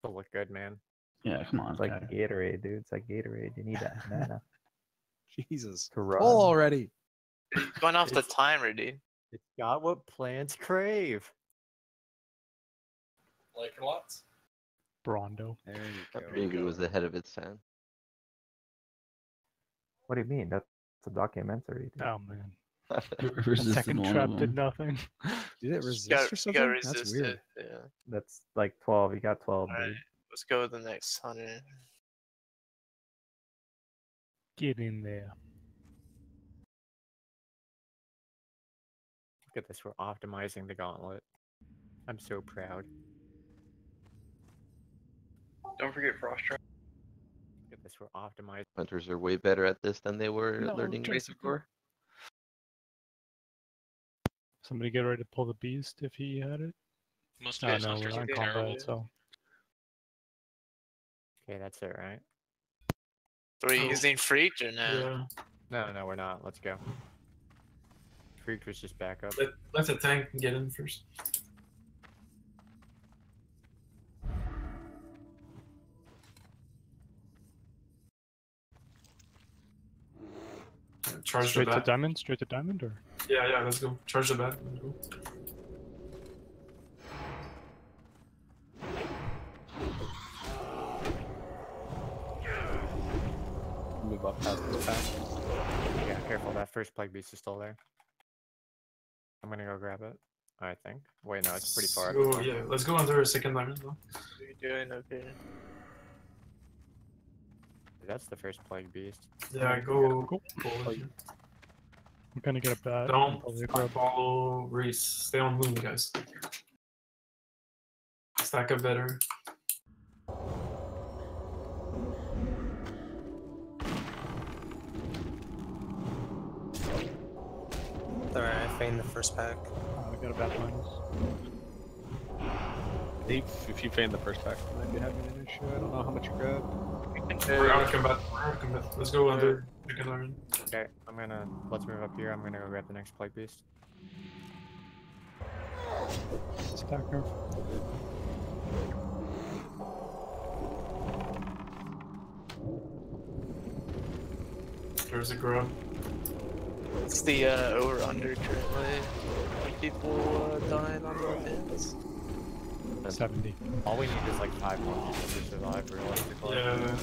It'll look good, man. Yeah, come on. It's like Gatorade, dude. It's like Gatorade. You need that mana. Jesus. To run. Pull already. Going off the timer, dude. It's got what plants crave. Like lots. Brondo. There you go. Ringu was ahead of its time. What do you mean? That's a documentary. Dude. Oh man. Resisted Second one trap of did them. nothing. Did it resist You or gotta something? resist That's weird. it. Yeah. That's like 12. You got 12, Alright, dude. let's go with the next 100. Get in there. Look at this. We're optimizing the gauntlet. I'm so proud. Don't forget frost trap. Look at this. We're optimizing. Hunters are way better at this than they were No, learning just- Basic Core. Somebody get ready to pull the beast if he had it. Most Oh of no, hunters we're are on terrible. combat, so. Okay, that's it, right? Are we using Freak or no? Yeah. No, we're not. Let's go. Freak was just back up. Let the tank get in first. Charge Straight the to bat. diamond? Straight to diamond or? Yeah, let's go. Charge the bat. Let's go. Move up past this path. Yeah, careful. That first plague beast is still there. I'm gonna go grab it. I think. Wait, no, it's pretty far. So, yeah, let's go under a second diamond though. What are you doing up here? That's the first plague beast. Yeah, go. Cool. Go. I'm gonna get a bat. Don't Probably a grub. follow Reese. Stay on moon, guys. Stack up better. Alright, I feigned the first pack. I got a bat minus. If you feign the first pack, you might be having an issue. I don't know how much you grab. We're out of combat. Let's go under second diamond. Okay, let's move up here. I'm gonna go grab the next plague beast. Stack nerf. There's a grub. It's the over-under currently. People dying on the pins. 70. All we need is like 5 more people to survive realistically. Yeah.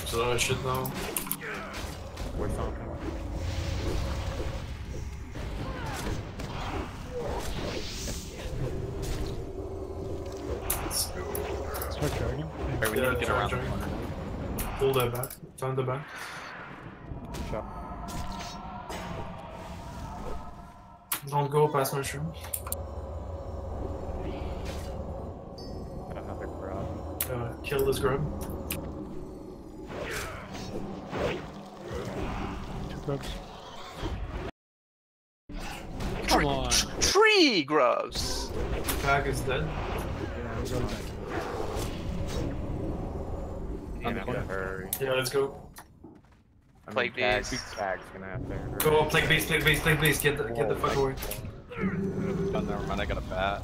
So I should know. We're something. Let's go. Start dragon. Alright, we need to get around the try. corner. Pull that back. Turn the back. Shot. Don't go past mushroom. Got another grub. Kill this grub. 2 grubs. Come on. Tree grubs! Pack is dead. And I'm gonna hurry. Yeah, let's go. I mean, Plague beast. Tag's gonna have to hurry. Go, plague beast. Get the fuck away. Oh, never mind, I got a bat.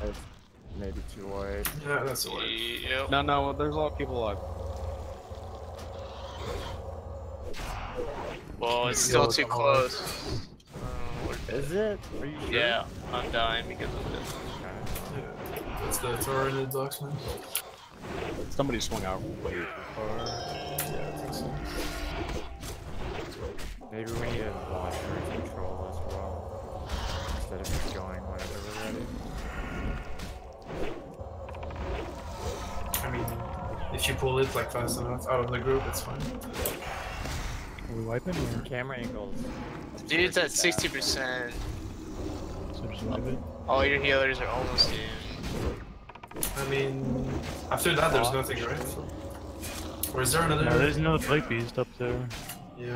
It's maybe too late. Yeah, that's the way. Yep. No, there's a lot of people alive. Well, it's still too close. Is it? Are you sure? Yeah, I'm dying because of this. Okay. Yeah, that's the tower in the docks, man. Somebody swung out way too far. Yeah, I think so. Maybe we need to watch our control as well. Instead of just going whenever we're ready. I mean, if you pull it like fast enough out of the group, it's fine. Are we wiping or? Camera angles. Dude's at 60%. So just wipe it? All your healers are almost in. I mean, after that, there's nothing, right? Or is there another? No, there's another plague beast up there. Yeah.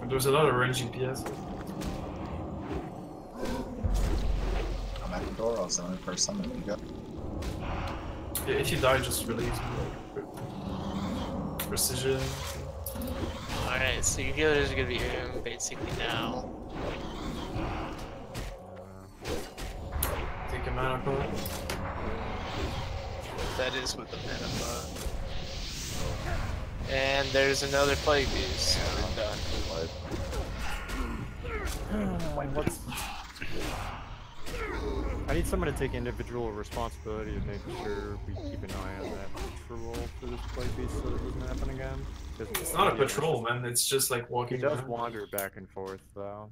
There's a lot of range GPS. I'm at the door also in first summon if you go. Yeah, if you die, just release. Precision. Alright, so your healers are gonna be in basically now. mana pot. That is with the mana pot. And there's another plague beast. We're done. What's... I need someone to take individual responsibility of making sure we keep an eye on that patrol for this plague beast so it doesn't happen again. It's not a patrol, man. It's just like He walking does around. wander back and forth, though.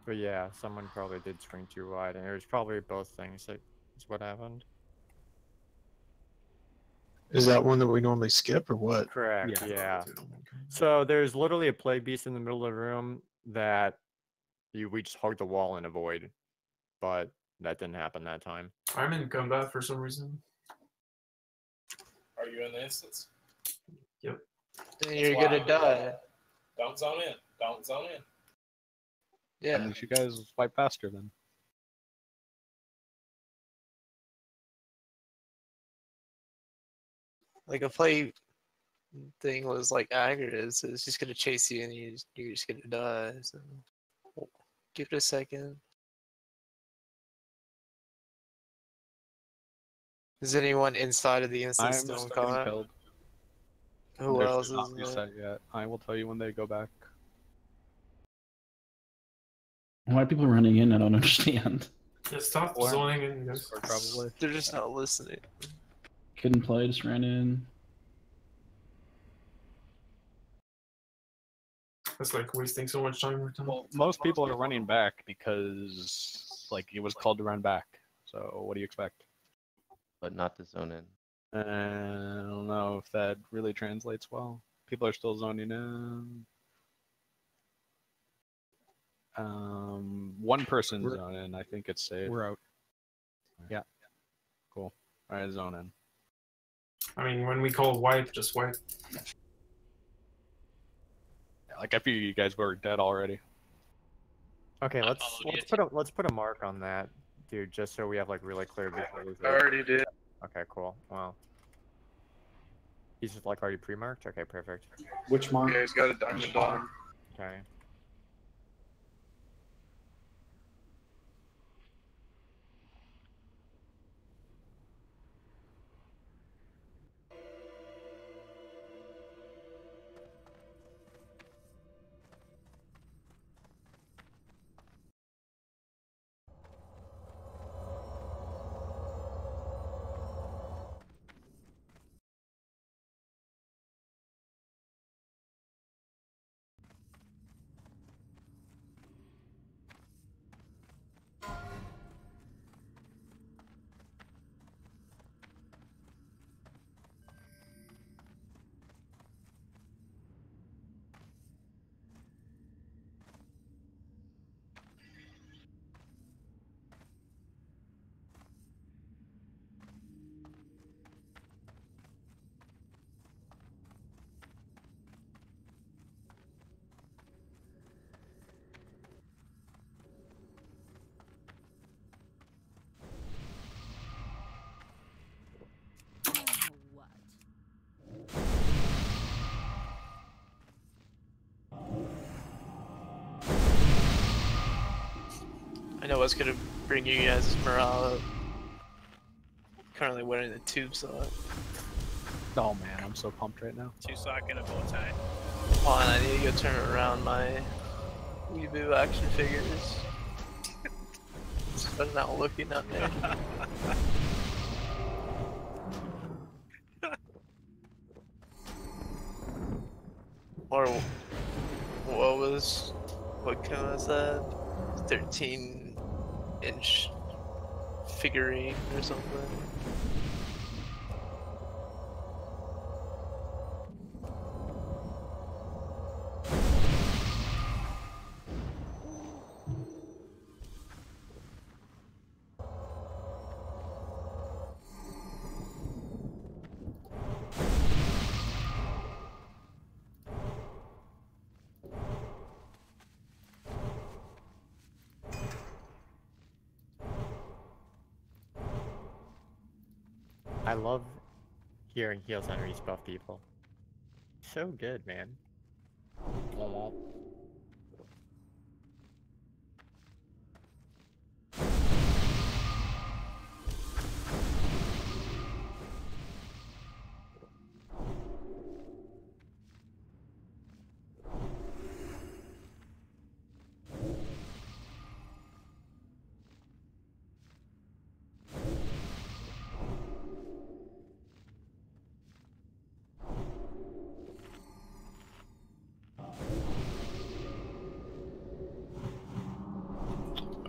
But yeah, someone probably did swing too wide, and it was probably both things that is what happened. Is that one that we normally skip or what? Correct, Yeah. yeah. So there's literally a plague beast in the middle of the room that we just hug the wall and avoid, but that didn't happen that time. I'm in combat for some reason. Are you in the instance? Yep. Then you're gonna die. Don't zone in. Don't zone in. Yeah. That makes you guys fight faster then. Like a play thing was like aggregate, so it's just gonna chase you and you're just gonna die. So give it a second. Is anyone inside of the instance I'm still in getting combat? killed. Who Theirs else did not is reset yet. I will tell you when they go back. Why are people running in? I don't understand. Yeah, stop Or- zoning in, guys. Or probably. They're just not listening. Couldn't play, just ran in. That's like wasting so much time every time. Well, most people are running back because like it was called to run back. So what do you expect? But not to zone in. I don't know if that really translates well. People are still zoning in. One person zone in. I think it's safe. We're out. Yeah. Cool. All right, zone in. I mean, when we call wipe, just wipe. Yeah, like I figured you guys were dead already. Okay, I let's followed let's put a mark on that, dude, just so we have like really clear visualization. I already did. Okay, cool. Wow. He's just like already pre-marked? Okay, perfect. Which mark? Yeah, he's got a diamond on him. Okay. I know what's gonna bring you guys' morale up. Currently wearing the tube sock. Oh man, I'm so pumped right now. Two sock and a bow tie. Oh, and I need to go turn around my Weeboo action figures. So they're not looking at me. Or what kind was that? 13-inch figurine or something. I love hearing heals on Reese buff people. So good, man.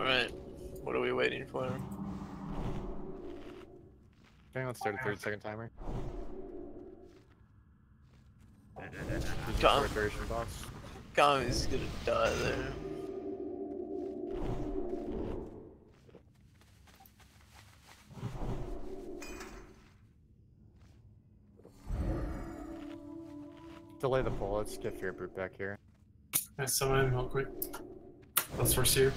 Alright. What are we waiting for? Okay, let's start a 30-second timer. Use Got your him. duration box. Kami's gonna die there. Delay the pull. Let's get Fear Brute back here. I summon him real quick. Let's first here.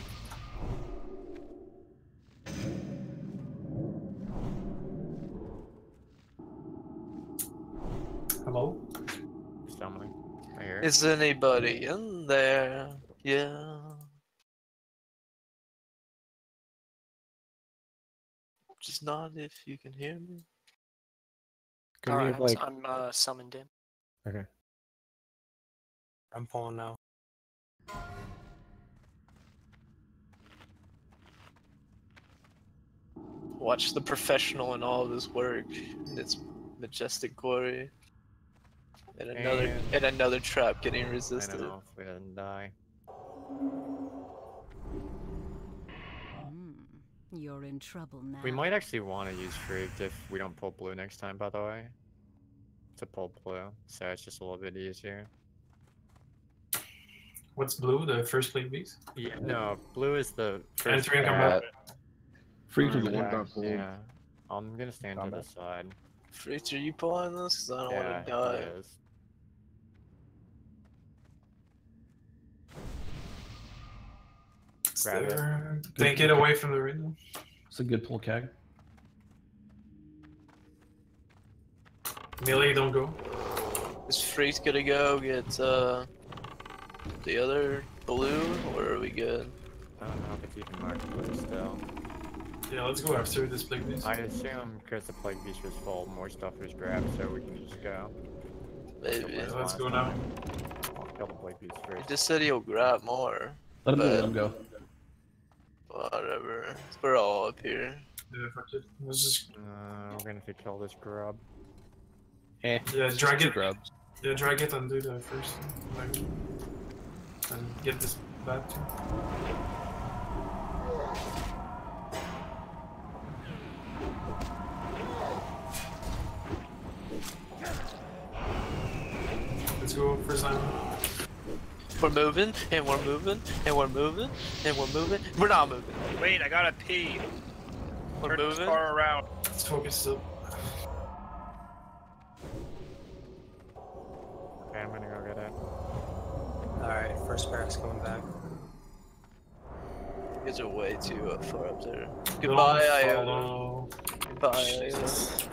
Hello? Summoning. Right here. Is anybody in there? Yeah. Just nod if you can hear me. Couldn't you have, like, I'm summoned in. Okay. I'm pulling now. Watch the professional in all of his work. It's majestic glory. And another trap getting I resisted. know, if we didn't die. You're in trouble now. We might actually want to use Freaked if we don't pull blue next time, by the way. To pull blue, so it's just a little bit easier. What's blue? The first plate beast? Yeah, no, blue is the first. Entry and combat. Freak is the Yeah, one got pulled. yeah. I'm gonna stand to the side. Freaks, are you pulling this? Cause I don't Yeah, want to die. it is. Grab it. There. Take it away from the window. It's a good pull, Kag. Melee, don't go. Is Freaks gonna go get the other blue, or are we good? I don't know if it's even marked blue still. Yeah, let's go after this plague beast. I assume because the Plague Beast was full, more stuff was grabbed, so we can just go. Maybe. Yeah, let's go now. I'll kill the Plague Beast He first. just said he'll grab more. Let him go, But- let him go. Whatever. We're all up here. Yeah, fuck it. Let's just. We're gonna have to kill this grub. Eh. Yeah, drag it. Grubs. Yeah, drag it and do the first. Like, and get this back too. Let's go first time. We're moving, and we're moving, and we're moving, and we're moving. We're not moving. Wait, I gotta pee. We're Turn this moving. car around. Let's focus up. Okay, I'm gonna go get it. Alright, first barracks coming back. You guys are way too far up there. Don't Goodbye, Iota. follow. Goodbye, Iota.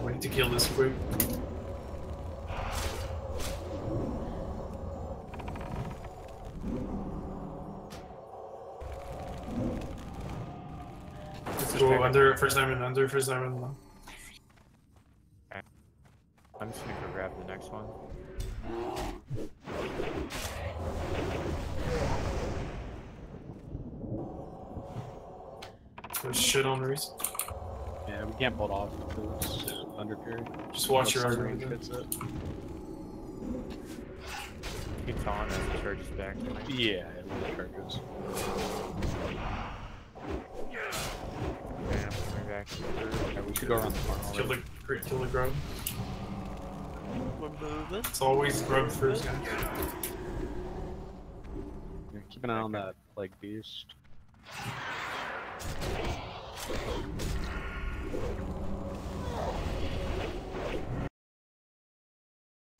We need to kill this quick. Let's go under first diamond, under first diamond now. I'm just gonna go grab the next one. There's shit on Reese. Yeah, we can't pull it off because under period. Just watch your Unless artery. someone hits it. Keep on as it charges back to me. Yeah, it really charges. Okay, I'm coming back. Okay, we should go around the corner. Kill already. the grub. We're moving. It's always grub first, guys. Yeah, keep an eye on that plague beast.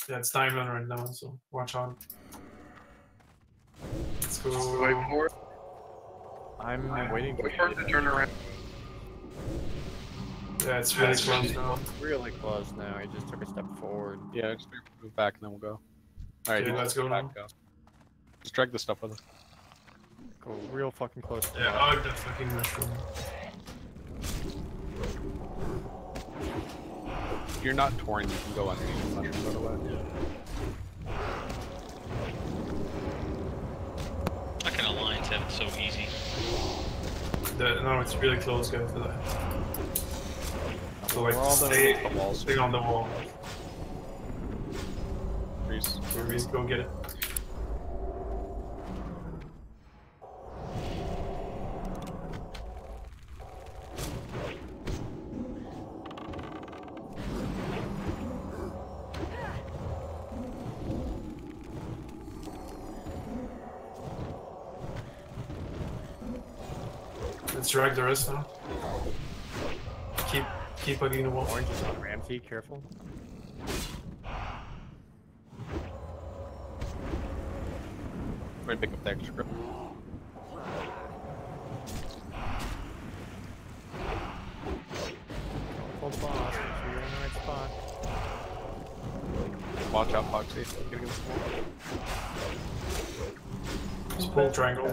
Yeah, it's diamond right now, so watch on. Let's go. Wait for it. I'm waiting Wait for it to turn around. Yeah, it's really close now. really close now. He just took a step forward. Yeah, just move back and then we'll go. Alright, Yeah, let's go back, now. go. Just drag the stuff with us. Go real fucking close to Yeah, that. hug that fucking mushroom. If you're not touring, you can go underneath the mushroom, by the way. How can Alliance have it so easy? No, it's really close, guys. For that. So like We're all stay, the walls. stay on the wall. Reese. Reese, go get it. Let's drag the rest now. Keep hugging the wall. Orange is on Ramsey, careful. We're gonna pick up the extra. Hold boss, so you're in the right spot. Watch out, Foxy. Get against the wall. Just pull triangle.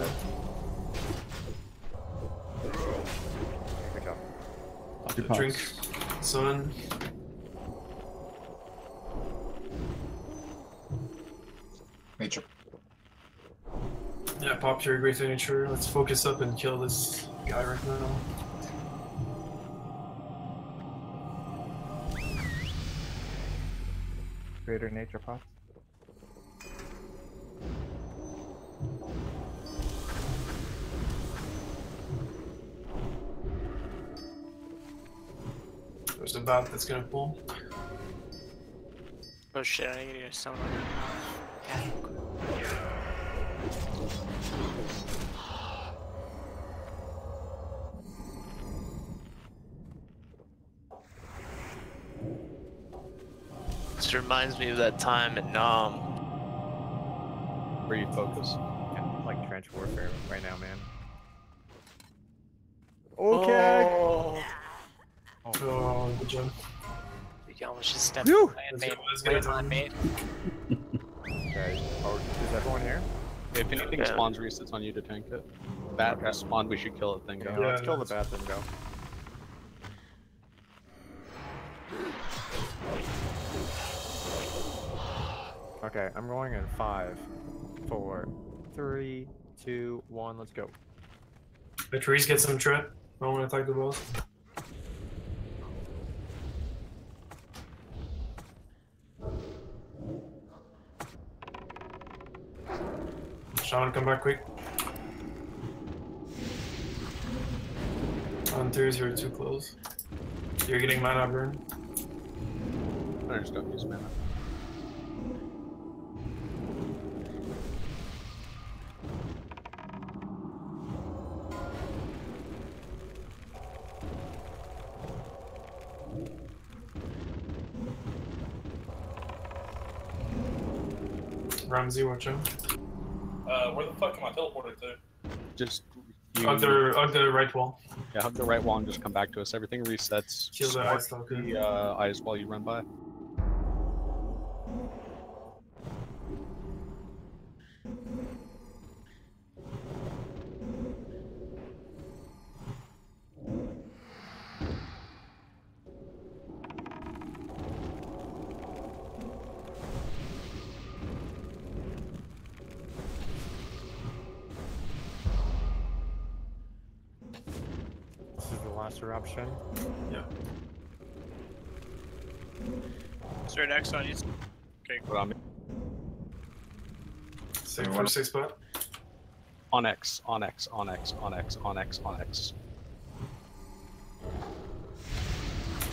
Good job. Drink. Sun. Nature. Yeah, pop your great nature. Let's focus up and kill this guy right now. Greater nature pop. There's a bat that's gonna pull. Oh shit, I need to get someone. This reminds me of that time at Nam. Where you focus. Yeah, like trench warfare right now, man. Okay. Oh, good job. You almost just stepped Phew! on me. Okay. Oh, is everyone here? If anything Yeah. spawns, Reese, it's on you to tank it. Bat has spawned, we should kill it, then go. Yeah, let's kill the bat then go. Okay, I'm going in 5, 4, 3, 2, 1, let's go. The trees get some trap. I don't want to attack the boss. Shaman, come back quick. Hunters, you're too close. You're getting mana burn. I just don't use mana. Ramsey, watch out. Where the fuck am I teleported to? Just Hug the right wall. Yeah, hug the right wall and just come back to us. Everything resets. Kill the Spark ice stalker. the eyes while you run by. This is the last eruption. Yeah. Is there an X on you? Okay. Put on me. Same for 6 spot. On X, on X, on X, on X, on X, on X.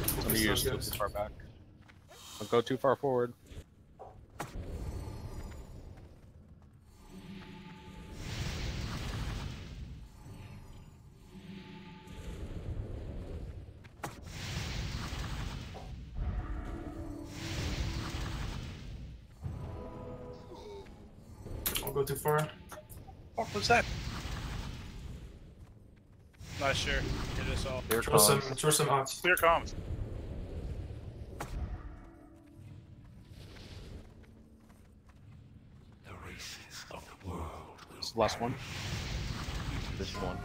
Some of you still too far back. Don't go too far forward. Don't go too far. What was that? Not sure. It is all. Throw some odds. Clear comms. This is the last one. This one.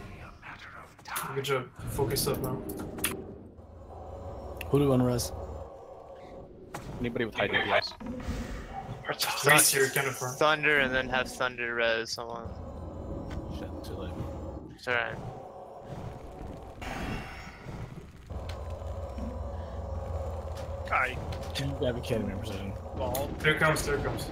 Good job. Focus up now. Who do you want to res? Anybody with high DPS? Reese here, kind of far. Thunder and then have Thunder res someone. Shit, too late. It's alright. I Yeah, we can't remember precision. lol. There it comes, there it comes.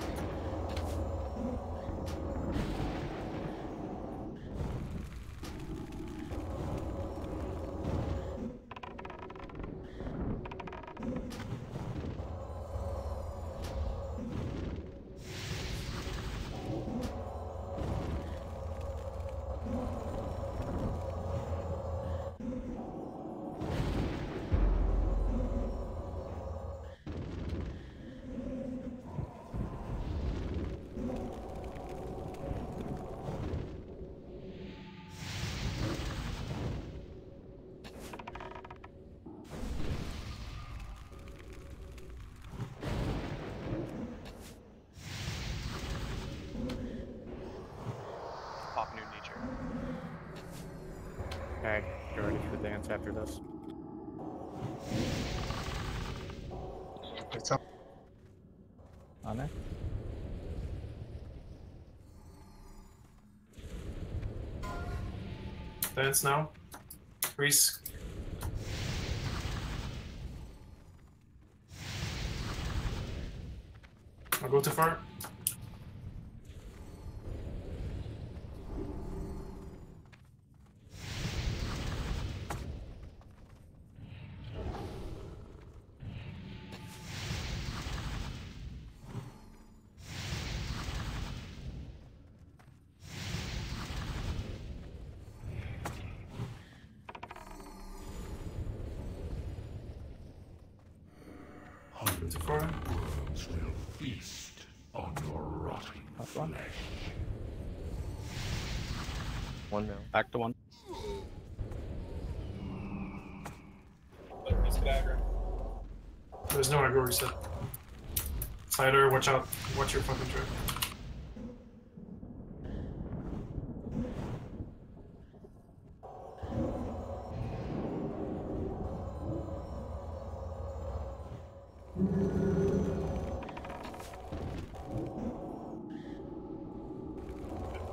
Pop new nature. Okay, get ready for the dance after this. It's up. On it. Dance now. Reese. I'll go too far. Go too far. Will feast on your rotting flesh. One mil. Back to one. There's no aggro reset. Cider, watch out. Watch your fucking trip.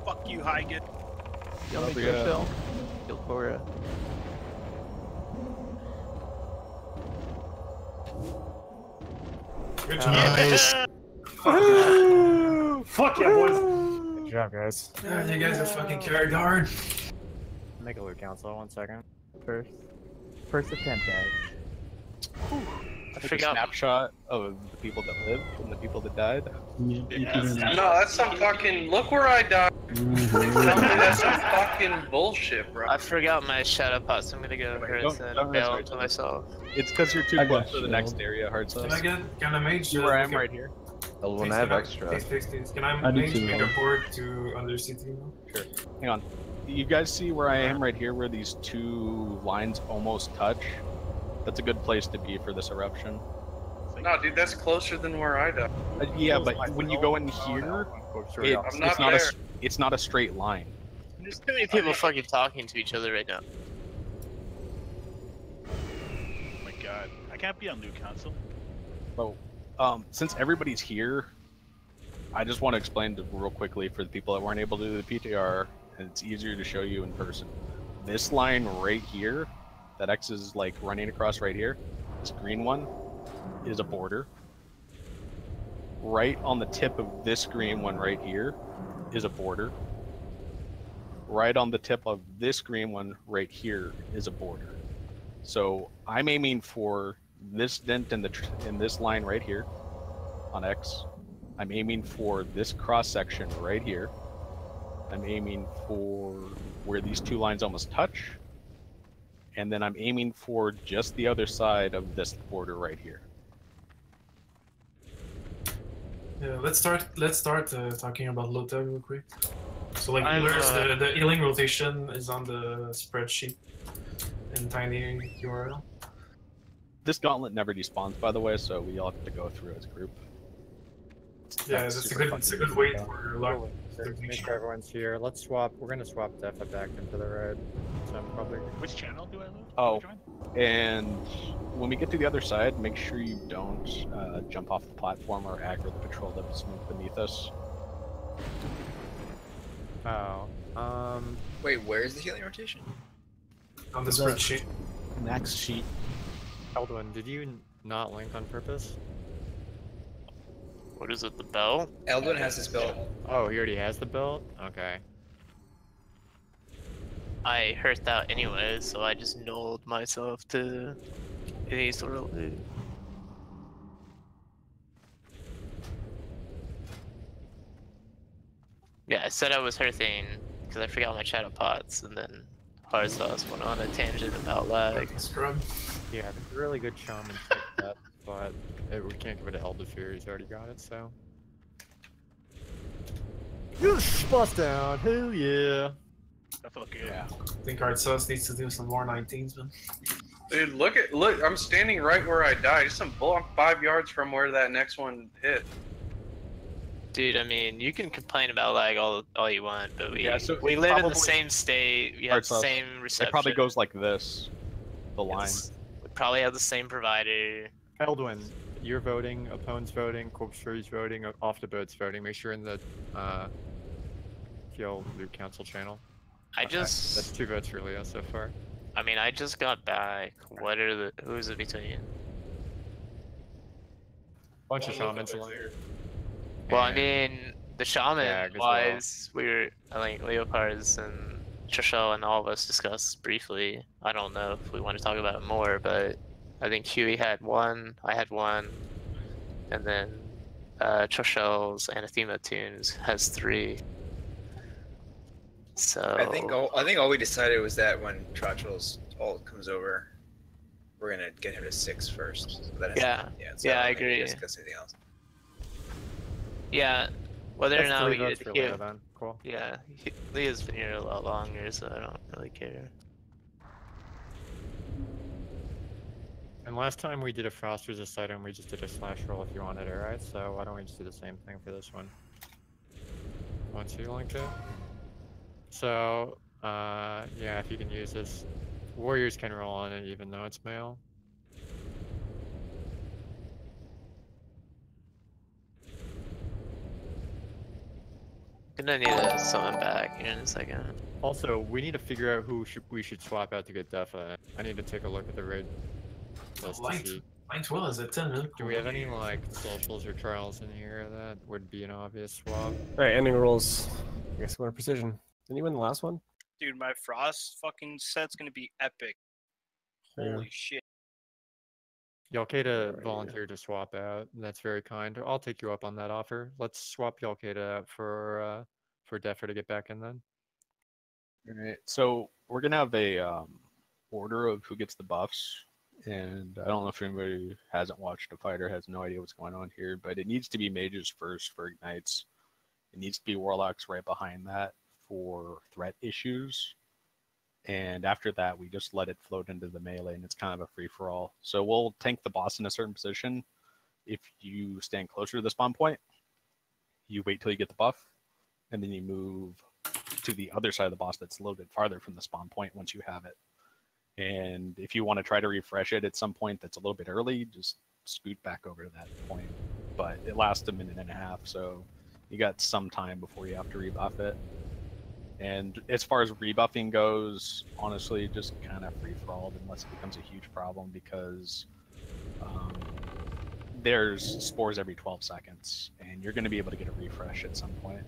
Fuck you, Hygen. You'll make yeah. your film. Kill Cora. Good job. Nice. Fuck yeah, boys. Good job, guys. Yeah, you guys are fucking carried hard. Make a loot council, 1 second. First attempt, guys. I took a snapshot of the people that lived and the people that died. Yeah, No, that's some fucking. Look where I died. Tell me that's some fucking bullshit, bro. I forgot my shadow pot, so I'm gonna go over Don't- and don't bail rest to right. myself. It's because you're too I close got to the shield. next area, hard Can sauce. I mage? See where I am right here. Oh, when I have extra. Can I I do mage too. make a board to under CT now? Sure. Hang on. You guys see where I am right here, where these two lines almost touch? That's a good place to be for this eruption. No, dude, that's closer than where I died. Yeah, but when you go in here, I'm not there. it's not a straight line. There's too many people fucking talking to each other right now. Oh my god. I can't be on new console. So, since everybody's here, I just want to explain real quickly for the people that weren't able to do the PTR, and it's easier to show you in person. This line right here, that X is like running across right here, this green one, is a border. Right on the tip of this green one right here is a border. Right on the tip of this green one right here is a border. So I'm aiming for this dent in this line right here on X. I'm aiming for this cross section right here. I'm aiming for where these two lines almost touch. And then I'm aiming for just the other side of this border right here. Yeah, let's start talking about Lota real quick. So like I'm, the healing rotation is on the spreadsheet in tiny URL. This gauntlet never despawns, by the way, so we all have to go through as a group. Yeah, That's it's a super good fucking way easy. for luck. Make sure everyone's here. Let's swap. We're gonna swap Defa back into the red. So I'm probably. Which channel do I move? Oh, and when we get to the other side, make sure you don't jump off the platform or aggro the patrol that's beneath us. Oh. Wait, where's the healing rotation? On the spreadsheet. Next sheet. Eldwin, did you not link on purpose? What is it, the bell? Eldon has his belt. Oh, he already has the belt? Okay. I heard that anyway, so I just nulled myself to any sort of loot. Yeah, I said I was Hearthing because I forgot my shadow pots, and then Hard Sauce went on a tangent about lag. Yeah, there's a really good shaman pick that, but we can't give it to Elderfear, he's already got it, so. Yes, bust down, hell yeah. I felt good. I think Hard Sauce needs to do some more 19s, man. Dude, look, I'm standing right where I died. Just some bull. I'm 5 yards from where that next one hit. Dude, I mean, you can complain about lag all you want, but we so we it live in the probably- same state. We have Hard the Sauce. same reception. It probably goes like this. The line. We probably have the same provider. Eldwin, you're voting, opponent's voting, Corkscrew's voting, off the boat's voting. Make sure in the Kill Loot Council channel. That's 2 votes for Leo so far. I mean, I just got back. Who's it between? Bunch of shamans along. Well, I mean, the shaman Gag as wise, I think Leopards and Trishelle and all of us discussed briefly. I don't know if we want to talk about it more, but I think Huey had 1, I had 1, and then Trishelle's Anathema Tunes has 3. So I think all we decided was that when Trotchel's ult comes over, we're gonna get him to 6 first. So that I agree. Discuss anything else. Yeah, whether or That's not 3 we votes get for Hugh. Leo then. Cool. Yeah, Leah's been here a lot longer, so I don't really care. And last time we did a Frost Resist item, we just did a slash roll if you wanted it, right? So why don't we just do the same thing for this one? Once you linked it. So, yeah, if you can use this, warriors can roll on it even though it's male. Gonna need to summon back here in a second. Also, we need to figure out who we should swap out to get Defa. I need to take a look at the raid list to see. Light well is at 10, huh? Do we have any like socials or trials in here that would be an obvious swap? Alright, ending rolls. I guess we're precision. Didn't you win the last one? Dude, my Frost fucking set's gonna be epic. Holy shit. Yalkeda volunteered to swap out. That's very kind. I'll take you up on that offer. Let's swap Yalkeda out for Defa to get back in then. Alright, so we're gonna have a order of who gets the buffs, and I don't know if anybody hasn't watched a fight or has no idea what's going on here, but it needs to be mages first for ignites. It needs to be warlocks right behind that for threat issues, and after that we just let it float into the melee, and it's kind of a free-for-all. So we'll tank the boss in a certain position. If you stand closer to the spawn point, you wait till you get the buff, and then you move to the other side of the boss that's loaded farther from the spawn point once you have it. And if you want to try to refresh it at some point that's a little bit early, just scoot back over to that point. But it lasts a minute and a half, so you got some time before you have to rebuff it. And as far as rebuffing goes, honestly, just kind of free-for-all unless it becomes a huge problem, because there's spores every 12 seconds, and you're going to be able to get a refresh at some point.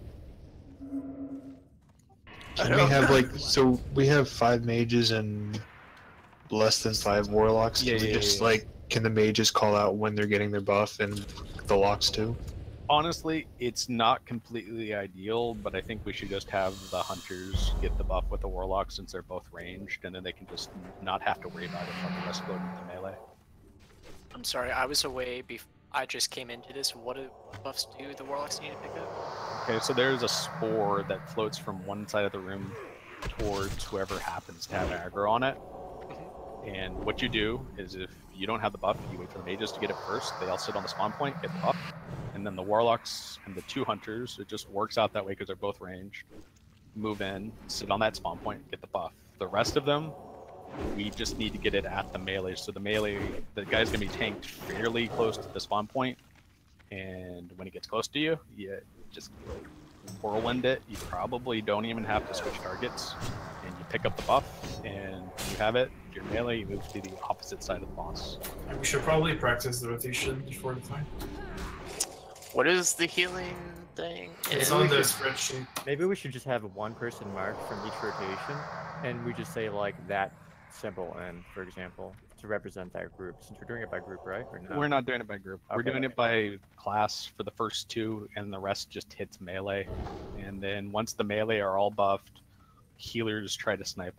Can we have so we have 5 mages and less than 5 warlocks? Can we just can the mages call out when they're getting their buff and the locks too? Honestly, it's not completely ideal, but I think we should just have the hunters get the buff with the warlocks since they're both ranged, and then they can just not have to worry about it while the rest go into the melee. I'm sorry, I was away I just came into this. What buffs do the warlocks need to pick up? Okay, so there's a spore that floats from one side of the room towards whoever happens to have aggro on it. And what you do is, if you don't have the buff, you wait for the mages to get it first. They all sit on the spawn point, get the buff. And then the warlocks and the 2 hunters, it just works out that way because they're both ranged. Move in, sit on that spawn point, get the buff. The rest of them, we just need to get it at the melee. So the melee, the guy's going to be tanked fairly close to the spawn point. And when he gets close to you, you just whirlwind it, you probably don't even have to switch targets, and you pick up the buff, and you have it. If you're melee, you move to the opposite side of the boss. And we should probably practice the rotation before the fight. What is the healing thing? It's on the spreadsheet. Maybe we should just have one person marked from each rotation, and we just say like that symbol N, for example, to represent that group. Since we're doing it by group, right? Or no? We're not doing it by group. We're Okay. doing it by class for the first two, and the rest just hits melee. And then once the melee are all buffed, healers try to snipe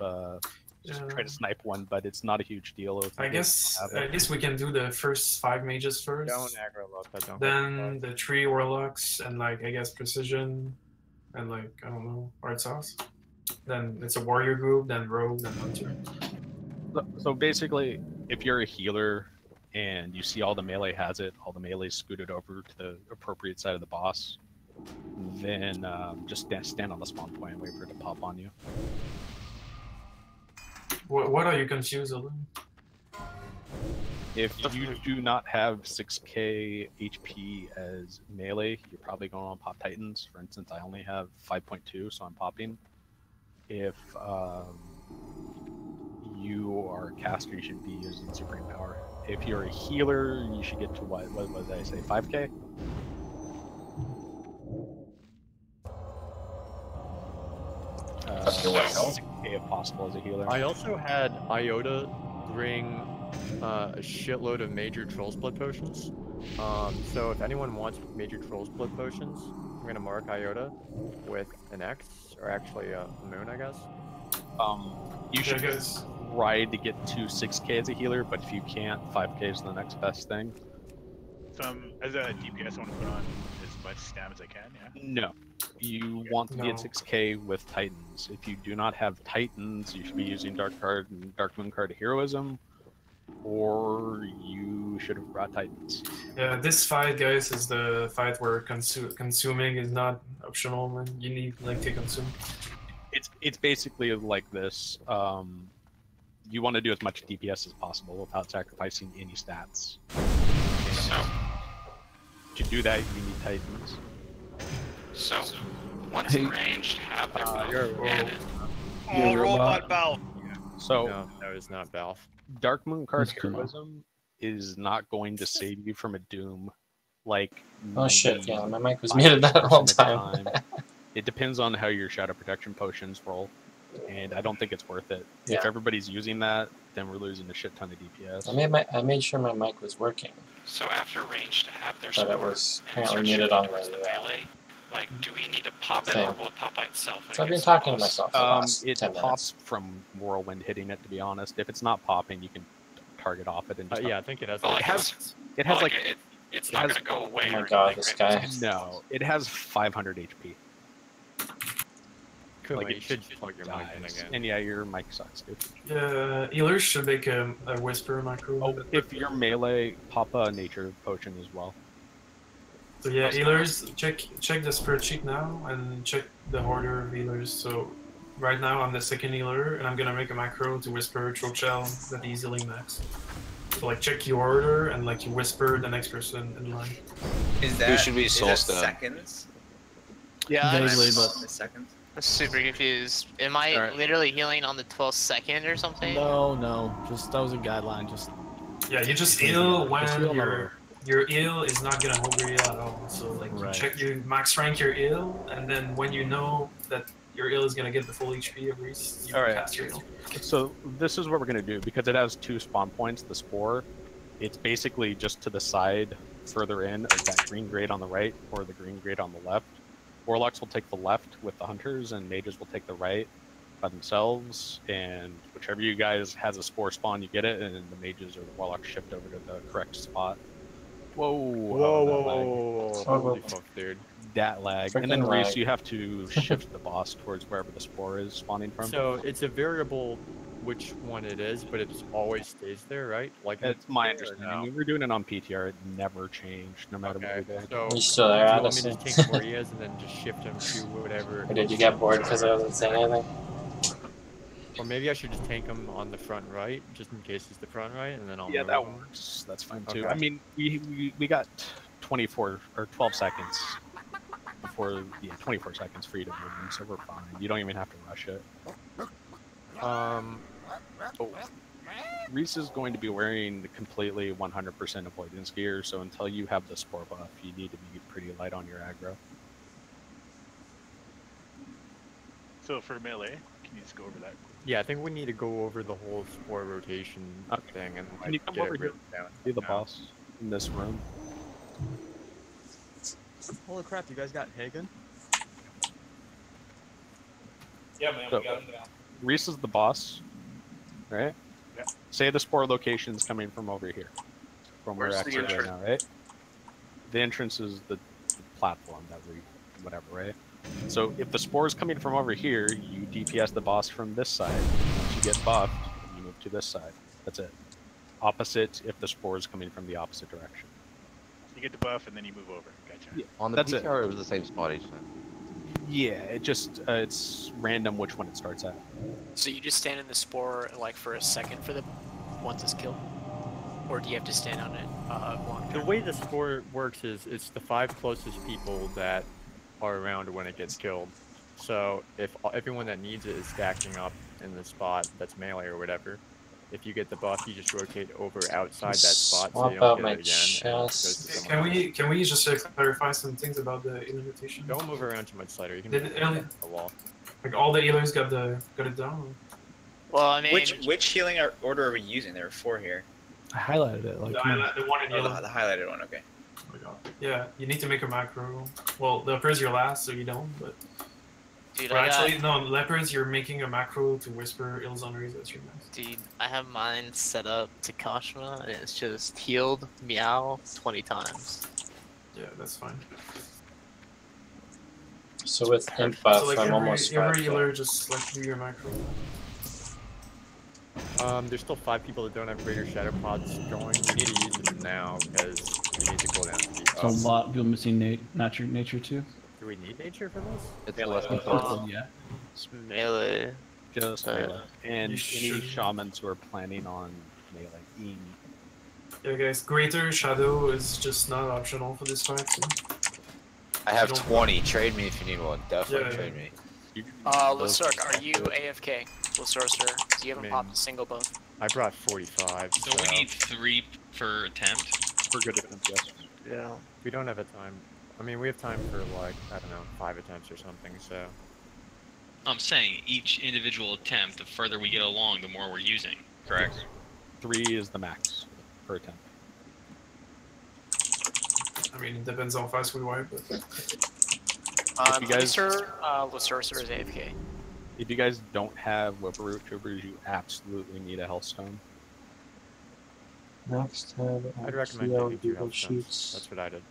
one, but it's not a huge deal. If I you guess have it. we can do the first 5 mages first. Don't aggro Loka, don't Then the 3 warlocks and like I guess precision and like I don't know art sauce. Then it's a warrior group, then rogue, then hunter. So basically, if you're a healer and you see all the melee has it, all the melee scooted over to the appropriate side of the boss, then just stand on the spawn point and wait for it to pop on you. What are you confused about? If you do not have 6k HP as melee, you're probably going on pop titans. For instance, I only have 5.2, so I'm popping. If you are a caster, you should be using supreme power. If you're a healer, you should get to what did I say, 5k? That's your way home. 6k if possible as a healer. I also had Iota bring a shitload of major troll split potions. So if anyone wants major troll split potions, I'm gonna mark Iota with an X, or actually a moon, I guess. You should try to get to 6k as a healer, but if you can't, 5k is the next best thing. So as a DPS, I want to put on as much stam as I can, yeah? No. You want to get 6k with Titans. If you do not have Titans, you should be using Dark Card and Dark Moon Card Heroism, or you should have brought Titans. Yeah, this fight, guys, is the fight where consuming is not optional, man. You need like to consume. It's basically like this. You want to do as much DPS as possible without sacrificing any stats. So, to do that, you need Titans. So, once ranged, have their buff added. Robot Balf. So, no, that was not Balf. Dark Moon Card Heroism is not going to save you from a doom. Like, oh shit, yeah, my mic was muted that whole time. It depends on how your Shadow Protection potions roll, and I don't think it's worth it. Yeah. If everybody's using that, then we're losing a shit ton of DPS. I made sure my mic was working. So after ranged have their But it was apparently muted on the melee, like, do we need to pop it, thing. or will it pop by itself? So I've been talking to myself for the last It 10 pops minutes. from Whirlwind hitting it, to be honest. If it's not popping, you can target off it and just yeah, I think it has. Well, it has it's not gonna go away. Oh my or god, anything, this right? guy. No, it has 500 HP. Cool, Like, you it should plug your mic in dies. again. And yeah, your mic sucks, dude. Healers should make a whisper macro. Oh, if you're melee, pop a nature potion as well. So yeah, healers, check the spreadsheet now and check the order of healers. So right now I'm the second healer and I'm gonna make a macro to whisper throat shell that he's healing max. So like check your order and like you whisper the next person in line. Is that, Who should be soul stone? seconds? Yeah, I'm Seconds? super confused. Am I literally healing on the 12th second or something? No, just that was a guideline. Just yeah, you just heal when Just heal your heal is not gonna hold your heal at all. So like you check your max rank your heal, and then when you know that your heal is gonna get the full HP of Reese, you cast your heal. So this is what we're gonna do because it has 2 spawn points. The spore, it's basically just to the side, further in, of that green grade on the right or the green grade on the left. Warlocks will take the left with the hunters, and mages will take the right by themselves. And whichever you guys has a spore spawn, you get it, and the mages or the warlocks shift over to the correct spot. Whoa! Whoa! Holy fuck, dude. That lag. Freaking And then lag. Reese, you have to shift the boss towards wherever the spore is spawning from. So it's a variable which one it is, but it always stays there, right? Like It's my understanding. When we're doing it on PTR, it never changed, no matter what we did. So You still there, do you want me Addison? to just take where he is and then just shift him to whatever? Or did you get bored because I wasn't saying anything? Or maybe I should just tank him on the front right, just in case he's the front right, and then I'll Yeah, move that him. works. That's fine too. Okay. I mean, we got 24 or 12 seconds 24 seconds for you to move them, so we're fine. You don't even have to rush it. Reese is going to be wearing completely 100% avoidance gear, so until you have the spore buff, you need to be pretty light on your aggro. So for melee, can you just go over that? Yeah, I think we need to go over the whole spore rotation thing and Can you come get over it here? written down. Be the boss in this room. Holy crap, you guys got Hagen? Yeah, man, So, we got him down. Reese is the boss, right? Yeah. Say the spore location is coming from over here, from where Where's we're the actually right entrance? now, right? The entrance is the platform that whatever, right? So if the spore is coming from over here, you DPS the boss from this side. Once you get buffed, you move to this side. That's it. Opposite if the spore is coming from the opposite direction. You get the buff and then you move over. Gotcha. Yeah, On the that's PCR, it was the same spot each time. Yeah, it just it's random which one it starts at. So you just stand in the spore like for a second for the once it's killed, or do you have to stand on it long The time? way the spore works is it's the 5 closest people that are around when it gets killed. So if everyone that needs it is stacking up in the spot that's melee or whatever, if you get the buff, you just rotate over outside that spot so you don't get it again. And it goes to someone else. Can we just clarify some things about the healing rotation? Don't move around too much, Slider. You can Did move it- around the wall. Like all the healers got it down. Well, I mean, Which healing order are we using? There are 4 here. I highlighted it. Like, The, come on. the one in Oh, yellow. the highlighted one. Okay. Oh my god. Yeah, you need to make a macro. Well, leopards your last, so you don't. But dude, well, I got, actually, no, leopards you're making a macro to whisper ills on raise. That's your next. dude, I have mine set up to Kashma, and it's just healed meow 20 times. Yeah, that's fine. So with imp buff, So like I'm almost every 5 healer just like do your macro. There's still 5 people that don't have greater shadow pods going. You need to use them now because you need to go down to the So a lot of people missing nature too. Do we need nature for this? It's Melee. less than Yeah. It's melee. Just melee. And You any should- shamans who are planning on melee. Yeah, guys, greater shadow is just not optional for this fight. So. I have You don't- 20. Trade me if you need one. Definitely Yeah. trade me. Lusark, are you AFK? Lusorcer, you haven't I mean- popped a single buff. I brought 45. So we need 3 per attempt. For good attempt, yes. Yeah. We don't have a time. I mean, we have time for like, I don't know, 5 attempts or something, so. I'm saying each individual attempt, the further we get along, the more we're using. Correct? 3 is the max per attempt. I mean, it depends how fast we wipe, but If you guys- Lusorcer is AFK. If you guys don't have Whipperroot Troopers, you absolutely need a Hellstone. Next tab, I'd recommend taking 2 health stones. That's what I did.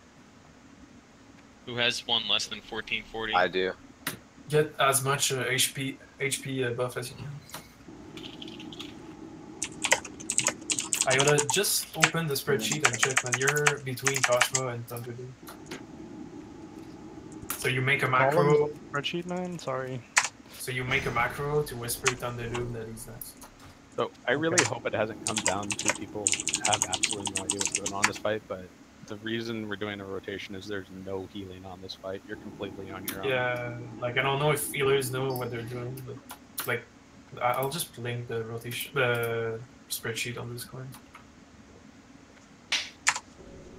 Who has one less than 1440? I do. get as much HP buff as you can. I gotta just open the spreadsheet and check when you're between Cosmo and Thunderdew. So you make a macro. Spreadsheet, man. Sorry. So you make a macro to whisper Thunderdew that he's next. So I really hope it hasn't come down to people have absolutely no idea what's going on in this fight, but the reason we're doing a rotation is there's no healing on this fight. You're completely on your own. Yeah, like I don't know if healers know what they're doing, but like I'll just link the rotation, the spreadsheet on Discord.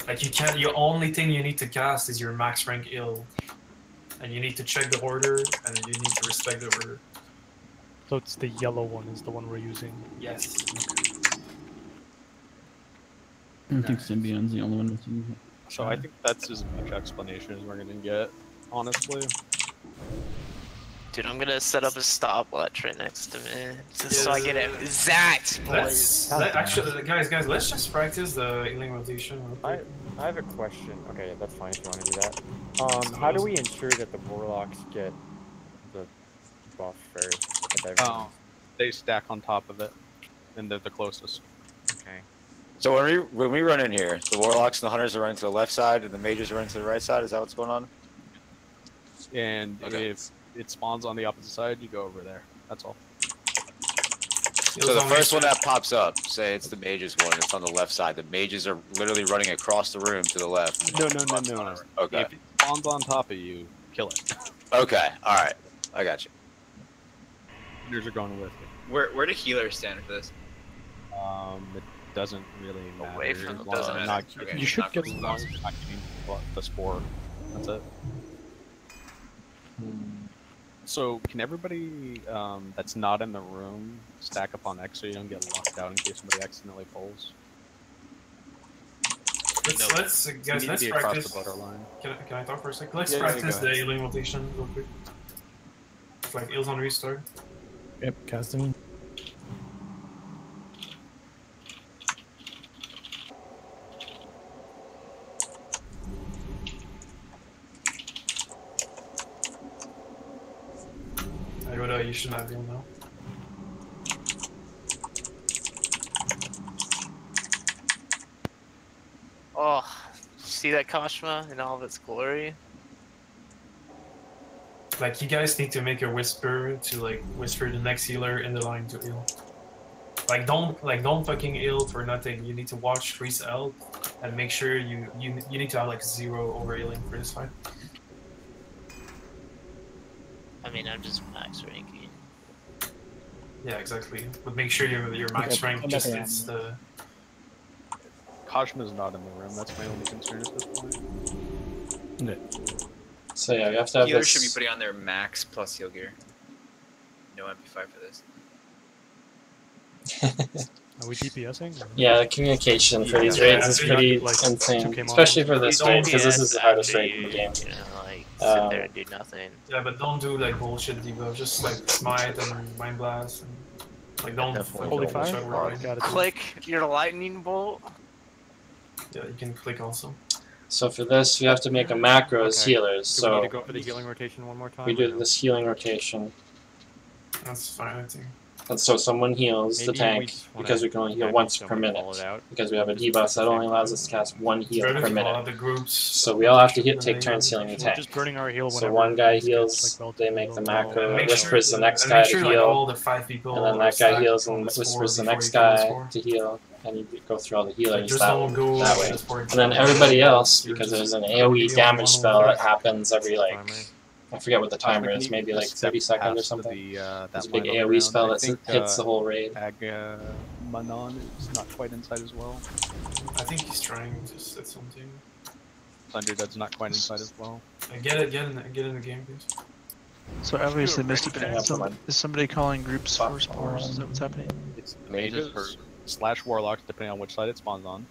Like you can't. The only thing you need to cast is your max rank ill, and you need to check the order, and you need to respect the order. So it's the yellow one is the one we're using. Yes. I don't think Symbion's the only one that's using it. So I think that's as much explanation as we're gonna get, honestly. Dude, I'm gonna set up a stopwatch right next to me, just so I get it exact. Actually, guys, let's just practice the healing rotation. I have a question. Okay, that's fine if you want to do that. How do we ensure that the warlocks get the buff first? They stack on top of it, and they're the closest. Okay. So when we run in here, the warlocks and the hunters are running to the left side, and the mages are running to the right side. Is that what's going on? And if it spawns on the opposite side, you go over there. That's all. So the first one that pops up, say it's the mages one, it's on the left side. The mages are literally running across the room to the left. No. Okay. If it spawns on top of you, kill it. Okay, alright. I got you. Healers are going with it. Where do healers stand for this? It doesn't really matter. Away from as the long as doesn't you're matter. not Okay, getting- You should not get from as long as you're not getting the spore. That's it. So can everybody that's not in the room stack up on X so you don't get locked out in case somebody accidentally pulls? Let's You guys, need to let's be across practice. the borderline. Can I talk for a second? Let's Yeah, practice go the ahead. healing rotation real quick. It's like heals on restart. Yep, casting. Yoda, you should not heal now. Oh, see that Kashma in all of its glory? Like, you guys need to make a whisper to like whisper the next healer in the line to heal. Like don't fucking heal for nothing. You need to watch Reese out and make sure you need to have like 0 over healing for this fight. I mean, I'm just max ranking. Yeah, exactly. But make sure your max rank I'm just not hits the. Kashma's not in the room. That's my only concern at this point. So yeah, you have to have Healers this. should be putting on their max plus heal gear. No MP5 for this. Are we DPSing? Yeah, the communication for these Yeah, raids is yeah, pretty like, insane, 2K model. especially for this raid, because this DPS is the hardest after raid in the game. You know, like, sit there and do nothing. Yeah, but don't do like bullshit debuff. Just like smite and mind blast and like don't. Definitely. Holy don't fire? bullshit Oh, work. got it. Click your lightning bolt. Yeah, you can click also. So for this, we have to make a macro as Okay. healers. Do we need So to go for the healing rotation one more time? we or do no? this healing rotation, That's fine, I think. and so someone heals the Maybe we tank just wanna because we can only heal have once each per one call minute it out. because we have a Just debuff that same only allows time. us to cast 1 heal Better per to call out minute. the groups. So we all have to take Then turns they- healing the We're tank. just burning our heal So whenever one guy it gets, heals, like, they make the relatively macro, low. Make whispers sure- the next and guy make to sure, like, heal, all the 5 people and then that guy stack heals on and the spore whispers the before next you go on the guy spore. to heal, and you go through all the Like, healers just that, don't go that to way. the spore. And then everybody else, You're because just there's an gonna AoE be on damage one spell over. that happens every like, Timer. I forget what the timer Kashma, is, can maybe you like just step 30 seconds or past something. that It's a big line on the AoE ground? spell I that think, hits the whole raid. Manon is not quite inside as well. I think he's trying to set something. Thunderdead's not quite inside as well. Get in the game, please. So obviously, Misty, Hang on, come on. is somebody calling groups for spores? Is that what's happening? It's Mages? mages / warlocks, depending on which side it spawns on.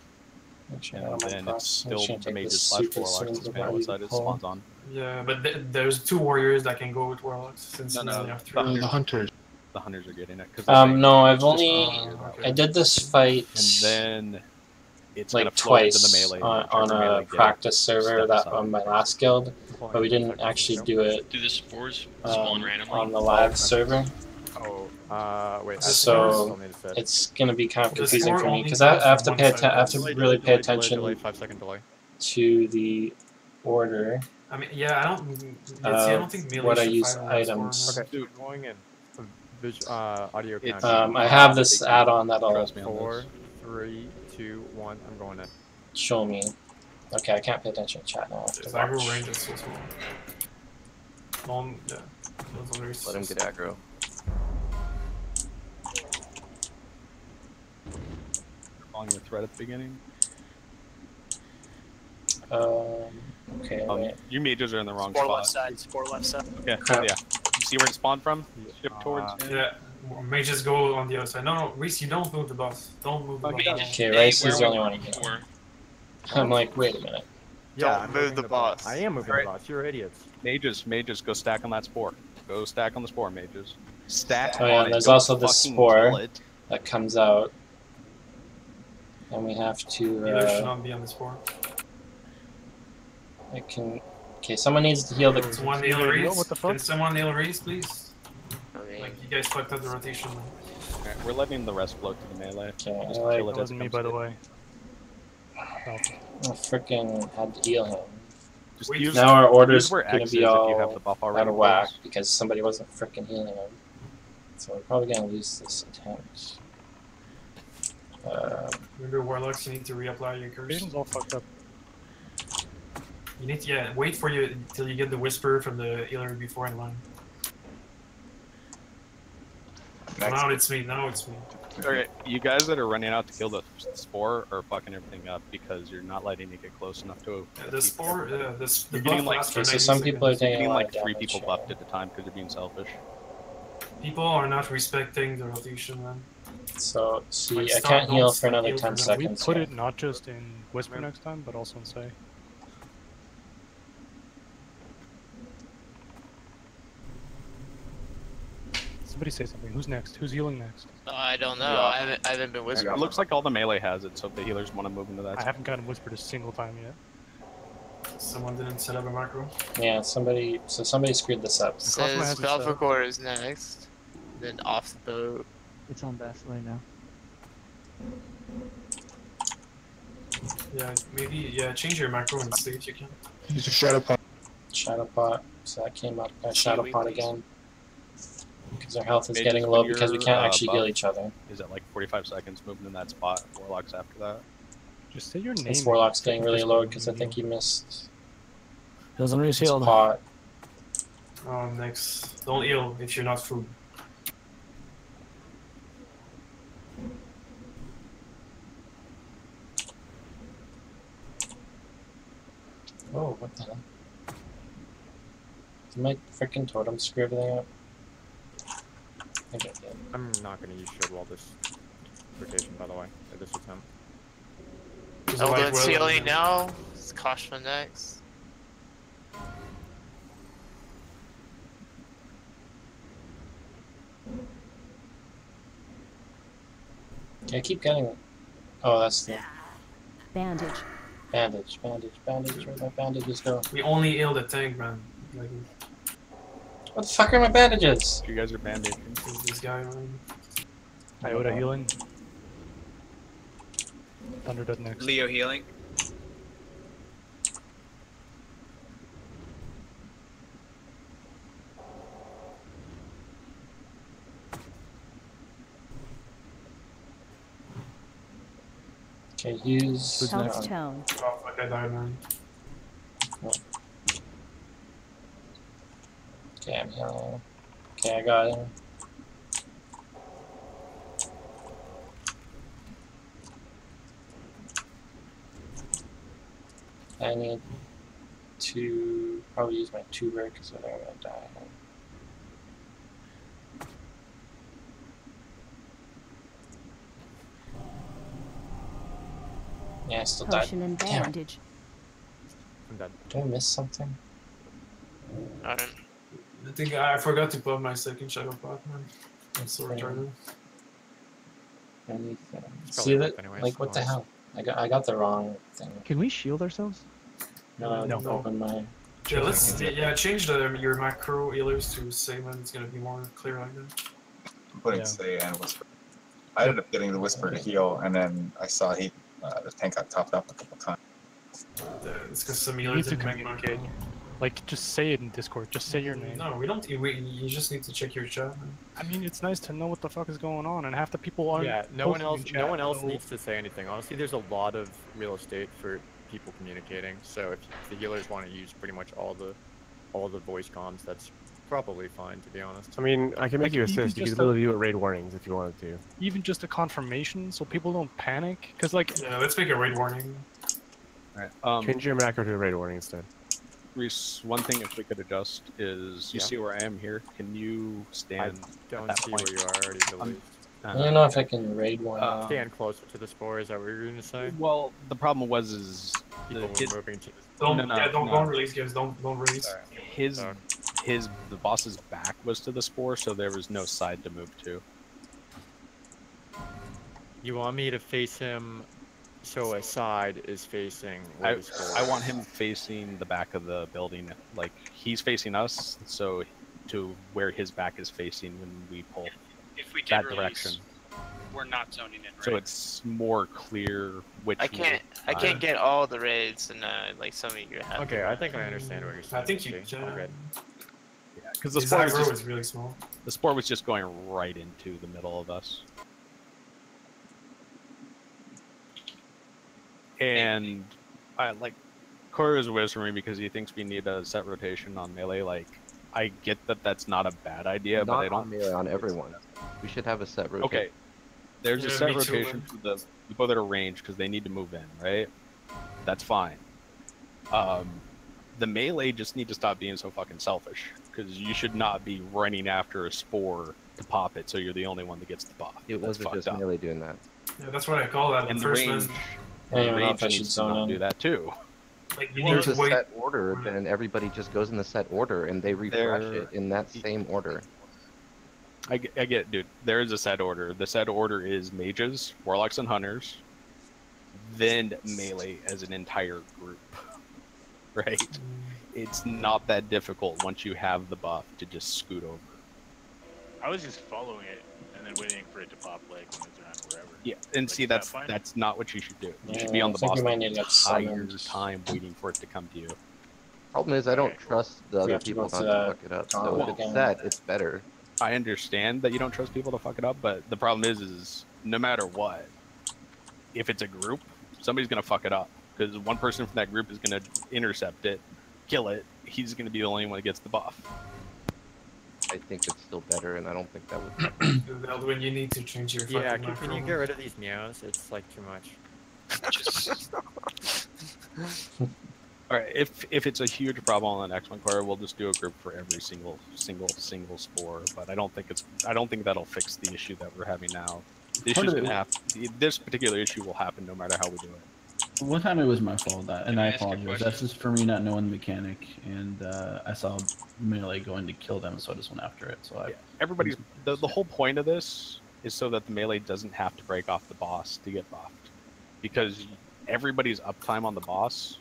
Actually, And I'm on then cross. it's I'm still just gonna the take mages this / super warlocks, soon depending on before what you side it pull. spawns on. Yeah, but there's 2 warriors that can go with warlocks since No, you no, only have the 3. hunters. The hunters. The hunters are getting it. 'cause No, I've it's only okay. I did this fight and then it's like gonna flow into twice the melee on melee a guild. practice server Step that aside. on my last guild, but we didn't actually do it Do the spores spawn randomly? on the live server. Oh, wait. So it's gonna be kind of The confusing spore for me only because I comes have from to one pay side. I have to really pay attention 5-second delay. to the order. I mean, yeah, I don't think melee what I should use fight on that spore, items. man. Okay, dude, going in. Audio It's- count. I have this add-on that'll Trust me on 4, this. 3, 2, 1. I'm going in. show me. Okay, I can't pay attention to chat now. I have to His aggro watch. range is so small. Yeah. Let him get aggro. Calling your threat at the beginning. Okay, wait. You mages are in the wrong Spore spot. left side. Spore left side. Yeah, Crap. yeah. You see where it spawned from? Shift towards. Yeah, mages go on the other side. No, Reese, you don't move the boss. Don't move the boss. Okay, Rice is the only one here. I'm like, wait a minute. Yeah, Don't move the boss. I am moving Alright. the boss. You're idiots. Mages, go stack on that spore. Go stack on the spore, mages. Stack Oh on yeah, it. there's Don't also this fucking spore kill it. that comes out, and we have to. Healer should not be on the spore. I can. Okay, someone needs to heal the. Can someone heal Reese? What the fuck? Can someone heal Reese, please? I mean, Like, you guys fucked up the rotation. Okay, we're letting the rest float to the melee. Okay, Just I kill like. it That as it wasn't me, comes by the to. way. I freaking had to heal him. Just Wait, use, Now our order's use where gonna X be is if you all have the buff already. out of whack because somebody wasn't freaking healing him. So we're probably gonna lose this attempt. Remember, warlocks, you need to reapply your curse. Vision's all fucked up. You need to wait for you till you get the whisper from the healer before in line. Now it's me. Now it's me. Okay, you guys that are running out to kill the spore are fucking everything up because you're not letting it get close enough to. The spore, the you're buff getting like lasts for so 90 some people are seconds. taking getting a lot like of 3 damage, people buffed at a time because you're being selfish. People are not respecting the rotation, man. So, see, Like, I stop, can't heal don't for another heal 10 for them. seconds. We put here. it not just in Whisper next time, but also in Say. Somebody say something. Who's next? Who's healing next? I don't know. Yeah. I haven't been whispered. It looks like all the melee has it, so if the healers want to move into that. I haven't gotten whispered a single time yet. Someone didn't set up a macro. Yeah, somebody screwed this up. Says Belphegor is next. Then off the boat. It's on Vaseline now. Yeah, maybe change your macro and see if you can. Use a shadow pot. Shadow pot. So that came up. Shadow pot again. Because our health is Mages, getting when low because we you're, can't actually heal buff, each other. Is at like 45 seconds moving in that spot. Warlocks after that. Just say your name. This Warlock's getting really low because I think he missed. Heals on his healed. pot. Next. Don't heal if you're not food. Oh, what the hell? Did my freaking totem screw everything up? I think I did. I'm not going to use shield wall this rotation, by the way, at this attempt. Eldon's healing now. It's Koshma next. I keep getting. Oh, that's the bandage. Bandage. Where'd my bandages go? We only heal the tank, man. Like, what the fuck are my bandages? You guys are bandaging. This guy, man. Iota healing. Thunder does next. Leo healing. Okay, use Health tone. Oh, fuck, I died, man. Okay, I'm healing. Okay, I got him. I need to probably use my tuber because I'm gonna die. Yeah, I still died. Potion and Damn. bandage. I'm dead. Did I miss something? I don't. I think I forgot to put my second shadow pot, man. I'm so Okay. retarded. Anything. It's See probably that? anyways, Like, what the otherwise. hell? I got the wrong thing. Can we shield ourselves? No, I didn't open my. Yeah, let's change your macro healers to Salem. It's gonna be more clear like that. I'm putting Say and Whisper. I ended up getting the Whisper to heal, and then I saw the tank got topped up a couple times. It's because some You need healers to didn't make communicate. macro. Like, just say it in Discord. Just say your name. No, we don't. You just need to check your chat, man. I mean, it's nice to know what the fuck is going on, and half the people aren't. Yeah, no one posting in else. No chat, one else so- needs to say anything. Honestly, there's a lot of real estate for people communicating. So if the healers want to use pretty much all the voice comms, that's probably fine, to be honest. I mean, I can make Like, you even assist. You just can a- literally do it raid warnings if you wanted to. Even just a confirmation, so people don't panic. Cause like, Yeah, let's make a raid warning. Alright. Change your macro to a raid warning instead. Reese, one thing if we could adjust is you Yeah. see where I am here. Can you stand? I don't at that see point? where you are already, believe. I don't know if I can raid one. Stand closer to the spore. Is that what you're going to say? Well, the problem was People were moving to. Don't No, don't release, guys. Don't release. the boss's back was to the spore, so there was no side to move to. You want me to face him, so a side is facing where the spore I is. want him facing the back of the building. Like he's facing us, so to where his back is facing when we pull If we did that release, direction. we're not zoning in, right? So it's more clear which. I can't get all the raids, and like some of you have. Okay, I think I understand what you're saying. I think you okay. can. I'm good. Yeah, because the His spore was aggro just, is really small. the spore was just going right into the middle of us. And I like Core is whispering because he thinks we need a set rotation on melee. Like, I get that that's not a bad idea, but Not I don't. on melee, on everyone. We should have a set rotation. Okay, there's a Yeah, set me too, rotation man. for the people that are ranged because they need to move in, right? That's fine. The melee just need to stop being so fucking selfish because you should not be running after a spore to pop it so you're the only one that gets the buff. It wasn't just melee doing that. Yeah, that's what I call that. And The the first range, man, Yeah, the I don't know range if I should needs to zone not in. do that too. like you If need there's to a wait. set order, then everybody just goes in the set order and they refresh There- it in that same order. I get it, dude. There is a set order. The set order is mages, warlocks, and hunters, then melee as an entire group. Right? It's not that difficult once you have the buff to just scoot over. I was just following it and then waiting for it to pop like when it's around wherever. Yeah, and Like, see is that that's fine? that's not what you should do. You should Yeah, be on I the think boss we the might need to get entire summoned. time waiting for it to come to you. Problem is, I don't trust the We other have to go people to not to that fuck it up. So gauntlet if it's again. set, it's better. I understand that you don't trust people to fuck it up, but the problem is no matter what, if it's a group, somebody's gonna fuck it up because one person from that group is gonna intercept it, kill it. He's gonna be the only one that gets the buff. I think it's still better, and I don't think that would happen. When you need to change your Yeah, fucking can you macro. get rid of these meows? It's like too much. All right, if it's a huge problem on the next one, Core, we'll just do a group for every single spore. But I don't think that'll fix the issue that we're having now. The Part issue's of it- gonna happen. This particular issue will happen no matter how we do it. One time it was my fault, and I ask a apologize. question? That's just for me not knowing the mechanic, and I saw melee going to kill them, so I just went after it. So I, Everybody's the whole point of this is so that the melee doesn't have to break off the boss to get buffed, because everybody's uptime on the boss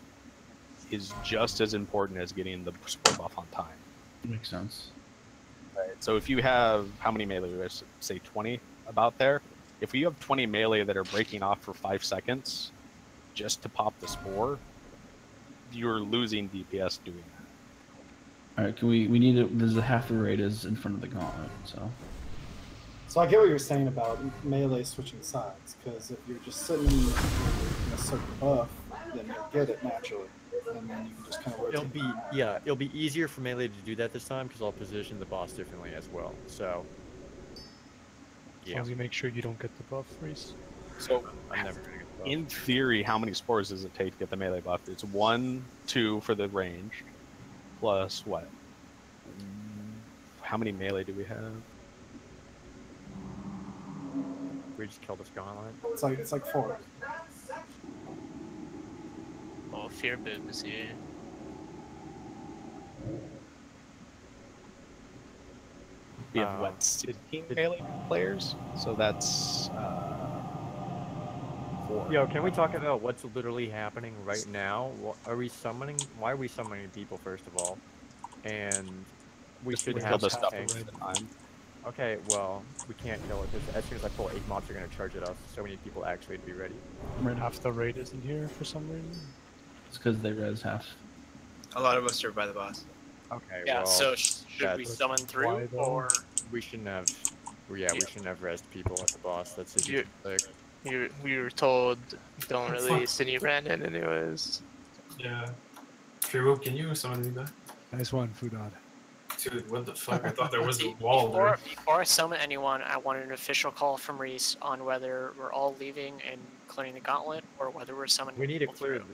is just as important as getting the spore buff on time. makes sense. Right. So if you have how many melee? Do I say 20 about there? If you have 20 melee that are breaking off for 5 seconds just to pop the spore, you're losing DPS doing that. All right, can we need it? There's a half the rate is in front of the gauntlet, so. So I get what you're saying about melee switching sides, because if you're just sitting in a certain buff, then you'll get it naturally, and then you can just kind of rotate. It'll be easier for melee to do that this time because I'll position the boss differently as well. So As long as you make sure you don't get the buff, Reese. So I'm never gonna get the buff. in theory, how many spores does it take to get the melee buff? It's 1, 2 for the range, plus what? How many melee do we have? We just killed this gauntlet. It's like 4. Oh, Fear Boom is here. We have what, 16 melee players? So that's 4. Yo, can we talk about what's literally happening right now? Are we summoning? Why are we summoning people first of all? And we Just should kill have the stuff tanks. at the time. Okay, well, we can't kill it because as soon as I pull 8 mobs, they're gonna charge at us. So we need people actually to be ready. Half the raid isn't here for some reason. It's because they res half. A lot of us are by the boss. Okay, Yeah, well, so should we that's summon through, why, though? or we shouldn't have. Yeah, we shouldn't have rest people at the boss. That's just You- like. We were told don't Fuck. release, and you ran in anyways. Yeah. Firu, can you summon me back? Nice one, Fudad. Dude, what the fuck? I thought there was a wall there. before I summon anyone, I wanted an official call from Reese on whether we're all leaving and clearing the gauntlet, or whether we're summoning. We need to people clear. through.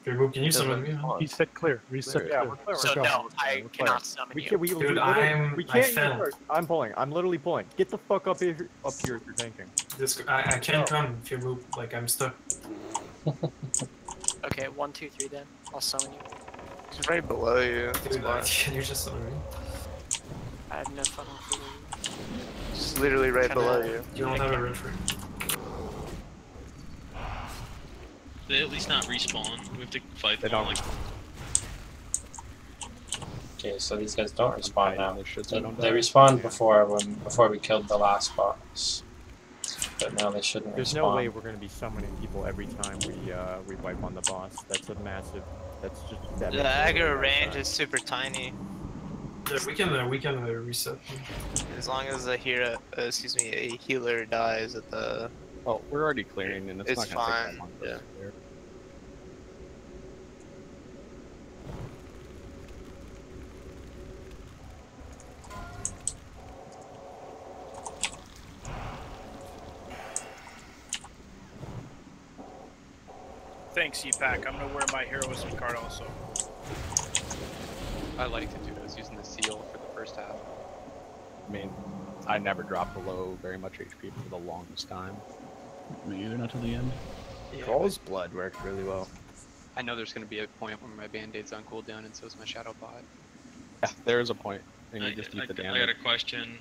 Firu, can you summon me? He said clear. Reese said Yeah, clear. we're clear. So We're clear. no, I We're clear. cannot summon We you. can't. We Dude, literally- we I can't. fell. First. I'm pulling. I'm literally pulling. Get the fuck up here. Up here if you're tanking. I can't come, Firu. Like, I'm stuck. Okay, 1, 2, 3 then. I'll summon you. It's right below you. Dude, can you just summon me? I have no fucking clue. It's literally right Kinda- below you. You don't have a red frame. They at least not respawn. We have to fight They them. don't. Like, Okay, so these guys don't respawn now. This shit's right on They down. respawned before we killed the last boss, but now they shouldn't There's respawn. no way we're gonna be summoning people every time we wipe on the boss. That's a massive. That's just. That The makes it aggro really range bad. is super tiny. Yeah, we can reset. As long as a hero, a healer dies at the. Oh, we're already clearing, and it's It's not gonna fine, take that long. yeah. to clear. Thanks, EPAC. I'm gonna wear my heroism card also. I like to do those using the seal for the first half. I mean, I never dropped below very much HP for the longest time. Me either, not till the end. Yeah, Troll's blood worked really well. I know there's going to be a point where my band-aid's on cooldown and so is my shadow bot. Yeah, there is a point. And you just eat the I damage. got a question.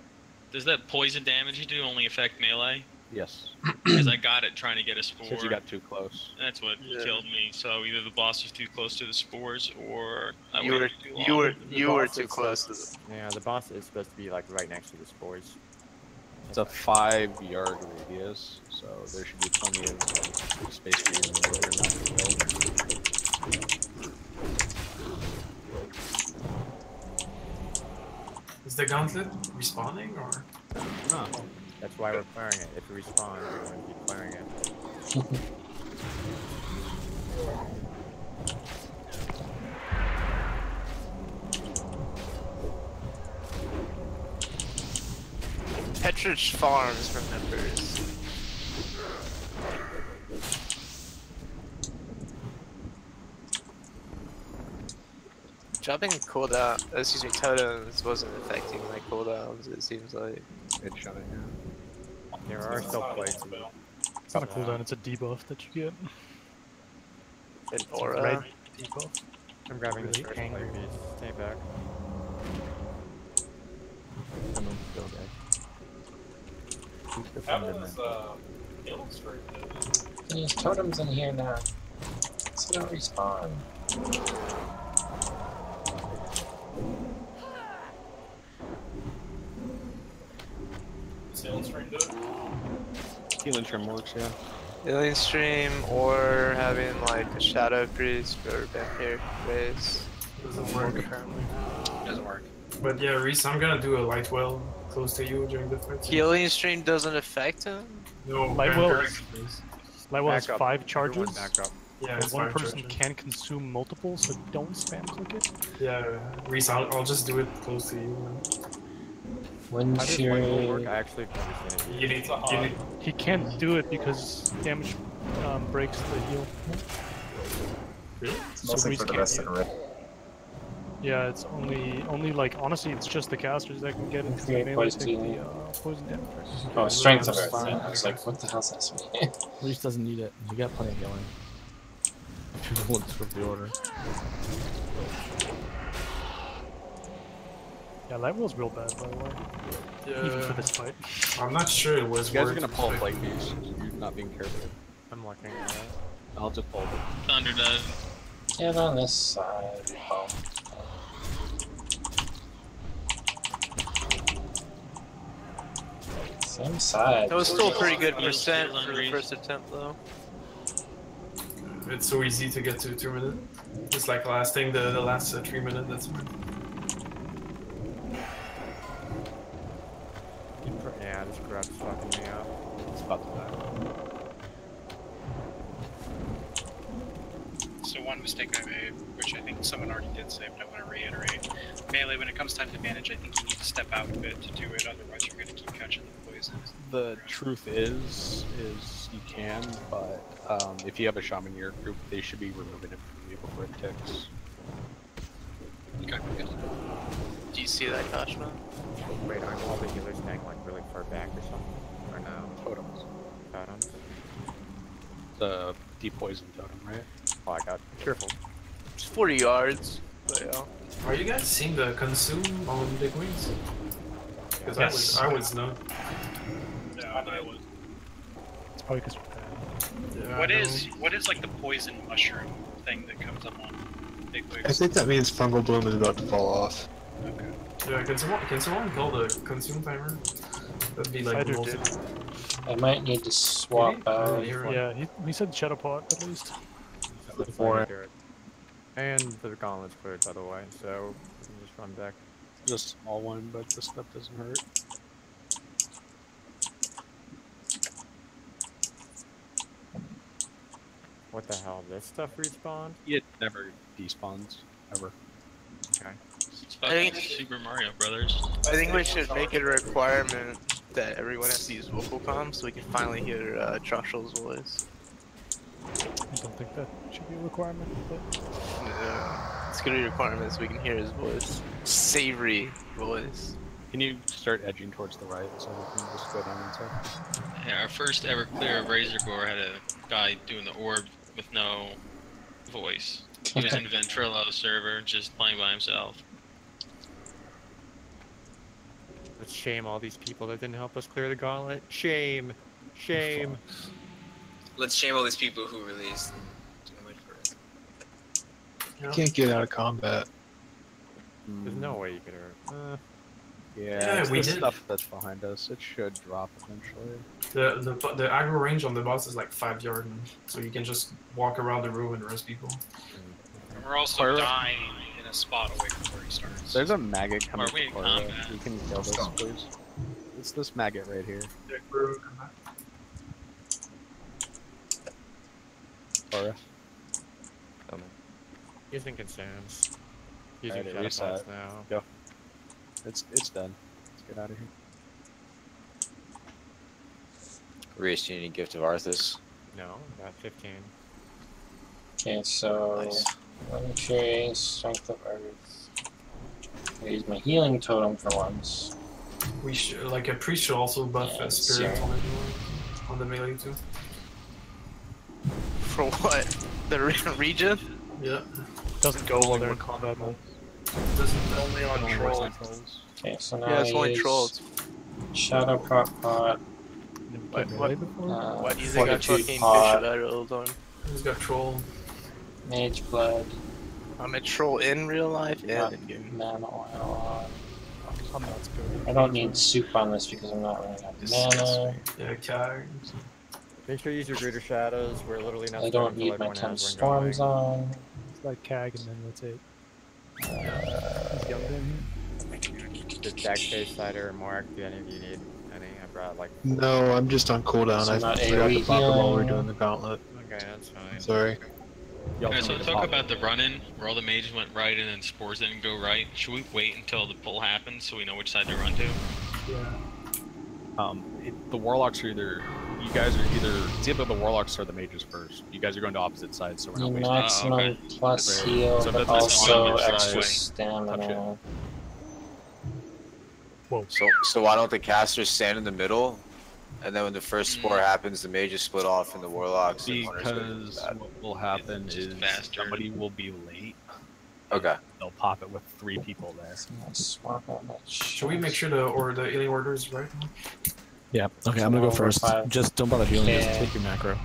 Does that poison damage you do only affect melee? Yes. Because I got it trying to get a spore. Since you got too close. That's what killed me. So either the boss was too close to the spores, or I You waited were too long. you were too close to the. Yeah, the boss is supposed to be like right next to the spores. It's a 5-yard radius, so there should be plenty of space for you to maneuver and not get killed. Is the gauntlet respawning or? No. That's why we're clearing it. If we respawn, we're going to keep clearing it. Petridge Farms remembers. Dropping cooldown, excuse me, totems wasn't affecting my cooldowns, it seems like. It's shutting down. There are still places. It's not a cooldown, it's a debuff that you get. An It's a aura. red debuff. I'm grabbing this Really first angry. plate piece. Stay back. There's totems in here now. So don't respawn. Healing trim works, yeah. Healing stream or having like a shadow priest or vampire race. Doesn't work. Apparently. Doesn't work. But yeah, Reese, I'm gonna do a light well close to you during the fight. Healing stream doesn't affect him? No, Light well vampire is- race. Light well has Back up. 5 Everyone charges. back up. Yeah, and it's one 5 person charges. can consume multiple, so don't spam click it. Yeah, Reese, I'll just do it close to you. When How does light will work? I actually have never seen it. You need He can't do it because damage breaks the heal. Really? It's mostly for the rest of the race. Yeah, it's only like honestly, it's just the casters that can get it. 'Cause they Okay, mainly poison take healing. the poison damage. Oh, strength of earth. I was like, what the hell's this mean? Reese doesn't need it. You got plenty of healing. If you want to switch the order. Yeah, light well's real bad by the way. Even for this fight. I'm not sure it was You guys are worth gonna pull a it. plate piece. You're not being careful. I'm looking at it. I'll just pull it. Thunder does. Get on this side. Oh. Same side. That was still a pretty good percent for the first attempt though. It's so easy to get to 2 minutes. It's like lasting the last 3 minutes. That's fine. Yeah, this grab's fucking me up. It's about to die. So one mistake I made, which I think someone already did say, but I want to reiterate. Melee, when it comes time to manage, I think you need to step out a bit to do it, otherwise you're going to keep catching the poison. The truth is you can, but if you have a shaman in your group, they should be removing it from you before it ticks. Okay, good. Do you see that, Kashma? Wait, aren't all the healers staying like really far back or something? Or no? Totems. Totems? The depoison totem, right? Oh, I got careful. It's 40 yards. But yeah. Are you guys seeing the consume on big wings? Because Yes. I was not. Yeah, I was. It's probably because Yeah, What is like the poison mushroom thing that comes up on big wigs? I think that means fungal bloom is about to fall off. Okay. Yeah, can someone call the consume timer? That'd be like Cider the most. did. I might need to swap out. Yeah, he said shadow pot at least. Before. And the gauntlet's cleared, by the way, so we can just run back. Just a small one, but the stuff doesn't hurt. What the hell? This stuff respawned? It never despawns, ever. Okay. It's I fucking think- Super Mario Brothers. I think we should make it a requirement that everyone has to use vocal comms so we can finally hear Troshel's voice. don't think that should be a requirement, but Security requirements, we can hear his voice. Savory voice. Can you start edging towards the right so we can just go down inside? Yeah, our first ever clear of Razor Gore had a guy doing the orb with no voice. He was in Ventrilo server, just playing by himself. Let's shame all these people that didn't help us clear the gauntlet. Shame. Shame. Let's shame all these people who released. You can't get out of combat. There's no way you could hurt. Yeah, we it's the did. stuff that's behind us. It should drop eventually. The aggro range on the boss is like 5 yards, so you can just walk around the room and rest people. And we're also dying in a spot away from where he starts. There's a maggot coming Are we in for combat? You can kill this, please. It's this maggot right here. Cora. Using consumes. Using Alright, shadow reset. pots now. Go. It's done. Let's get out of here. Reese, do you need Gift of Arthas? No, got 15. Okay, so Nice. Wind Tree, Strength of Earth. I use my healing totem for once. We should, like a priest should also buff Yeah, spirit sure. on the melee too. For what? The region? Yeah. doesn't go while they're in combat mode. Only on trolls. Okay, so now Yeah, it's I only use trolls. Shadow Prop Pot. What? What? Using a Fortitude fucking Pot. Bishop rolled on. Who's got troll? Mage Blood. I'm a troll in real life Yeah. and in game. Mana Oil. I'm not spirit. I don't need soup on this because I'm not running out of mana. Yeah, cards. Make sure you use your greater shadows. We're literally not I starting don't need until my everyone 10 has one storms going. on. It's like CAG and then rotate. Does Jack Chase Cider or Mark, do any of you need any? I brought like. No, I'm just on cooldown. So I not forgot to AoE pop them while we were healing. doing the gauntlet. Okay, that's fine. Sorry. Alright, so talk about the run-in, where all the mages went right and then spores didn't go right. Should we wait until the pull happens so we know which side to run to? Yeah. The warlocks are either. You guys are either. It's either the warlocks or the mages first. You guys are going to opposite sides, so we're not Need wasting. maximum okay. plus Right. heal, So but that's also fine. extra Touch stamina. So why don't the casters stand in the middle, and then when the first spore happens, the mages split off and the warlocks and hunters go into Because that. what will happen is faster. somebody will be late. Okay. They'll pop it with 3 people there. Swap out that Should we make sure the healing order is right? Yeah. Okay, I'm gonna go Over first. 5. Just don't bother healing. Just Okay. take your macro.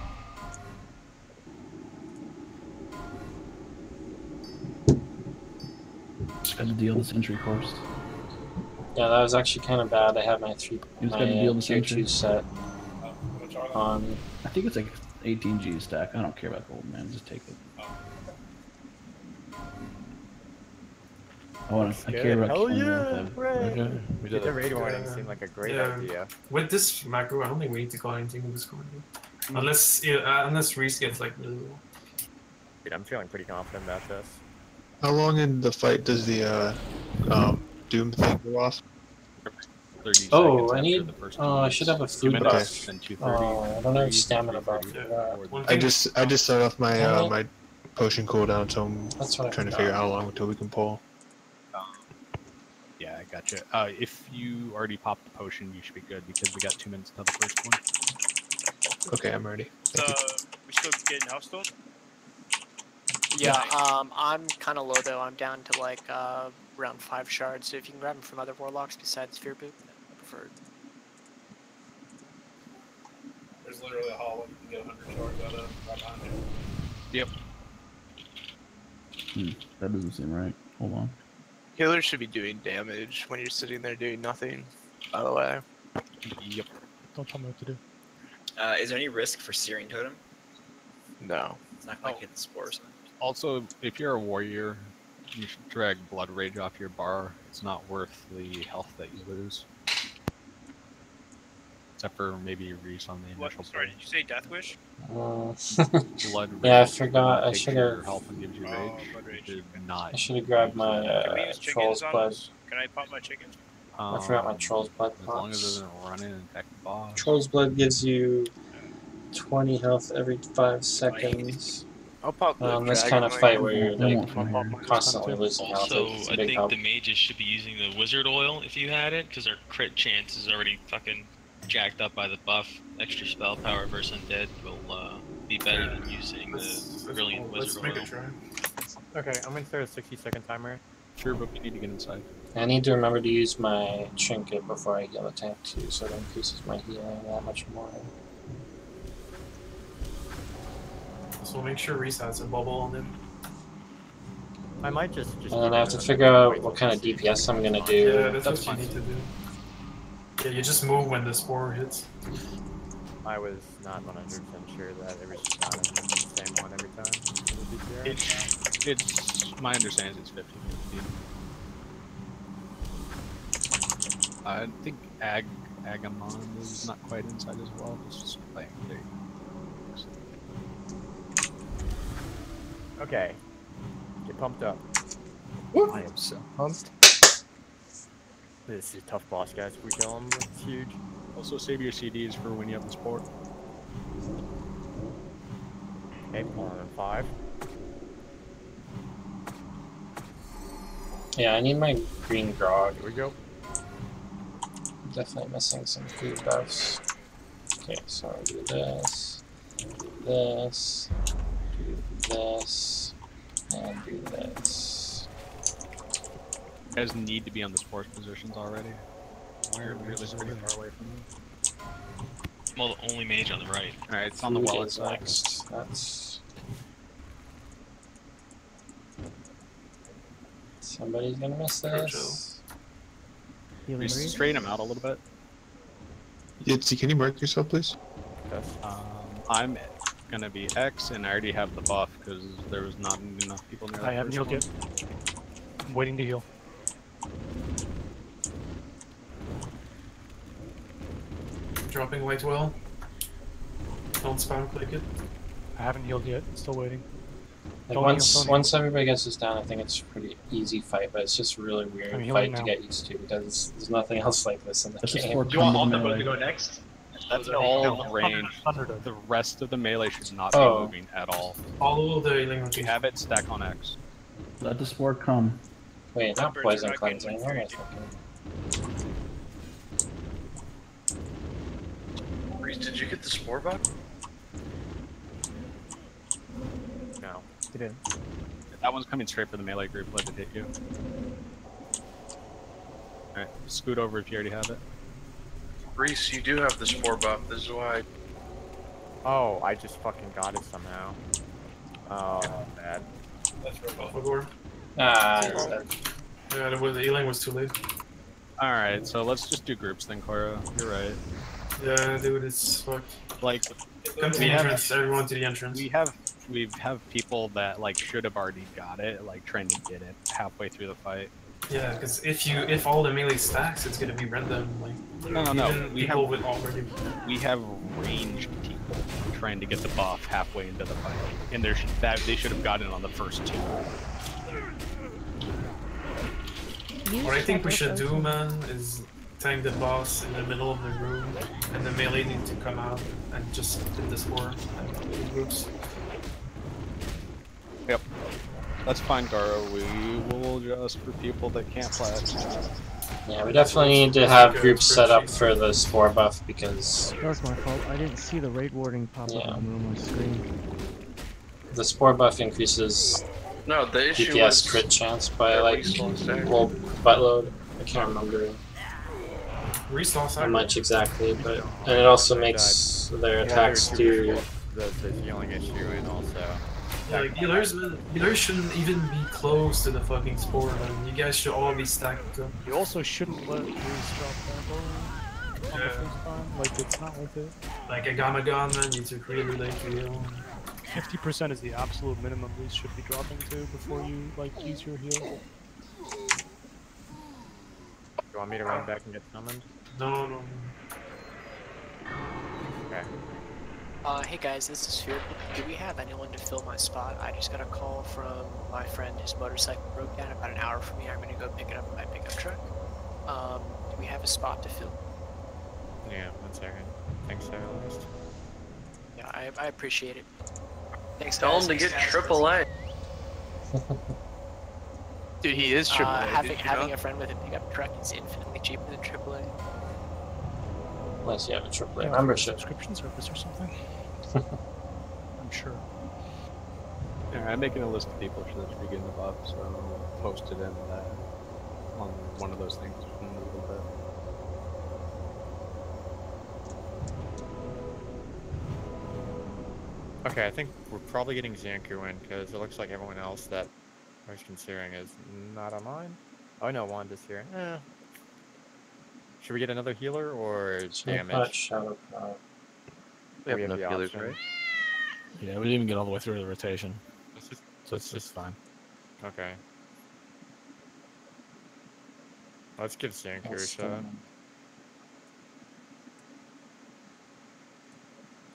Just got to deal the sentry course. Yeah, that was actually kind of bad. I had my You just got to deal the tier sentry. 2 set on. I think it's like 18 G stack. I don't care about gold, man. Just take it. I care about Hell killing yeah! them. Hooray! Okay. We did the raid warning. Seemed like a great idea. With this macro, I don't think we need to call anything in this corner. Unless Reese gets like blue. Dude, I'm feeling pretty confident about this. How long in the fight does the Doom thing go off? 30 Oh, seconds I after need. the first Oh, I 2 should have a minutes. food 2 buff. minutes, then 2:30, Oh, I don't have 3:30, stamina buff. 3:30. I just started off my Alright. my potion cooldown, so I'm That's what I trying to forgot. figure out how long until we can pull. Yeah, I gotcha. If you already popped the potion, you should be good because we got 2 minutes until the first one. Okay, I'm ready. We still getting Healthstone? Yeah, I'm kind of low though. I'm down to like around 5 shards. So if you can grab them from other warlocks besides Fear Boot, I prefer it. There's literally a hall you can get 100 shards out of right behind you. Yep. That doesn't seem right. Hold on. Healers should be doing damage when you're sitting there doing nothing, by the way. Yep. Don't tell me what to do. Is there any risk for Searing Totem? No. It's not like hit the spores. Also, if you're a warrior, you should drag Blood Rage off your bar. It's not worth the health that you lose. Except for maybe Reese on the initial Sorry, did you say Death Wish? Blood Yeah, I Rage forgot. I takes should your have. health and gives you rage. Blood Rage. Did not. I should have grabbed my Can we use Troll's chickens on Blood. us? Can I pop my chicken? I forgot my Troll's Blood As long as it pots. doesn't run in and infect the boss. Troll's Blood gives you 20 health every 5 seconds. I'll pop the This dragon kind of right fight here. where you're I like won't from here. constantly losing health. Also, It's a I big think help. the mages should be using the wizard oil if you had it, because our crit chance is already fucking jacked up by the buff. Extra spell power versus undead will be better than using the brilliant Let's wizard make oil. a try. Okay, I'm gonna start a 60-second timer. Sure, but we need to get inside. I need to remember to use my trinket before I heal a tank too, so it increases my healing that much more. So make sure Reese has a bubble on him. I might just. And then I have to figure out what kind of DPS I'm gonna do. Yeah, that's what you need to do. Yeah, you just move when the spore hits. I was not 100% sure that it was just not the same one every time. It's my understanding is 50-50. I think Agamon is not quite inside as well. It's just playing there. Okay, get pumped up. I am so pumped. This is a tough boss, guys. If we kill him, it's huge. Also, save your CDs for when you have the sport. Okay, 1 and 5. Yeah, I need my green grog. Here we go. Definitely missing some food buffs. Okay, so I'll do this, do this, do this, and do this. You guys need to be on the sports positions already. We're really pretty far away from them. Well, the only mage on the right. Alright, it's on the wallet is side. next. That's... Somebody's gonna miss this. Healing Just rate? straighten them out a little bit. Yitzy, can you mark yourself, please? Yes. I'm gonna be X, and I already have the buff because there was not enough people near. I haven't healed yet. I'm waiting to heal. Dropping white well. Don't spam click it. I haven't healed yet. Still waiting. Like Don't once everybody gets this down, I think it's a pretty easy fight, but it's just a really weird I'm healing fight to now. get used to because there's nothing else like this in the game. Do you want all the to go next? That's all the range. The rest of the melee should not be moving at all. Follow the healing rotation. You have it stack on X. Let the sport come. Wait, not poison cleansing. What am I thinking? Reese, did you get the spore buff? No. He didn't. That one's coming straight for the melee group. Let it hit you. Alright, scoot over if you already have it. Reese, you do have the spore buff. This is why. Oh, I just fucking got it somehow. Oh, bad. That's for both. Ah, yeah, the healing was too late. Alright, so let's just do groups then, Cora. You're right. Yeah, dude, it's fucked. Like, Come to the entrance, everyone to the entrance. We have people that like should have already got it, like trying to get it halfway through the fight. Yeah, because if all the melee stacks, it's gonna be random. Like No. even people with already. We have ranged people trying to get the buff halfway into the fight, and they should have gotten it on the first two. What I think we should do, man, is tank the boss in the middle of the room, and the melee need to come out and just hit the spore in groups. Yep. That's fine, Garo. We will adjust for people that can't flash. Yeah, we definitely need to have groups set up for the spore buff because That was my fault. I didn't see the raid warding pop up on my screen. the spore buff increases No, the issue DPS was crit chance by like stack. whole buttload. I can't remember Resource how much exactly, but and it also makes their attacks do. The healing issue and also. Yeah, like healers shouldn't even be close to the fucking spore, man. You guys should all be stacked up. You also shouldn't let Reese drop that on the first time. Like, it's not worth it. Like a gamma gun, man, you took really late to heal. 50% is the absolute minimum Reese should be dropping to before you, like, use your heal. You want me to run back and get summoned? No. Okay. Hey guys, this is Fear. Do we have anyone to fill my spot? I just got a call from my friend. His motorcycle broke down about an hour from me. I'm gonna go pick it up in my pickup truck. Do we have a spot to fill? Yeah, 1 second. Thanks, Sarah. Yeah, I appreciate it. Thanks, Tell guys. him to get Thanks, guys. AAA. Dude, he is AAA. Having a friend with a pickup truck is infinitely cheaper than AAA. Unless you have a AAA membership. Subscription service or something. I'm sure. Yeah, I'm making a list of people that should be getting the buff, so I'll post it in on one of those things in a little bit. Okay, I think we're probably getting Zanku in because it looks like everyone else that I was considering is not online. Oh no, Wanda's here. Should we get another healer or damage? Shadow Power. We have the enough healers, option. right? Yeah, we didn't even get all the way through the rotation. So it's just fine. Okay. Let's give Zanku a shot.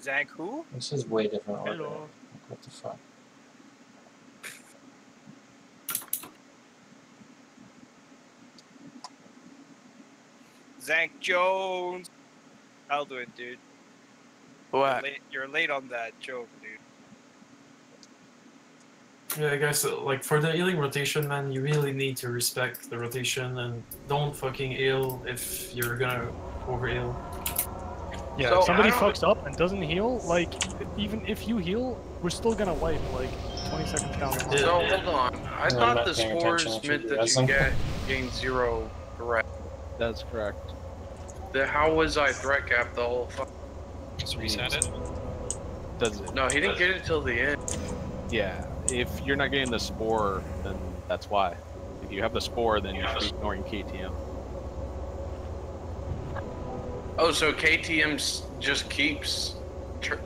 Zank who? This is way different order. Hello. What the fuck? Zank Jones. I'll do it, dude. What? You're late on that joke, dude. Yeah, guys, like for the healing rotation, man, you really need to respect the rotation and don't fucking heal if you're gonna over heal. Yeah, So, if somebody I don't- fucks up and doesn't heal, like, even if you heal, we're still gonna wipe, like, 20 seconds down the line. So hold on. I I'm thought not the paying spores attention to meant the that you wrestling. gain 0 threat. That's correct. Then how was I threat cap the whole fuck? Just reset it. Does it? No, he didn't get it till the end. Yeah, if you're not getting the spore, then that's why. If you have the spore, then you should be ignoring KTM. Oh, so KTM just keeps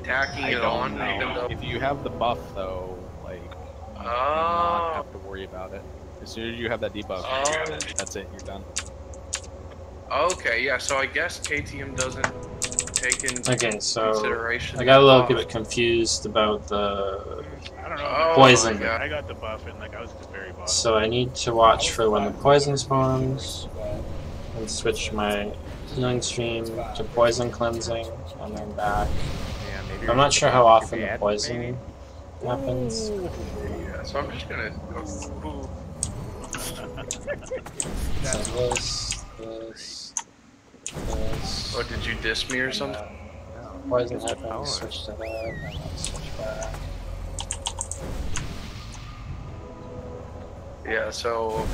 tacking I it don't on? even know. though- If you have the buff, though, like, you do not have to worry about it. As soon as you have that debuff, that's it, you're done. Okay, yeah, so I guess KTM doesn't take into Okay, so consideration. I got a the little buff. bit confused about the I don't know. Oh, poison. yeah. I got the buff and like I was at the very bottom. So I need to watch for when the poison spawns and switch my healing stream to poison cleansing and then back. Yeah, maybe I'm we not should sure put how the often the ad, poison maybe? happens. Yeah, so I'm just gonna go. So this. Oh, did you diss me or something? Poison happens, switch to that, and then switch back. Yeah, so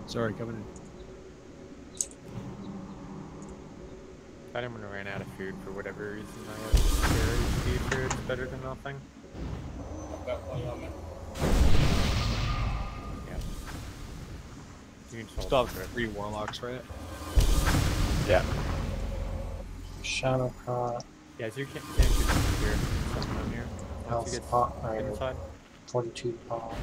Sorry, coming in. If anyone ran out of food for whatever reason, I have spare HP for it's better than nothing. Yeah. You can Still have 3 warlocks, right? Yeah. Shadow Pot, Yeah, so you can't get here. Something here. Once Health you get Pot, or inside. 42 pot.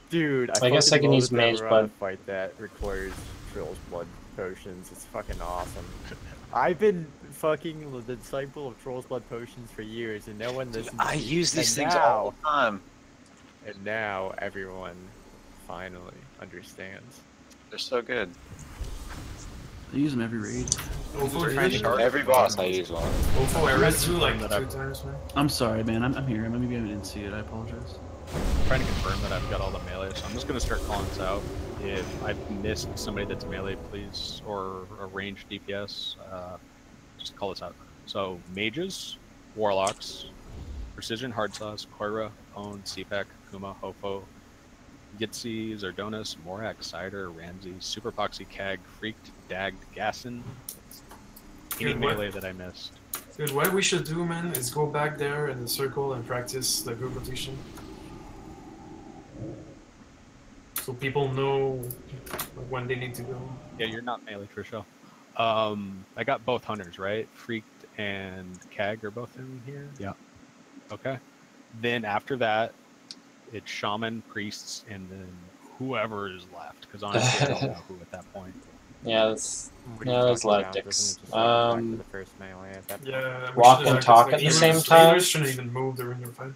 Dude, I guess I fucking can love use that we're Mage on a Blood. fight that requires Trill's blood potions. It's fucking awesome. I've been fucking the disciple of Troll's blood potions for years, and no one listens. I to me. use these And things all the time. And now everyone finally understands. They're so good. I use them every raid. Every boss I use one. Oh, I read through like 2 times, man. I'm sorry, man. I'm here. Maybe I didn't see it. I apologize. I'm trying to confirm that I've got all the melee, so I'm just gonna start calling this out. If I've missed somebody that's melee, please, or a ranged DPS, just call this out. So mages, warlocks, precision, hard sauce, Koira, Pone, CPEC, Kuma, Hofo, Gitsi, Zardonis, Morak, Cider, Ramsey, Super Poxy, Kag, Freaked, Dagged, Gasson. Any Dude, what- melee that I missed. Dude, what we should do, man, is go back there in the circle and practice the group rotation. So people know when they need to go. Yeah, you're not melee, Trisha. I got both hunters, right? Freaked and Kag are both in here? Yeah. Okay. Then after that, it's shaman, priests, and then whoever is left. Because honestly, I don't know who at that point. Yeah, there's a lot of dicks. The first melee at that point. Yeah. Walk and talk at the same time. Healers shouldn't even move during your fight.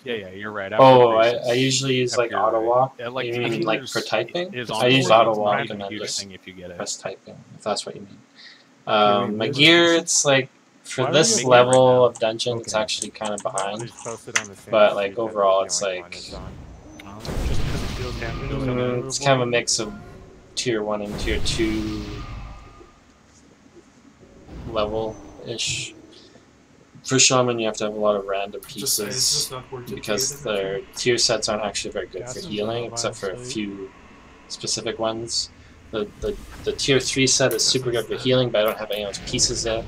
Yeah, you're right. Oh, After I usually use like auto walk. Yeah, like, You mean like for typing? is I use auto walk not a and then computer just thing if you get it. press typing, if that's what you mean. wait, My wait, gear, wait. it's like for Why are this you level of dungeon, it's Okay. actually kind of behind. It's posted on the same But like sheet that the overall, it's healing one like is on. Just because it feels damage. it's kind of a mix of tier 1 and tier 2 level-ish. For Shaman, you have to have a lot of random It's pieces just not worth it because to their tier sets aren't actually very good for Gases healing, are except for a obviously- few specific ones. The tier 3 set is super good for healing, but I don't have any of those pieces yet.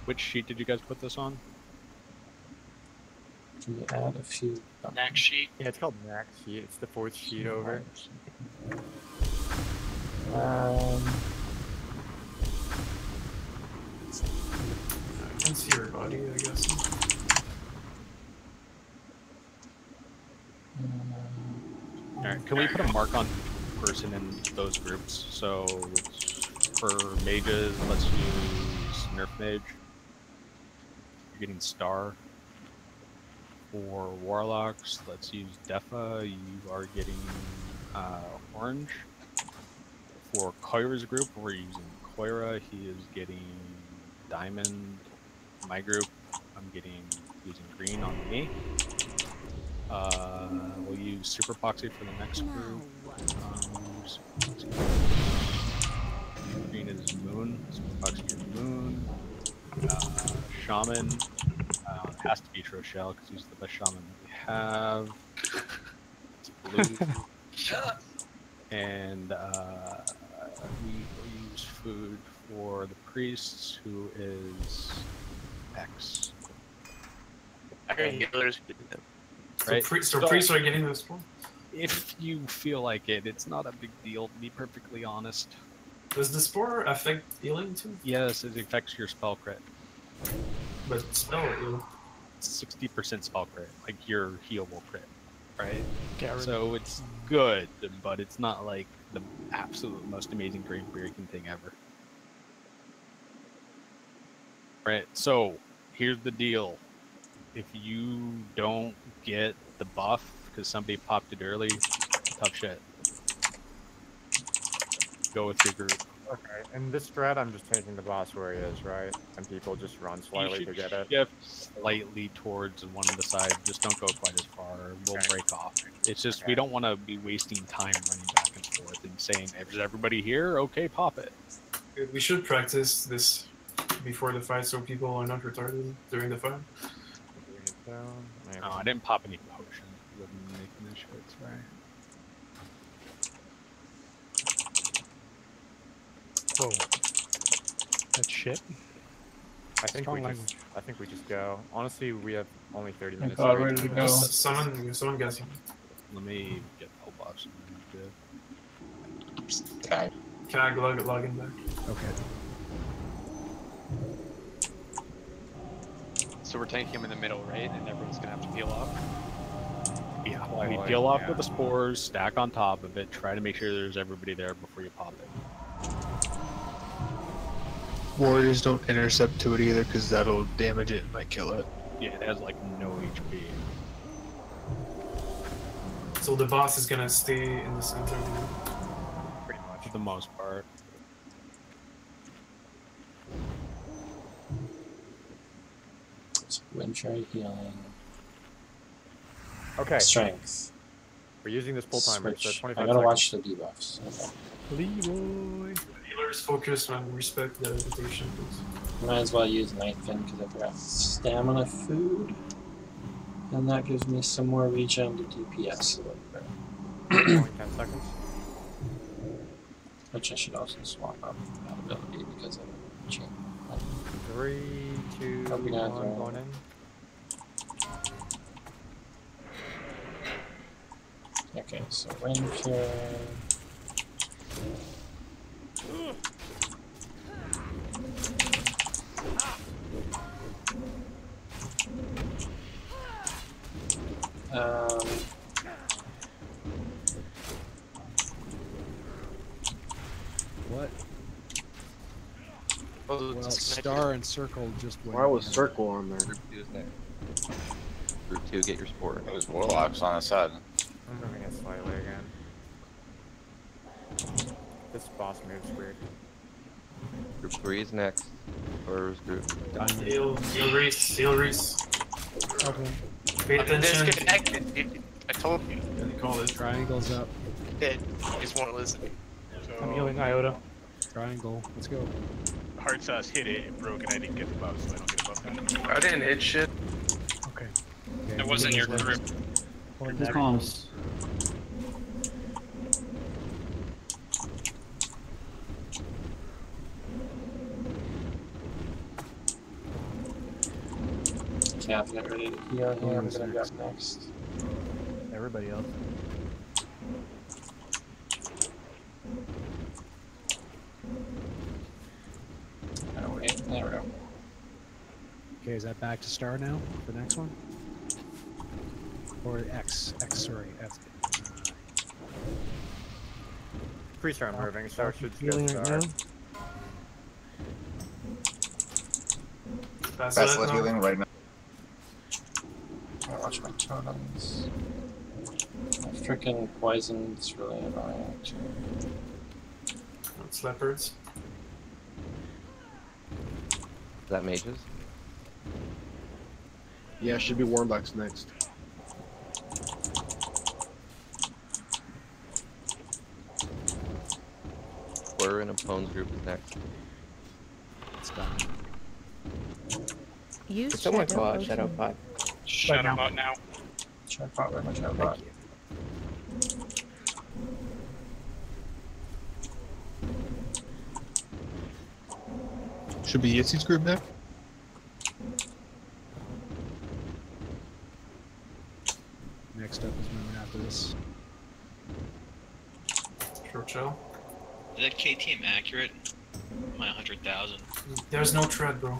Which sheet did you guys put this on? Can you add a few? Next sheet. Yeah, it's called Max sheet. It's the 4th sheet over. I can see your body, I guess. Alright, can we put a mark on each person in those groups? So for mages, let's use Nerf Mage. You're getting Star. For Warlocks, let's use Defa. You are getting Orange. For Koira's group, we're using Koira. He is getting Diamond. My group, I'm using green on me. We'll use Super Epoxy for the next group. Green is Moon. Super Epoxy is Moon. Shaman has to be Troshell because he's the best shaman that we have. It's blue. And we will use food for the priests, who is X. Healers. Right? So priests are getting this one? If you feel like it, it's not a big deal, to be perfectly honest. Does the spore affect healing too? Yes, it affects your spell crit. But spell heal. 60% spell crit, like your heal will crit, right? Guaranteed. So it's good, but it's not like the absolute most amazing game-breaking thing ever. Right, so here's the deal. If you don't get the buff because somebody popped it early, tough shit. Go with your group. Okay, in this strat, I'm just taking the boss where he is, right? And people just run slightly to get it. Shift slightly towards one of the sides. Just don't go quite as far. We'll break off. It's just we don't want to be wasting time running back and forth and saying, "Is everybody here? Okay, pop it." We should practice this before the fight so people are not retarded during the fight. No, I didn't pop any potions. Wouldn't make any shit, right? Whoa. That's shit. I think we just go. Honestly, we have only 30 minutes. God, ready to go. Someone guessing. Let me get the whole box. Okay. Can I log in there? Okay. So we're taking him in the middle, right? And everyone's gonna have to peel off. Yeah, we peel off with the spores, stack on top of it, try to make sure there's everybody there before you pop it. Warriors don't intercept to it either because that'll damage it and might kill it. Yeah, it has like no HP. So the boss is gonna stay in the center. Pretty much, for the most part. Windshade healing. Okay. Strength. We're using this full timer, so Switch. 25 I gotta seconds. watch the debuffs. Okay. Leroy. Healers focus on respect the reputation. Might as well use Night Fin because I've got stamina food. And that gives me some more regen to DPS a little bit. Only 10 seconds. Which I should also swap up that ability because of chain. 3, 2, Hope you guys 1, are- going in. Okay, so Ranger. What? Well, Star and Circle just went. Why was Circle on there? Group 2, get your spore. There's warlocks on the side. I'm moving it slightly again. This boss moves weird. Group 3 is next. Spurs group. Heal Reese. Okay. Pay attention. Disconnected, dude. I told you. They call it triangles up. Did. Just won't listen. I'm healing Iota. Triangle. Let's go. Hard sauce hit it, it broke, and I didn't get the buff, so I don't get a buff now. I didn't hit shit. Okay. That wasn't your group. Just comms. Okay, I'm getting ready to heal here. I'm gonna be up next. Everybody else. Oh wait, there we go. Okay, is that back to star now? The next one? Or X? Sorry, F. Priests aren't moving, so should Healing get right star. now. Basilisk healing right now. I watch my totems. My freaking poison's really annoying actually. It's leopards. Is that mages? Yeah, should be warlocks next. We're in Opponent's group is next. It's done. Use Could someone Shadow call out Potion. Shadowpot? Shadowbot now. Shadowpot, where's my Shadowpot? Should be Yitsy's group now. Next up is moving after this. Short shell. Is that KTM accurate? My 100,000. There's no tread, bro.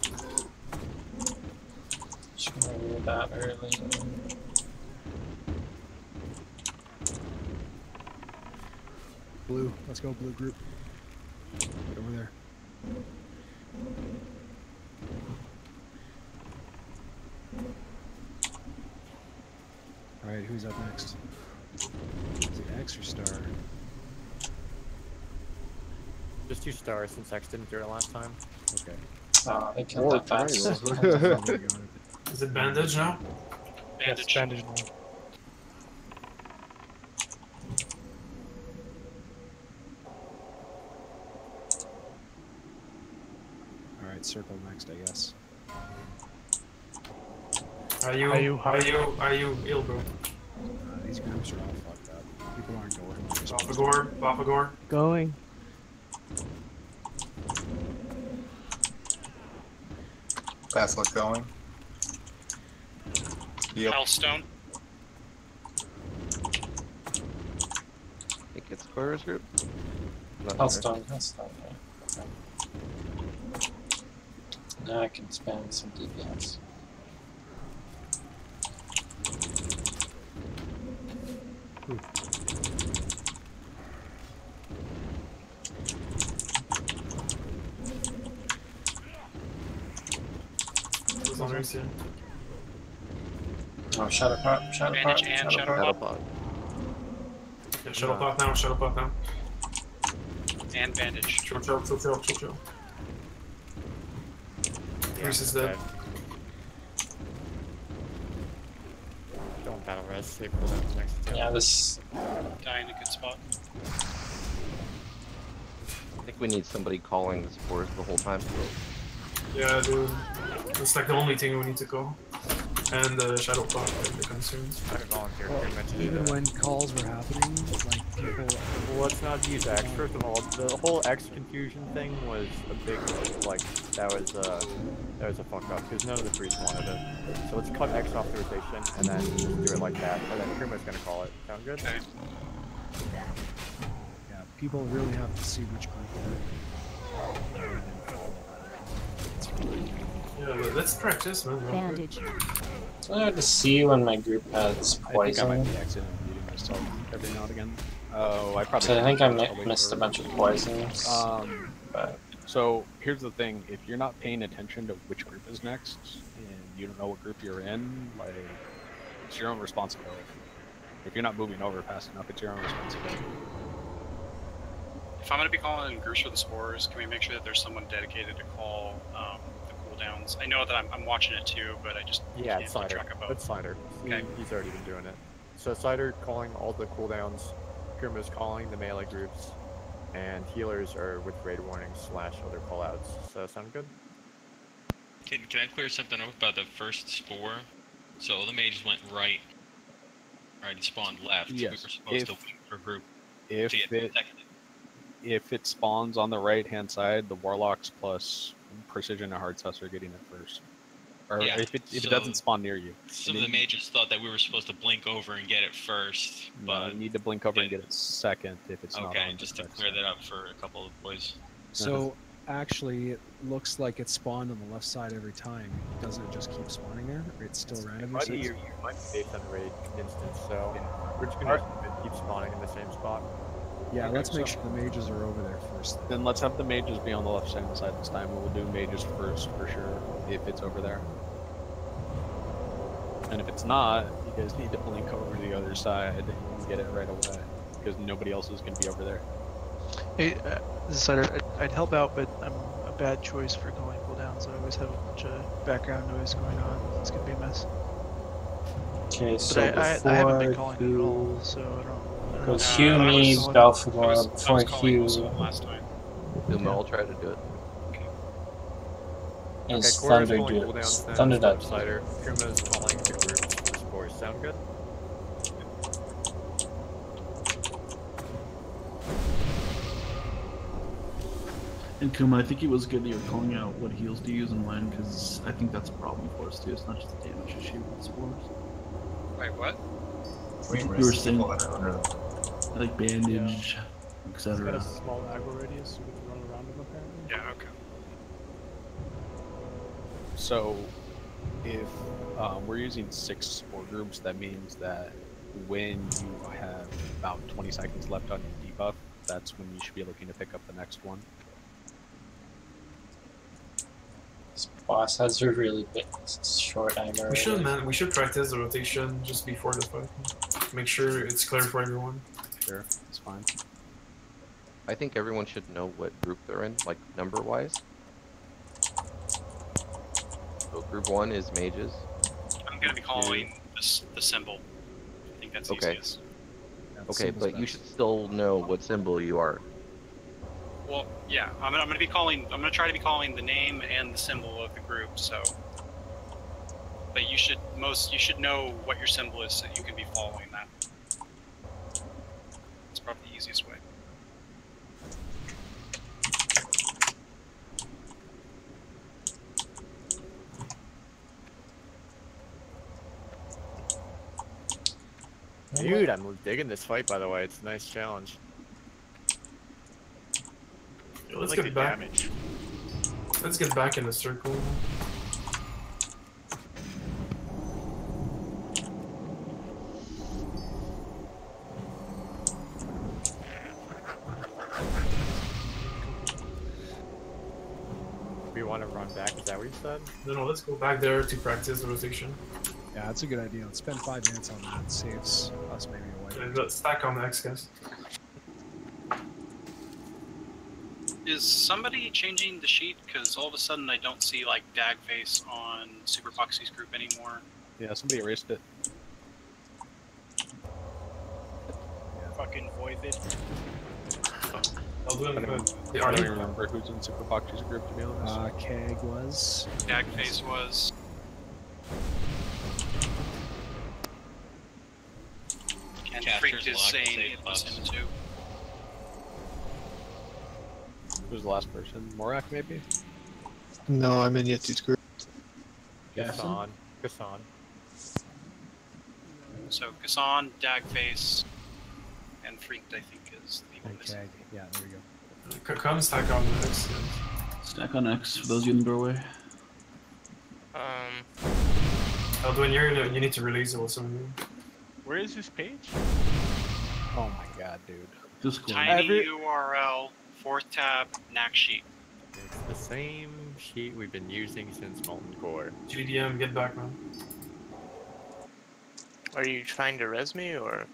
Just gonna read that early. Blue. Let's go, blue group. Get over there. Alright, who's up next? Is it X or Star? Just do stars since X didn't do it last time. Okay. Oh, they killed that fast. Is it bandage now? Bandage. Yes, bandage now. Alright, circle next, I guess. Are you ill, bro? These groups are all fucked up. People aren't going. Bafagor. Going. Basilisk going. Heal. Hellstone. I think it's Spurs group. Hellstone, yeah. Okay. Now I can spam some DPS. Oh, Shadowpot. Bandage and Shadowpot. Yeah, Shadowpot now. And bandage. Chill. Priest is dead. Don't battle res, save for the next turn. Yeah, this. Die in a good spot. I think we need somebody calling the spores the whole time. Yeah, dude. It's like the only thing we need to call. And the Shadowpot, like the consumes. I volunteered pretty much to do Even that. when calls were happening, like people. Well, let's not use X. First of all, the whole X confusion thing was a big, like, that was a fuck up because none of the priests wanted it. So let's cut X off the rotation and then just do it like that. And then Prima's gonna call it. Sound good? Okay. Yeah, people really have to see which group Yeah, let's practice, man. Bandage. It's really hard to see when my group has I think I poison. might be accidentally muting myself every now and again. Oh, I probably. So I think I missed a bunch of poisons. But So here's the thing: if you're not paying attention to which group is next, and you don't know what group you're in, like It's your own responsibility. If you're not moving over fast enough, it's your own responsibility. If I'm going to be calling in groups for the spores, can we make sure that there's someone dedicated to call the cooldowns? I know that I'm watching it too, but I just Yeah, can't it's keep Cider. track of both. It's Cider. Okay. He's already been doing it. So Cider calling all the cooldowns, Kuma's calling the melee groups, and healers are with raid warnings / other callouts. So sound good? Can I clear something up about the first spore? So the mages went right. Right, and spawned left. Yes. We were supposed to wait for group If to get it protected. if it spawns on the right hand side, the warlocks plus precision and hard sus are getting it first. Or Yeah, if it so doesn't spawn near you. Some of the mages thought that we were supposed to blink over and get it first, No, but you need to blink over and get it second if it's not okay, on. just to clear that up for a couple of boys. So actually, it looks like it's spawned on the left side every time. Doesn't it just keep spawning there? Or it's still random? You might be based on the raid instance, so we're just gonna keep spawning in the same spot. Yeah, Okay, let's make so- sure the mages are over there first. Then let's have the mages be on the left hand side this time. We'll do mages first for sure if it's over there. And if it's not, you guys need to blink over to the other side and get it right away because nobody else is going to be over there. Hey, Cider, I'd help out, but I'm a bad choice for calling cooldowns. I always have a bunch of background noise going on. It's gonna be a mess. Okay, so But I haven't been before calling it at all, so I don't. It was Hugh, me, Balthazar, before Hugh. I'll try to do it. Is Cora's Thunder calling do it? cooldowns then, Thunder instead of does. Cider. Kuma's calling the groups for spores. Sound good? And Kuma, I think it was good that you were calling out what heals to use and when, because I think that's a problem for us too. It's not just a damage issue with spores. Wait, what? You were saying like bandage, He's got etc. a small aggro radius, so we can run around him apparently. Yeah, okay. So if we're using 6 spore groups, that means that when you have about 20 seconds left on your debuff, that's when you should be looking to pick up the next one. This boss has a really big, short armor. We should practice the rotation just before the fight. Make sure it's clear for everyone. Sure, it's fine. I think everyone should know what group they're in, like number-wise. So group 1 is mages. I'm going to be calling the symbol. I think that's Okay. easiest. Okay, but you should still know what symbol you are. Well, yeah, I'm going to be calling. I'm going to try to be calling the name and the symbol of the group. So, but you should know what your symbol is, so you can be following that. It's probably the easiest way. Dude, I'm digging this fight, by the way. It's a nice challenge. Let's like get the back. damage. Let's get back in the circle. We want to run back, is that what you said? No, let's go back there to practice the rotation. Yeah, that's a good idea. Let's spend 5 minutes on that. Saves us maybe away. And let's stack on the X, guys. Is somebody changing the sheet? Because all of a sudden I don't see like Dagface on Super Foxy's group anymore. Yeah, somebody erased it. Fucking Voivod. I'll do it. I don't even remember who's in Super Foxy's group, to be honest. Keg was. Dagface was. And Caster's Freaked is locked, saying save it was us. him too. Who's the last person? Morak, maybe? No, I'm in Yeti's group. Gassan. So Kassan, Dagface, and Freaked, I think, is the one missing. Keg. Yeah, there we go. Come stack on the X. Stack on X for those of you in the doorway. Aldwin, you need to release it also. Where is this page? Oh my god, dude. Discord. Tiny URL, 4th tab, knack sheet. It's the same sheet we've been using since Molten Core. GDM, get back, man. Are you trying to res me or?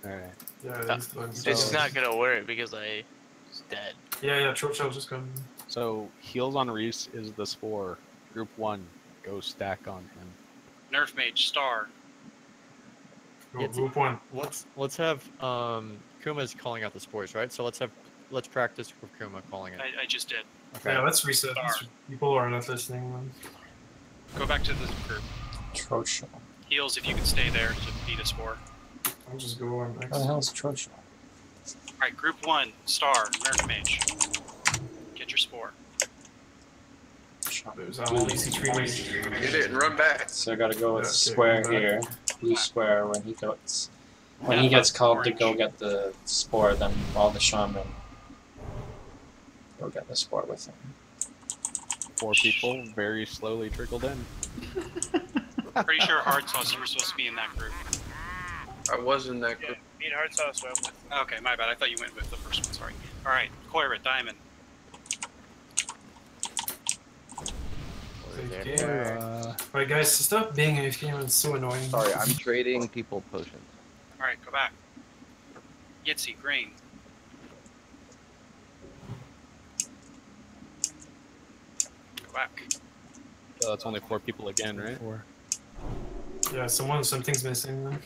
Alright. Yeah, It's not gonna work because I was dead. Yeah, Troll Shell just come. So heals on Reese is the spore. Group 1, go stack on him. Nerf Mage Star. Group 1. Let's have Kuma's calling out the spores, right? So let's practice with Kuma calling it. I just did. Okay. Yeah, let's reset. People are not listening. Man. Go back to the group. Troshal. Heals if you can stay there to beat a spore. I'll just go on next. What the hell is Troshal? Alright, group 1, Star, Nerf Mage. Get your spore. There's only C3 mage. Get it and run back. So I gotta go with square here. Blue square when he gets called to go get the spore, then all the shaman go get the spore with him. 4 people very slowly trickled in. Pretty sure Hard Sauce, you were supposed to be in that group. I was in that group. Me and Hard Sauce went with. Okay, my bad. I thought you went with the first one. Sorry. Alright, Koira, Diamond. Alright, guys, stop being AFK. It's so annoying. Sorry, I'm trading people potions. Alright, go back. Yitzy, Green. Go back. So that's only 4 people again, right? 4. Yeah, something's missing. Man.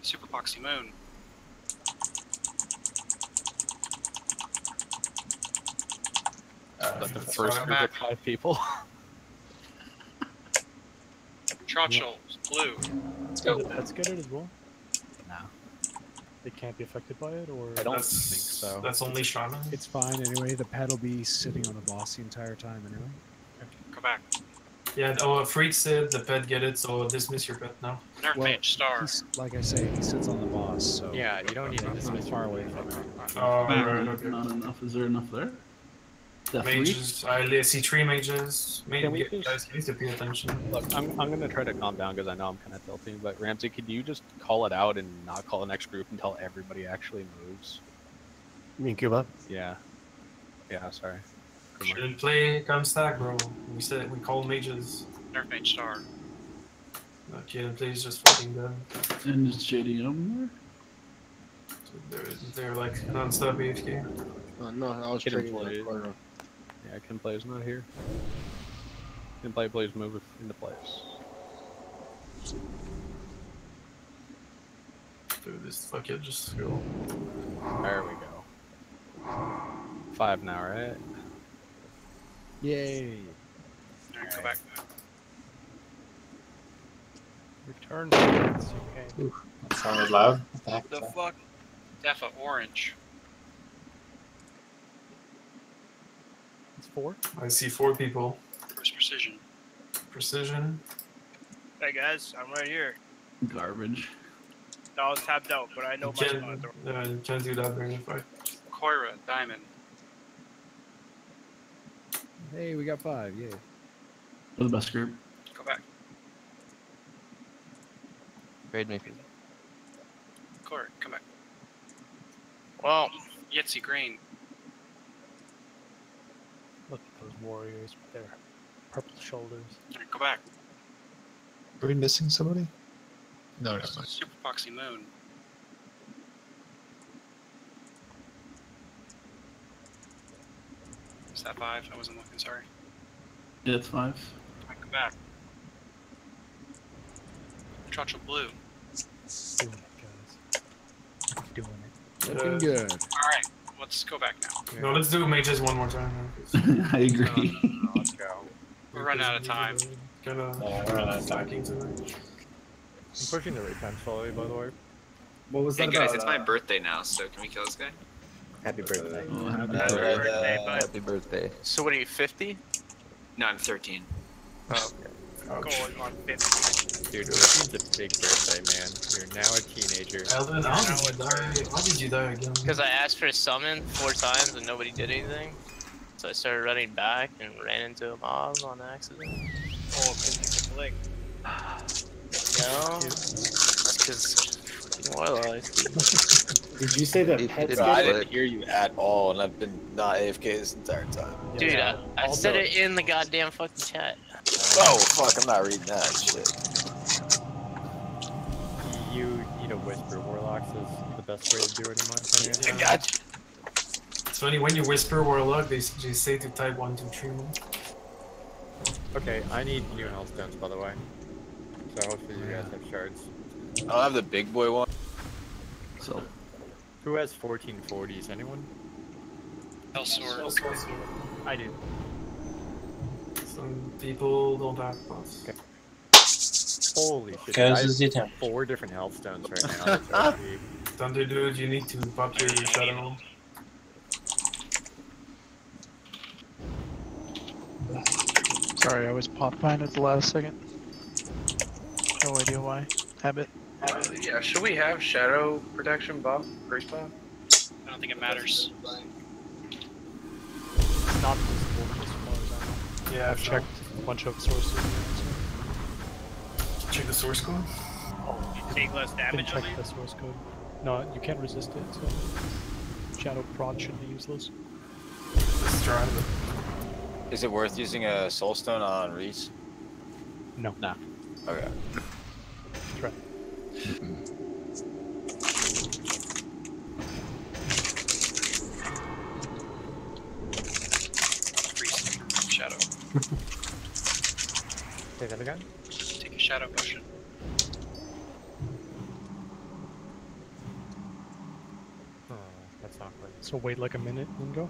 Super Poxy Moon. But the first group of 5 people. Trotchel, Blue. Let's go. Let's get it as well. No. They can't be affected by it, or I don't think so. That's only shaman. It's fine anyway. The pet will be sitting on the boss the entire time anyway. Go back. Yeah, Freak said the pet get it, so dismiss your pet now. Nerf Mage Star. Like I say, he sits on the boss, so Yeah, you don't need to dismiss far away from it. Oh, right, okay. Not enough. Is there enough there? Mages, I see 3 mages. Can we Guys, you need to pay attention. Look, I'm gonna try to calm down because I know I'm kind of tilting. But Ramsey, could you just call it out and not call the next group until everybody actually moves? You mean Cuba? Yeah. Yeah. Sorry. Shouldn't play come stack, bro. We said we call mages. Nerf Mage Star. Okay, then please just fucking dead. And is JDM there? They're like non-stop AFK. No, I was Kid trading in plays. the corner. Yeah, Ken Play's not here. Ken Play plays move into place. Dude, this fuck it, just go. There we go. 5 now, right? Yay! Alright, go back. return once you Ooh, that sounded loud. What the heck? The fuck? Defa Orange. It's 4. I see 4 people. Where's Precision? Precision. Hey guys, I'm right here. Garbage. No, I was tapped out, but I know my spot. You can't do that during the fight. Koira, Diamond. Hey, we got 5. Yay! We're the best group. Go back. Trade me. Koira, come back. Well, Yitzy, Green. Look at those warriors with their purple shoulders. Alright, go back. Are we missing somebody? No, no. Super Poxy Moon. Is that 5? I wasn't looking, sorry. Yeah, it's 5. Alright, go back. Trotchel Blue. Doing it, guys. Doing it. Looking good. Alright, let's go back now. No, let's do mages one more time. I agree. Let's go. We're running out of time. Kinda Yeah, we're running out of time. stacking tonight. I'm pushing the rate time slowly, by the way. What was Hey that guys, about? it's my birthday now, so can we kill this guy? Happy birthday. Oh, happy Happy birthday, bud. Happy birthday. so what are you, 50? No, I'm 13. Oh, Going on 50. Dude, this is a big birthday, man. You're now a teenager. Elvin, how did you die? How did you die again? Because I asked for a summon 4 times and nobody did anything. So I started running back and ran into a mob on accident. Oh, because you clicked. No, because fucking warlocks. Did you say that pets Bro, I get didn't hear you at all, and I've been not AFK this entire time. Dude, I said it in the goddamn fucking chat. Oh fuck! I'm not reading that shit. You need a Whisper Warlocks is the best way to do it in my opinion. I got you. It's funny when you whisper Warlock, they say to type 1, 2, 3, 1. Okay, I need new Hellstones by the way. So hopefully you guys have shards. I don't have the big boy one. So. Who has 1440s? Anyone? Hellsword. I do. Some people don't have pots. Okay. Holy shit! Guys, I is the have attempt. 4 different Hellstones right now. That's OP. Thunder Dude, you need to pop your shadow. Sorry, I was pop behind at the last second. No idea why. Habit. Yeah, should we have shadow protection buff, priest buff? I don't think it matters. Not visible as far as I know. Yeah, I've checked a bunch of sources. Check the source code. Take less Didn't damage check on the source code. No, you can't resist it, so Shadow Prod should be useless. Let's try it. Is it worth using a soulstone on Reese? No. Nah. Okay. Try. Shadow. Say that again? Take a shadow potion. Oh, that's awkward. So wait like a minute and go.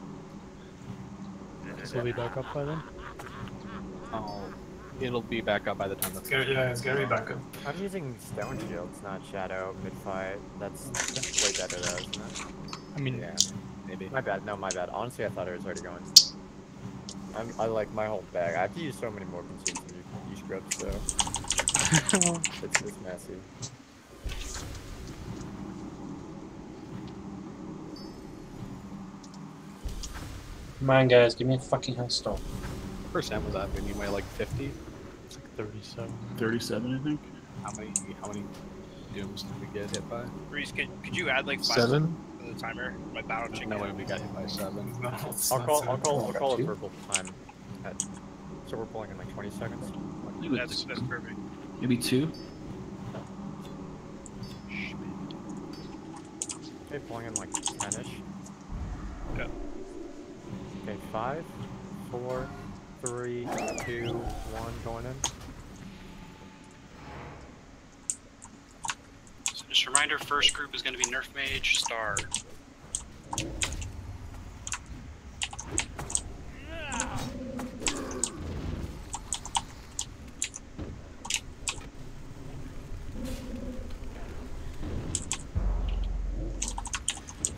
So it'll be back up by then. Oh, it'll be back up by the time that's. Yeah, it's gonna be back up. I'm using Stone Shields, not Shadow mid-fight. That's way better though, isn't it? I mean, yeah. Maybe. My bad. No, my bad. Honestly, I thought it was already going. I like my whole bag. I have to use so many more consumes than you scrubs, so it's messy. Come on, guys, give me a fucking Hellstone. What percent was that? Maybe by like 50. It's like 37. 37, I think. How many dooms did we get hit by? Reese, could you add like 5 7? to the timer? My battle chicken. No way we got hit by 7. No, I'll call a purple time. So we're pulling in like 20 seconds. That's perfect. Maybe 2? Okay, pulling in like 10-ish. Okay. Okay, 5, 4, 3, 2, 1, going in. So just a reminder, first group is going to be Nerf Mage, Star.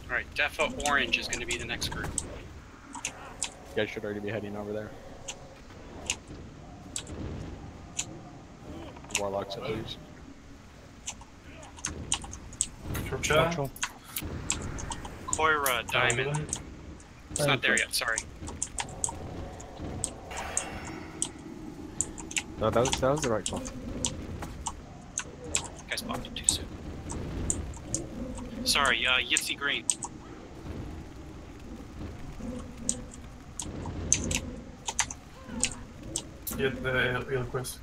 Alright, Defa Orange is going to be the next group. You guys should already be heading over there. Warlocks at least. Churchill. Koira Diamond. It's not there yet, sorry. No, that was the right call. You guys popped it too soon. Sorry, Yitzy Green. Get the heal quest.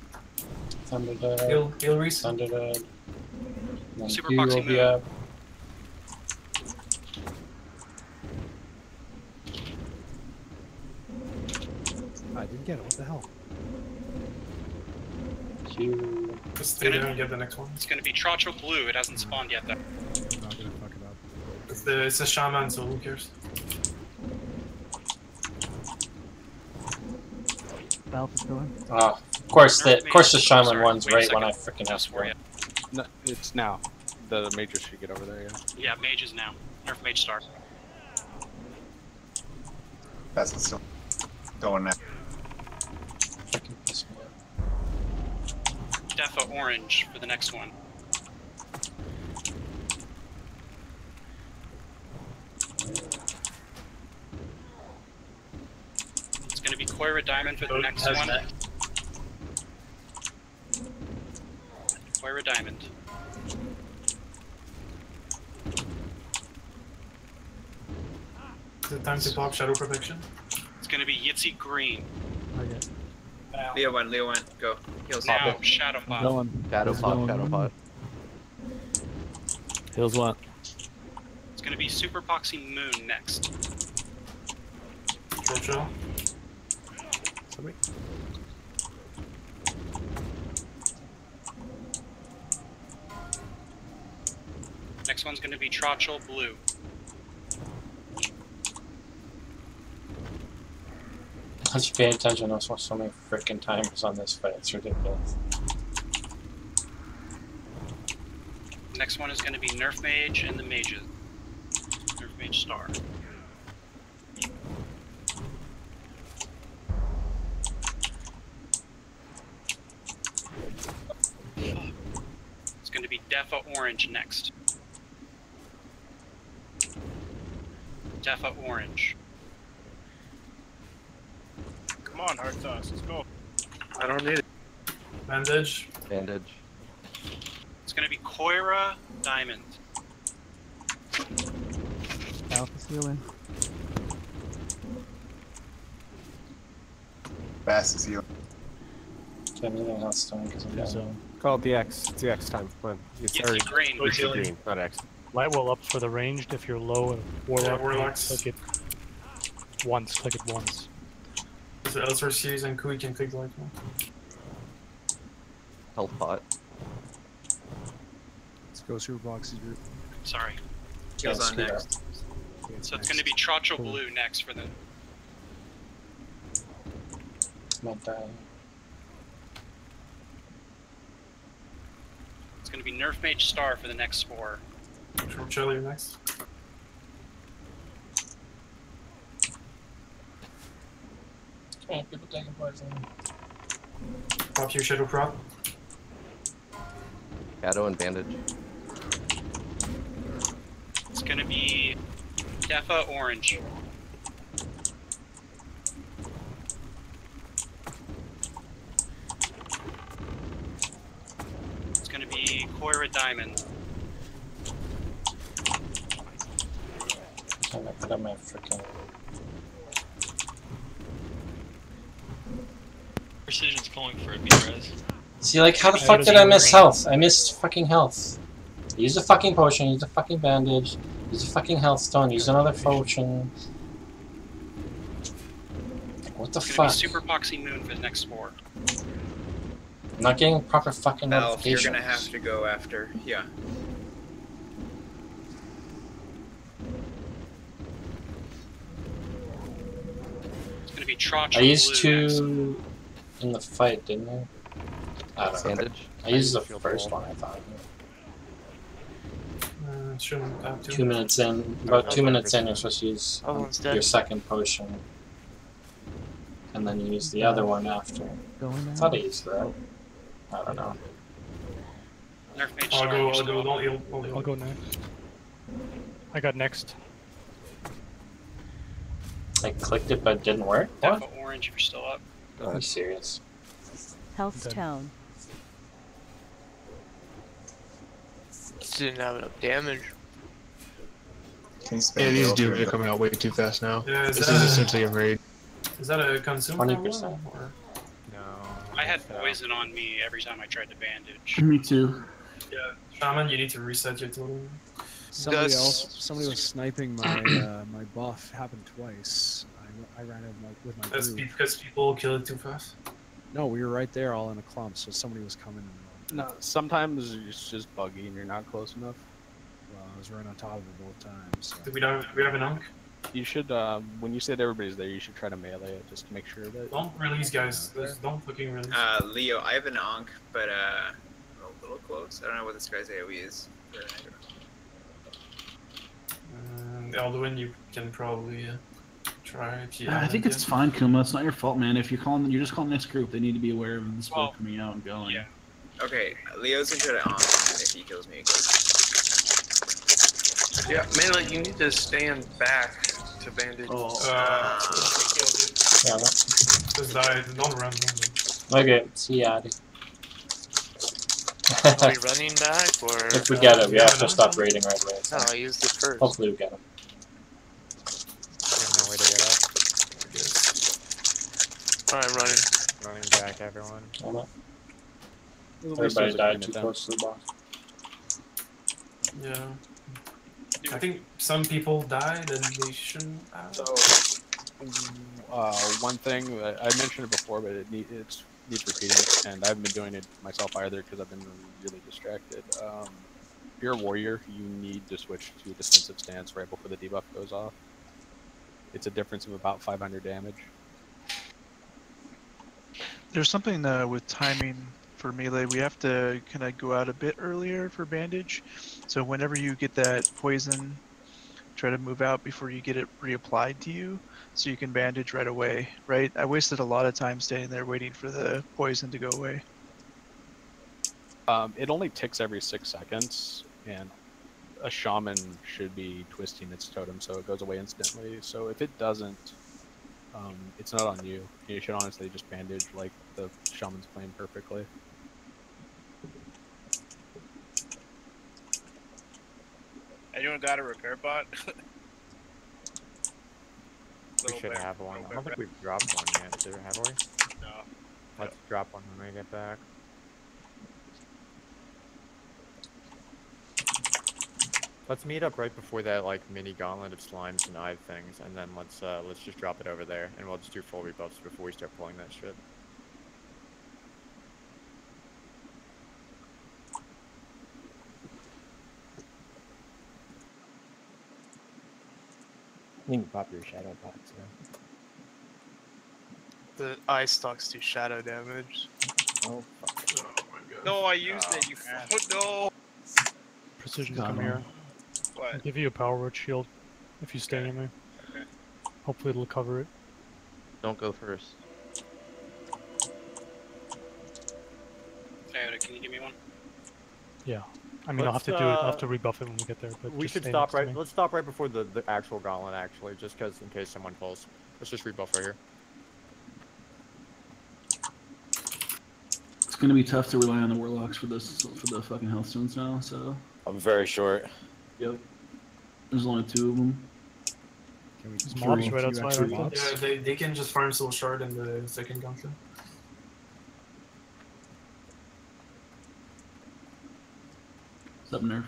Thunder Dad. Heal Reese. Thunder Dad. Then Super Q Proxy will be Moon. up. I didn't get it. What the hell? Q. Just stay there and get the next one. It's going to be Trocho Blue. It hasn't spawned yet, though. I'm not gonna fuck it up. It's a shaman, so who cares? Valve is going. Oh, of course the shaman one's right when I freaking asked for it. No, it's now. The majors should get over there, yeah. Yeah, Mage is now. Nerf Mage Star. That's still going now. Freaking piss me off. Defa Orange for the next one. It's going to be Koira Diamond for the next one. Koira Diamond. Is it time to pop Shadow Protection? It's going to be Yitzy Green. Not yet. Leo went. Go. Heals. Now, Shadow Pot. Shadow pot, shadow pot. Heals what? It's going to be Super Epoxy Moon next. Chill. Somebody. Next one's going to be Trotchel Blue. I should pay attention. I've watched so many freaking times on this fight. It's ridiculous. Next one is going to be Nerf Mage and the Mages. Nerf Mage Star. It's going to be Defa Orange next. Defa Orange. Come on, hard toss. Let's go. I don't need it. Bandage. Bandage. It's going to be Koira Diamond. Alpha ceiling. Bass is healing. Okay, I'm using Healthstone because I'm down. Call it the X. It's the X time. Come on. It's It's already green. it's the green, not X. Light will up for the ranged if you're low and Warlock. Warlocks. Click it once. Click it once. So Elsewhere series and Kui can click the light one. Health pot. Let's go Super Box's group. Sorry. Heals on next. So it's going to be Trotchel Blue next for the... Not dying. It's going to be Nerf Mage Star for the next spore. From Charlie next. Okay, people taking poison. Pop your Shadow Prop. Shadow and bandage. It's going to be Defa Orange. It's going to be Koira Diamond. I'm gonna put up my freaking. Precision's calling for a B-res. See, like, how the fuck did I miss health? I missed fucking health. Use a fucking potion, use a fucking bandage, use a fucking health stone, use another potion. What the It's fuck? going to be Super Epoxy Moon for the next spore. I'm not getting proper fucking Elf, you're notifications. gonna have to go after. Yeah. It's going to be Trotchel I used Blue two in the fight, didn't I? I don't know. Bandage. I used the first one, I thought. Shouldn't have to. 2 minutes in, about 2 minutes in, you're supposed to use Oh, one's your dead. second potion. And then you use the other one after. I thought I used that. I don't know. Nerf Mage I'll Star. go, you're I'll still go, up. don't heal, don't heal. I'll go next. I got next. I clicked it but it didn't work? What? Defa Orange if you're still up. Are you serious? Health tone. Just didn't have enough damage. Yeah, these dudes are coming out way too fast now. Yeah, This is essentially a raid. Is that a consume 20%. Or? I had poison on me every time I tried to bandage. Me too. Yeah, Shaman, you need to reset your totem. Somebody was sniping my my buff. Happened twice. I ran in with my That's group. because people kill it too fast. No, we were right there, all in a clump. So somebody was coming. No, sometimes it's just buggy and you're not close enough. Well, I was right on top of it both times. So. Do we have an unk? You should, when you said everybody's there, you should try to melee it just to make sure that. Don't release, guys. Don't fucking release. Leo, I have an Ankh, but a little close. I don't know what this guy's AoE is. Alduin, you can probably try if you. I think it's fine, Kuma. It's not your fault, man. If you're calling, you're just calling next group. They need to be aware of the spell coming out and going. Yeah. Okay, Leo's gonna try to Ankh if he kills me. Yeah, Melee, you need to stand back to bandage. Yeah, Just die. Don't run. okay, see ya. Are we running back or? If we get it, we have to stop raiding right away. No, I used it first. Hopefully we get it. There's no way to get out. Alright, running. Running back to everyone. I'm not. At least Everybody there's died agreement too then. close to the boss. Yeah. I think some people died and they shouldn't have. So, one thing that I mentioned it before, but it needs repeating, and I haven't been doing it myself either because I've been really distracted. If you're a warrior, you need to switch to defensive stance right before the debuff goes off. It's a difference of about 500 damage. There's something with timing for melee. We have to kind of go out a bit earlier for bandage. So whenever you get that poison, try to move out before you get it reapplied to you, so you can bandage right away. Right? I wasted a lot of time standing there waiting for the poison to go away. It only ticks every 6 seconds, and a shaman should be twisting its totem so it goes away instantly. So if it doesn't, it's not on you. You should honestly just bandage like the shaman's playing perfectly. Anyone got a repair bot? We should have one. I don't think we've dropped one yet, have we? No. Let's drop one when we get back. Let's meet up right before that like mini gauntlet of slimes and eye things, and then let's just drop it over there, and we'll just do full rebuffs before we start pulling that shit. You can pop your shadow box now. The eye stocks do shadow damage. Oh fuck. Oh my god. No, I used it. You no. Precision, Got come him. here. What? I'll give you a power word shield if you stay in there. Okay. Hopefully it'll cover it. Don't go first. Hey, can you give me one? Yeah. I mean, I'll have to do it. I'll have to rebuff it when we get there. But We just should stay stop next to right. me. Let's stop right before the actual gauntlet, actually, just because in case someone pulls. Let's just rebuff right here. It's gonna be tough to rely on the warlocks for the fucking health stones now. So. I'm very short. Yep. There's only 2 of them. Can we There's just mobs throw right a few outside, extra aren't mobs? Yeah, they can just farm soul shard in the second gauntlet. What's up, nerf?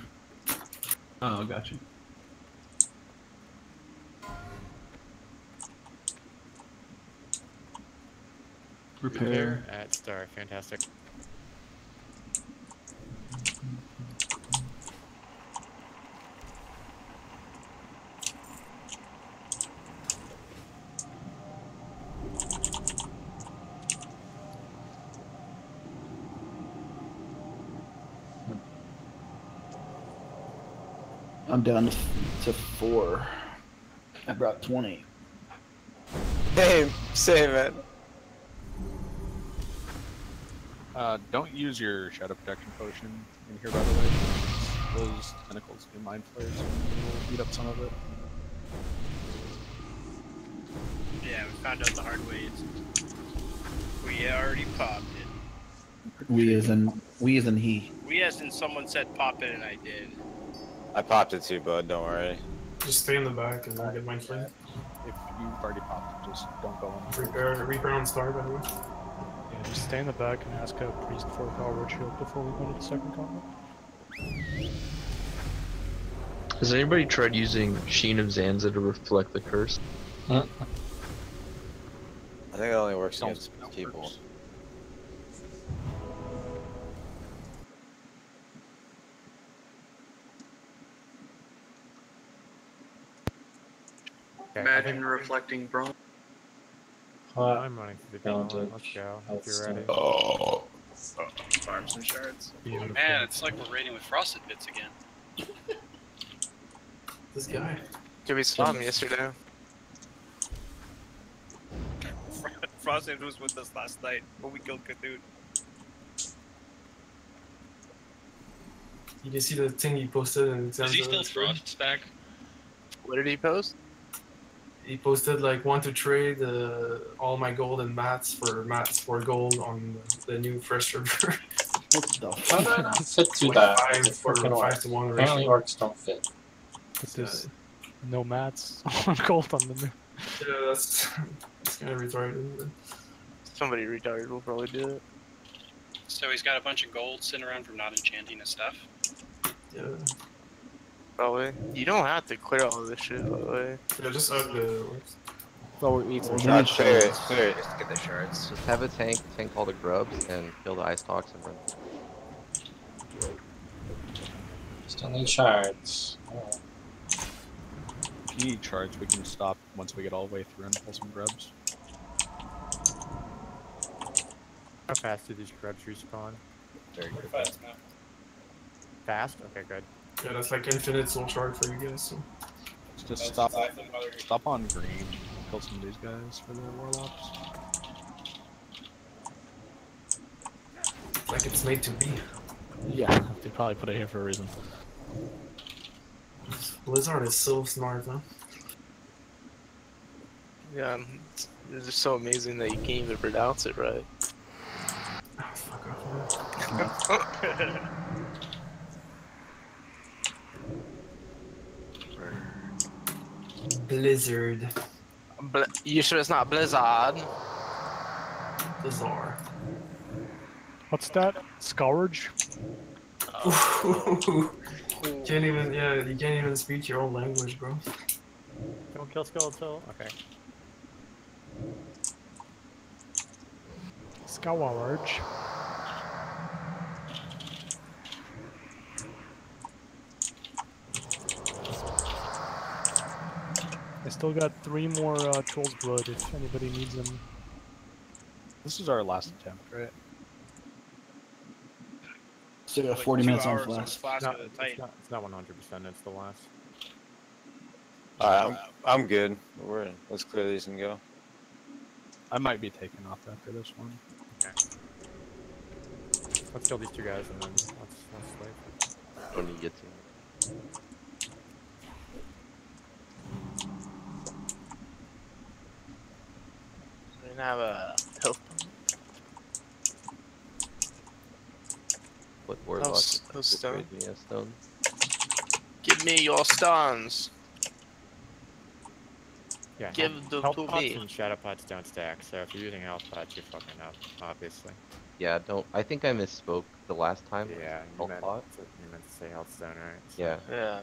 Oh, gotcha. Repair. At Star, fantastic. I'm down to 4. I brought 20. Hey, save it. Don't use your shadow protection potion in here, by the way. Those tentacles do mind flayers and will eat up some of it. Yeah, we found out the hard way. We already popped it. We as in he. We as in someone said pop it and I did. I popped it too, bud. Don't worry. Just stay in the back and get mind flame. If you've already popped it, just don't go in. Repair on Star, by the way. Yeah, just stay in the back and ask a priest for a power word shield before we go to the second gauntlet. Has anybody tried using Sheen of Zanza to reflect the curse? I think it only works against people. Okay, Imagine reflecting bronze. I'm running through the gauntlet. Let's go. If you're ready. Oh. Farm some shards. Beautiful. Man, it's like we're raiding with frosted bits again. This guy. Did we spawn yesterday? Frosted was with us last night when we killed Cthulhu. You can see the thing he posted and it Is he still Frost's back? What did he post? He posted like want to trade all my gold and mats for gold on the new fresh server. What the How did I not fit to Like that? 5 It's a for freaking orc. 5 to 1 Apparently ratio. orcs don't fit. This is no mats on gold on the new. Yeah, that's kind of retarded. Isn't it? Somebody retarded will probably do it. So he's got a bunch of gold sitting around from not enchanting his stuff. Yeah. Probably. You don't have to clear all this shit, by the way. Yeah, just hug the. So we need some Well, shards. then it's Clear it. Just get the shards. Just have a tank all the grubs and kill the ice toxin run. Still need shards. Alright. If you need shards, we can stop once we get all the way through and pull some grubs. How fast do these grubs respawn? Very good. Fast now. Fast? Okay, good. Yeah, that's like infinite soul shard for you guys. So. Just stop on green. Kill some of these guys for their warlocks. Like it's made to be. Yeah, they probably put it here for a reason. Blizzard is so smart, huh? Yeah, it's just so amazing that you can't even pronounce it right. Oh, fuck off. Blizzard. You sure it's not Blizzard? Blizzard. What's that? Scourge? Can't even, yeah, you can't even speak your own language, bro. Don't kill Skeletal. Okay. Scourge. I still got 3 more Troll's Blood if anybody needs them. This is our last attempt, right? Still got Like 40 2 minutes on hours flash. Flask with a tight. It's not 100%. It's the last. Alright, I'm good. Let's clear these and go. I might be taking off after this one. Okay. Let's kill these 2 guys and then let's wait. When you get to. We didn't have a health. What warlock? Those stone. Yeah, stone. Give me your stones. Yeah, Give them health to pots me. and shadow pots don't stack, so if you're using health pots, you're fucking up, obviously. Yeah, don't. I think I misspoke the last time. Yeah, you Health meant, pot. you meant to say health stone, right? Yeah. Yeah.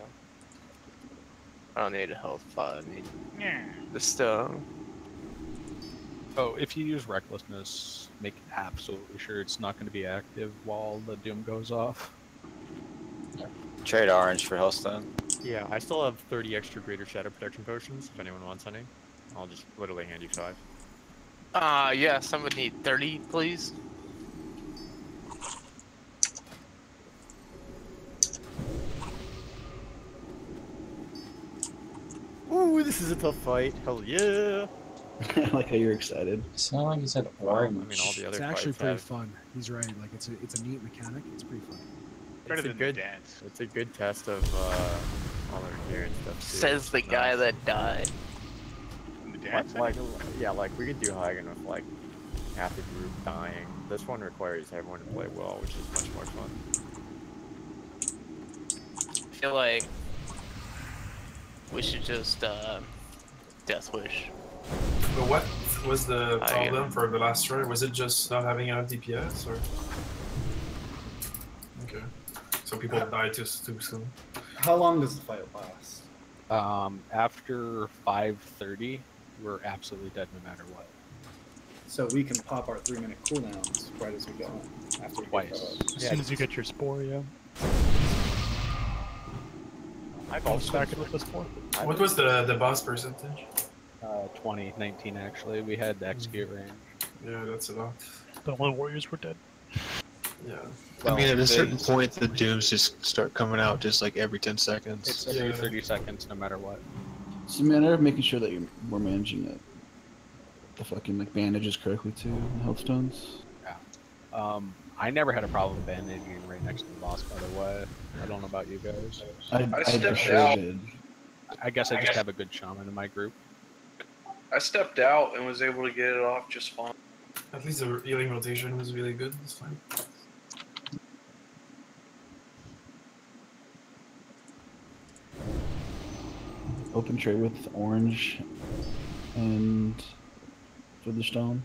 I don't need a health pot. I need the stone. Oh, if you use Recklessness, make absolutely sure it's not going to be active while the Doom goes off. Trade orange for Hellstone. Yeah, I still have 30 extra greater shadow protection potions if anyone wants any. I'll just literally hand you 5. Yeah, someone need 30, please. Ooh, this is a tough fight. Hell yeah! I like how you're excited. It's not like you said orange. I mean, all the other It's actually fights pretty have- fun. He's right. Like it's a neat mechanic. It's pretty fun. Better It's a than good the dance. It's a good test of all our gear and stuff too. Says the guy that died. The dance. Yeah, like we could do Hagen with like half the group dying. This one requires everyone to play well, which is much more fun. I feel like we should just Death Wish. But what was the I problem for the last try? Was it just not having enough DPS, or? Okay. So people died too soon. How long does the fight last? After 5:30, we're absolutely dead no matter what. So we can pop our 3-minute cooldowns right as we go. After we get Twice. As soon as you get your spore, yeah. I've I'll also stack it with the spore. What was the boss percentage? 20, 19 actually. We had the execute range. Yeah, that's a lot. But all the warriors were dead. Yeah. I mean, at a certain point, the dooms just start coming out just like every 10 seconds. It's every 30 seconds no matter what. It's a matter of making sure that we're managing the fucking like bandages correctly too, and health stones. Yeah. I never had a problem bandaging right next to the boss, by the way. I don't know about you guys. I for sure out. did. I guess I just have a good shaman in my group. I stepped out and was able to get it off just fine. At least the healing rotation was really good. It's fine. Open tray with orange and for the stone.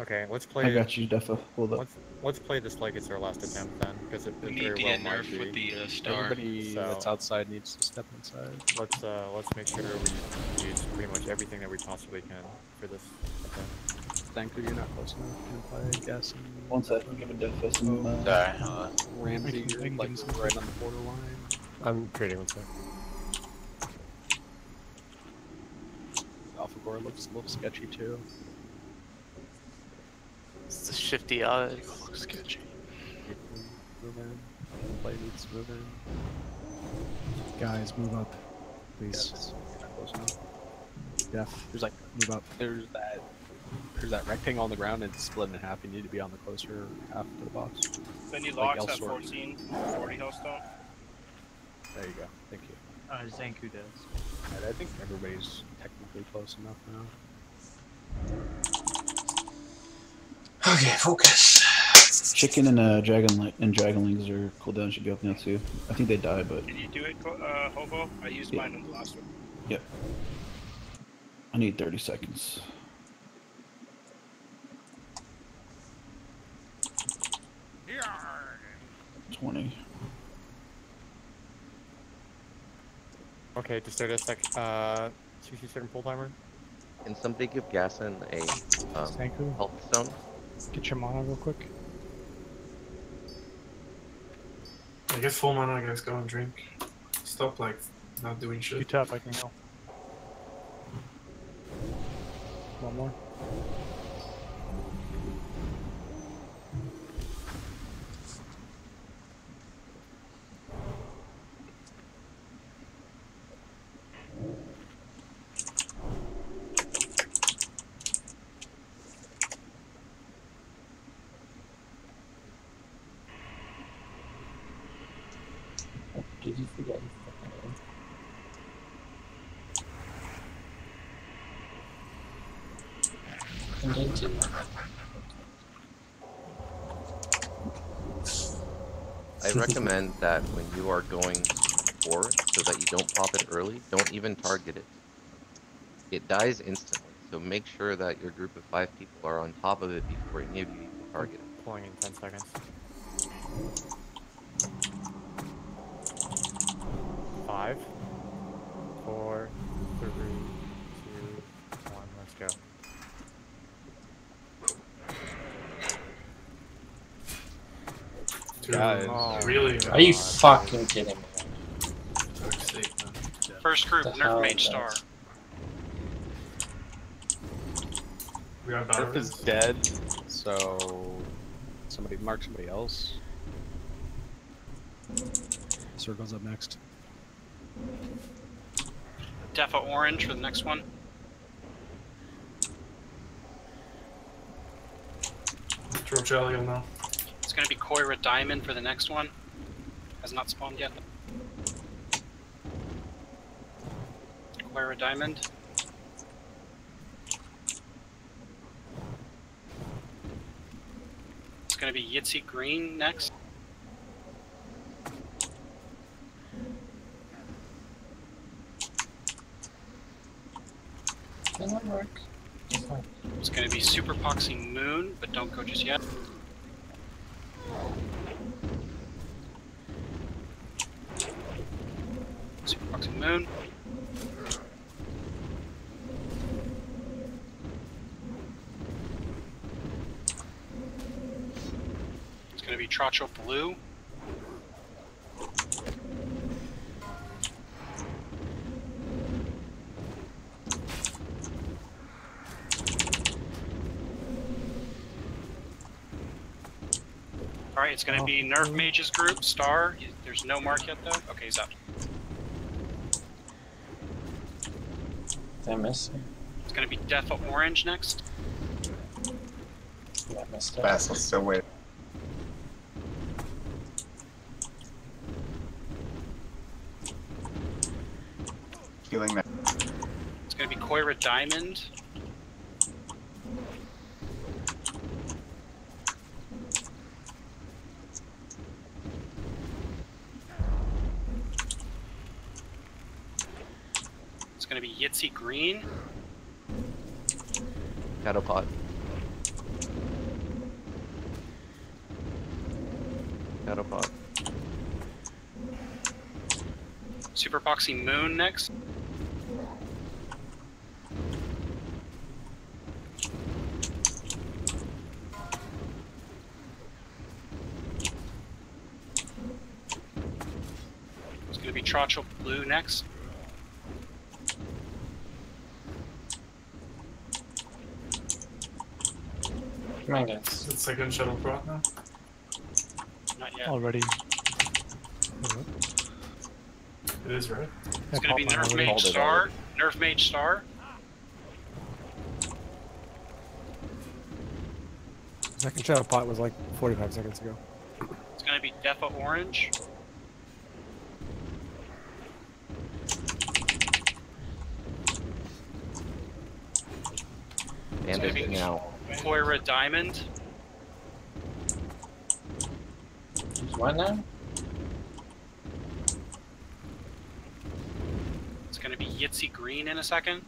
Okay, let's play. I got you, Defo. Hold up. Let's play this like it's our last attempt then, because it We need very to well get might nerfed be. with the star. Everybody So- that's outside needs to step inside. Let's make sure we use pretty much everything that we possibly can for this attempt. Thanker, you're not close enough. Can I guess? One second, give a Defo some. Ramsey, you're like right on the borderline. I'm trading one sec. Alpha Gore looks a little sketchy too. It's the shifty odds. Looks sketchy. Move in. Play needs to move in. Guys, move up, please. Yes. You're not close enough. Def, There's like move up. there's that rectangle on the ground and it's split in half. You need to be on the closer half to the box. Bendy Like locks at elsewhere. 14, 40 Hellstone. There you go. Thank you. Zanku does. And I think everybody's technically close enough now. Okay, focus. Chicken and Dragonlings are cooldown should be up now too. I think they die, but Did you do it, Hobo? I used mine in the last one. yep. I need 30 seconds. Yeah. 20. Okay, to start a 60-second pull timer. Can somebody give Gasson a Sanku? health stone? Get your mana real quick. I get full mana, guys. Go and drink. Stop like not doing shit. You tap, I can go. One more. Did you forget? And then two. I recommend that when you are going forward, so that you don't pop it early, don't even target it. It dies instantly, so make sure that your group of 5 people are on top of it before any of you even target it. Pulling in 10 seconds. 5, 4, 3, 2, 1, let's go. Guys. Oh, Really? Are you fucking kidding me? First group, The hell, Nerf Mage Star. guys? We are Nerf is dead, so somebody mark somebody else. Circle's up next. Defa Orange for the next one. Throw jelly on now. It's going to be Koira Diamond for the next one. Has not spawned yet. Koira Diamond. It's going to be Yitzi Green next. That might work. It's fine. It's going to be Super Poxy Moon, but don't go just yet. Super Poxy Moon. It's going to be Tracho Blue. Alright, it's gonna be Nerf Mage's group, Star. There's no mark yet though. Okay, he's up. Did I miss it? It's gonna be Defa Orange next. Yeah, I missed it. Vassal's still waiting. Healing that. It's gonna be Koira Diamond. It's gonna be Yitzi Green. Cattle pot. Shadow Pod. Super Epoxy Moon next. It's going to be Trotchel Blue next. Come on, guys. It's second shuttle prod now. Not yet. Already. It is, right? It's going to be Nerf Mage Star. Nerf Mage Star. Second shadow pot was like 45 seconds ago. It's going to be Defa Orange. Bandage now. Koira Diamond. What now? It's going to be Yitzy Green in a second.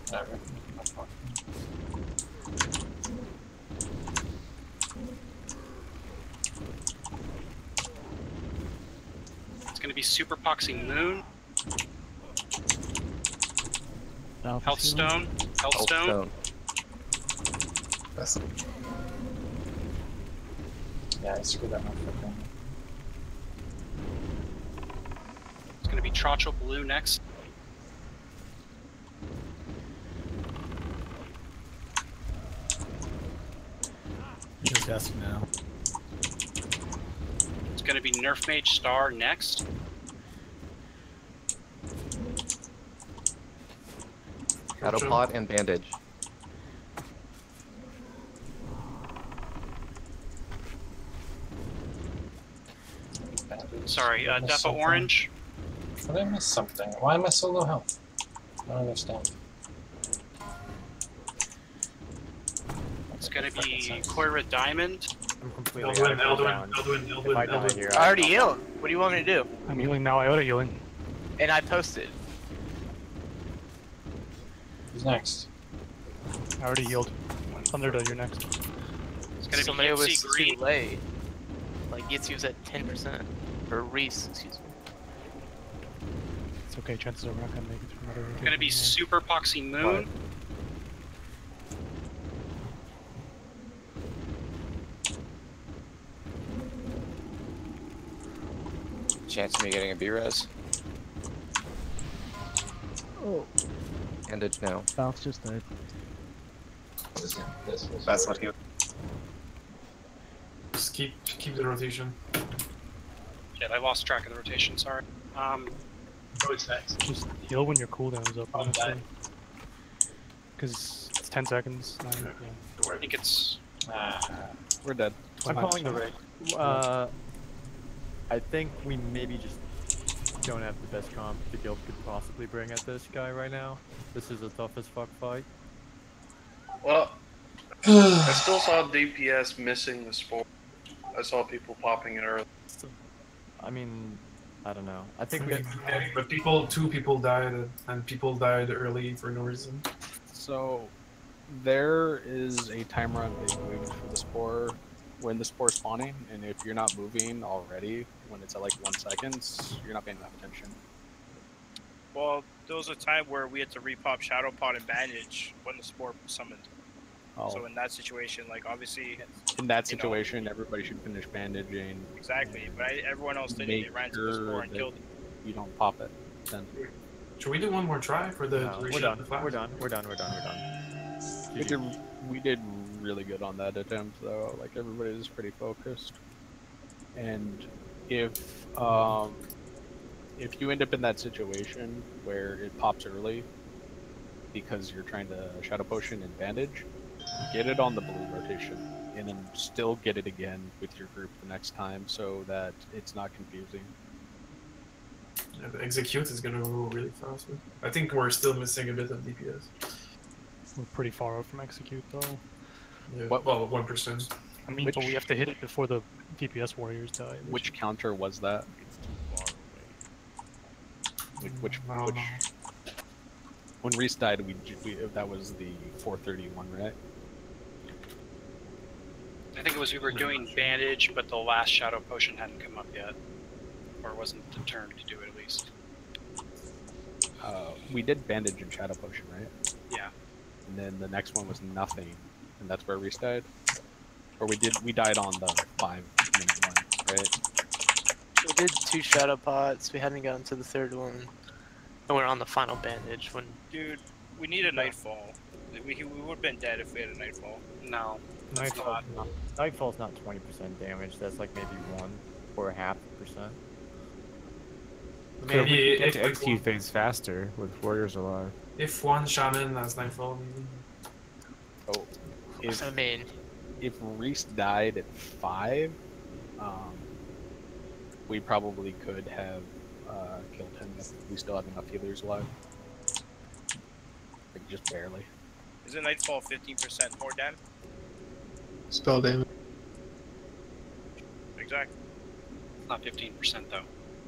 It's going to be Super Epoxy Moon. Healthstone. Healthstone. Yeah, I screwed that one for them. It's going to be Trotchel Blue next. Your desk now. It's going to be Nerf Mage Star next. Shadow Pod and Bandage. Sorry, Defa Orange. Did I miss something? Why am I so low health? I don't understand. It's going to be Koira Diamond. I'm completely I already healed. What do you want me to do? I'm healing now. Iota healing. And I posted. Who's next? I already healed. Thunderdome, you're next. It's gonna Somebody be was Yitzy Green. too late. Like Yitzy was at 10%. Or Reese, excuse me. It's okay. Chances are we're not gonna make it through another. It's gonna be Super Epoxy Moon. Chance of me getting a B-res? Oh. Bandage now. South just died. That's what he. Just keep the rotation. Shit, I lost track of the rotation, sorry. Oh, it's next. Just heal when your cooldown is up, honestly. Because it's 10 seconds. 9, yeah. I think it's... We're dead. I'm calling the raid. I think we maybe just don't have the best comp the guild could possibly bring at this guy right now. This is a tough as fuck fight. Well, I still saw DPS missing the spore. I saw people popping it early. I mean, I don't know. I think But two people died, and people died early for no reason. So, there is a timer on big moves for the spore when the spore's spawning, and if you're not moving already, when it's at like 1 second, you're not paying enough attention. Well, there was a time where we had to repop Shadow Pod and Bandage when the spore was summoned. Oh. So in that situation, like obviously... In that situation, everybody should finish bandaging. Exactly, but everyone else didn't. They ran to the spore and killed it. You don't pop it, then. Should we do one more try for the no, duration of the flash? We're done. We did really good on that attempt, though. Like, everybody was pretty focused. And if you end up in that situation where it pops early because you're trying to Shadow Potion and Bandage, get it on the blue rotation, and then still get it again with your group the next time so that it's not confusing. Yeah, the execute is gonna go really fast. I think we're still missing a bit of DPS. We're pretty far out from execute, though. Yeah, well, 1%. I mean, but we have to hit it before the DPS warriors die. Which counter was that? Which when Reese died, that was the 431, right? I think it was we were doing bandage, but the last shadow potion hadn't come up yet, or wasn't the turn to do it at least. We did bandage and shadow potion, right? Yeah. And then the next one was nothing, and that's where Reese died. Or we died on the 5-minute one, right? We did 2 shadow pots. We hadn't gotten to the 3rd one, and we're on the final bandage when. Dude, we need a nightfall. We would have been dead if we had a nightfall. No. Nightfall's not 20% damage. That's like maybe 1 or 0.5%. Maybe we if get to execute phase faster with warriors alive. If one shaman has nightfall, maybe. Oh, if, I mean, if Reese died at 5, we probably could have killed him if we still have enough healers alive. Like, just barely. Isn't nightfall 15% more damage? Spell damage. Exactly. Not 15% though.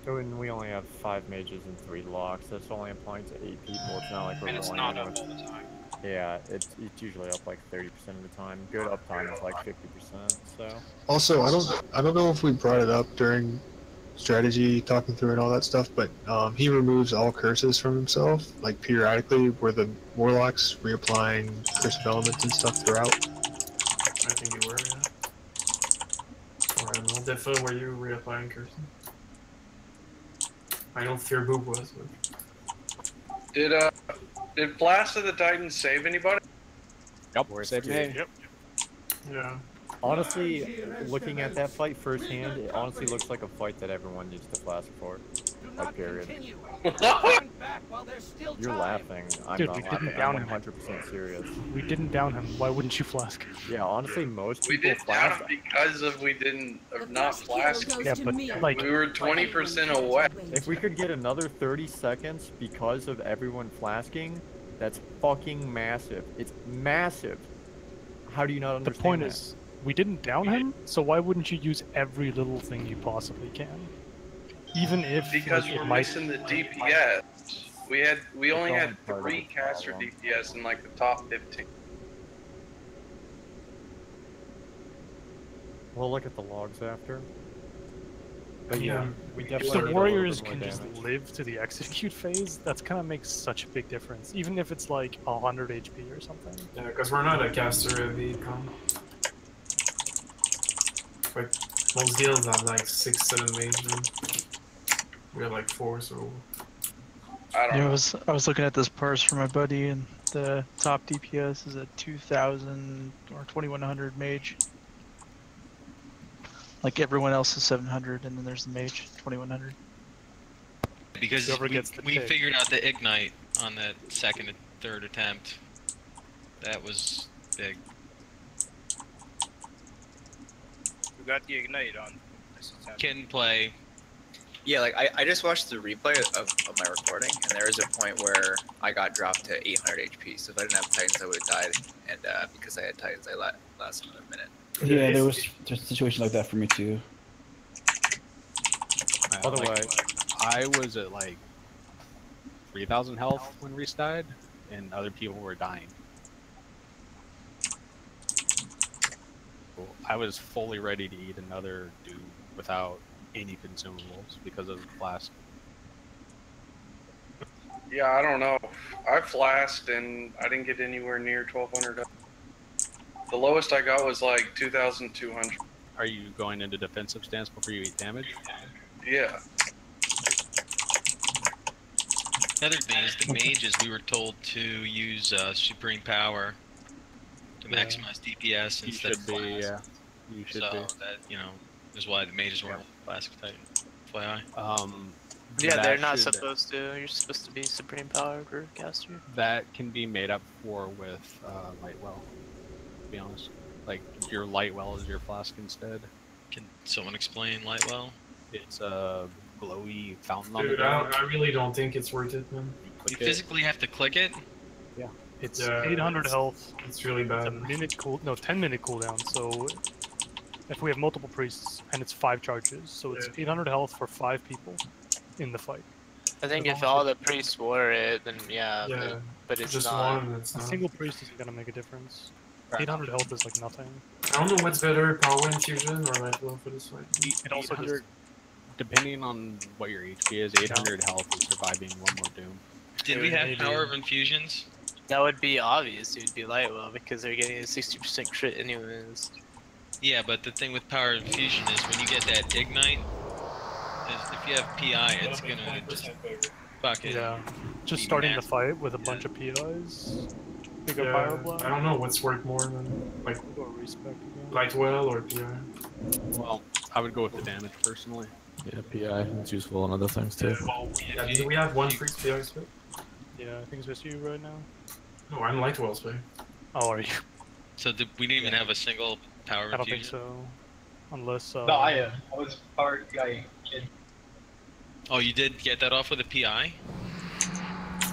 So when we only have 5 mages and 3 locks, that's only applying to 8 people. It's not like we're And it's rolling not in up with- all the time. Yeah, it's usually up like 30% of the time. Good uptime is like 50%. So. Also, I don't know if we brought it up during strategy talking through and all that stuff, but he removes all curses from himself, like periodically, where the warlocks reapplying curse of elements and stuff throughout. I think you were, yeah. Or I don't know, Defa, were you reapplying curses? I know Fear Boob was, but... Did Blast of the Titans save anybody? Yep, save me. Yep. Yeah. Honestly, looking at that fight firsthand, it honestly looks like a fight that everyone needs to flask for. Like, period. You're laughing. I'm Dude, not we laughing. didn't down I'm him. 100% serious. We didn't down him. Why wouldn't you flask? Yeah, honestly, most We people did down flask. him because of we didn't not flasking. Yeah, but like We were 20% away. If we could get another 30 seconds because of everyone flasking, that's fucking massive. It's massive. How do you not the understand point that? is, we didn't down him, so why wouldn't you use every little thing you possibly can? Even if Because like, it we're might... missing the DPS. We only had 3 caster DPS in like the top 15. We'll look at the logs after. But yeah, we If definitely the need a little warriors bit more can just damage. live to the execute phase, that's kind of makes such a big difference. Even if it's like 100 HP or something. Yeah, because we're not a caster heavy con. Like, most guilds have like 6-7 mage now. We have like 4, so... I was looking at this parse for my buddy, and the top DPS is at 2,000 or 2,100 mage. Like everyone else is 700, and then there's the mage 2,100. Because Whoever we, gets the we pick. figured out the ignite on that 2nd and 3rd attempt. That was big. We got the ignite on this attempt. Kitten play. Yeah, like I just watched the replay of my recording, and there was a point where I got dropped to 800 HP. So if I didn't have Titans, I would have died. And because I had Titans, I lasted a minute. Yeah, there was just a situation like that for me too. By the way, I was at like 3,000 health when Reese died, and other people were dying. So I was fully ready to eat another dude without any consumables because of the flask. Yeah, I don't know. I flashed and I didn't get anywhere near 1,200. The lowest I got was like 2,200. Are you going into defensive stance before you eat damage? Yeah. Another thing is the mages, we were told to use supreme power to maximize DPS You instead of should be, flask. yeah. You should so be. that, you know, is why the mages weren't flask titan. FYI. Yeah, That they're not should- supposed to. You're supposed to be supreme power for caster. That can be made up for with Lightwell, to be honest. Like, your Lightwell is your flask instead. Can someone explain Lightwell? It's a glowy fountain on the Dude, ground. I really don't think it's worth it, man. You physically have to click it? Yeah. It's Yeah, 800 it's- health. It's really bad. It's a 10-minute cooldown. So if we have multiple priests and it's 5 charges, so it's 800 health for 5 people in the fight. I think if all the priests were it, then yeah. But it's just not. one. It's A not. single priest isn't gonna make a difference. Fair 800 health is like nothing. I don't know what's better, power infusion or light well for this fight. It also just Depending on what your HP is, 800 health is surviving one more doom. Did we have power of infusions? That would be obvious. It would be Lightwell because they're getting a 60% crit anyways. Yeah, but the thing with power infusion is when you get that ignite, if you have PI, it's gonna just fucking. Yeah, just starting the fight with a bunch of PIs. Pick up Yeah, Pyroblast. I don't know what's worth more than like Go respec again. light well or PI. Well, I would go with the damage personally. Yeah, PI. It's useful on other things too. Yeah, do we have one priest PI split? Yeah, I think it's just you right now. No, I'm light well split. Oh, are you? So we didn't even have a single power I don't infusion. think so. Unless. No, I was power guy kid. Oh, you did get that off with a PI?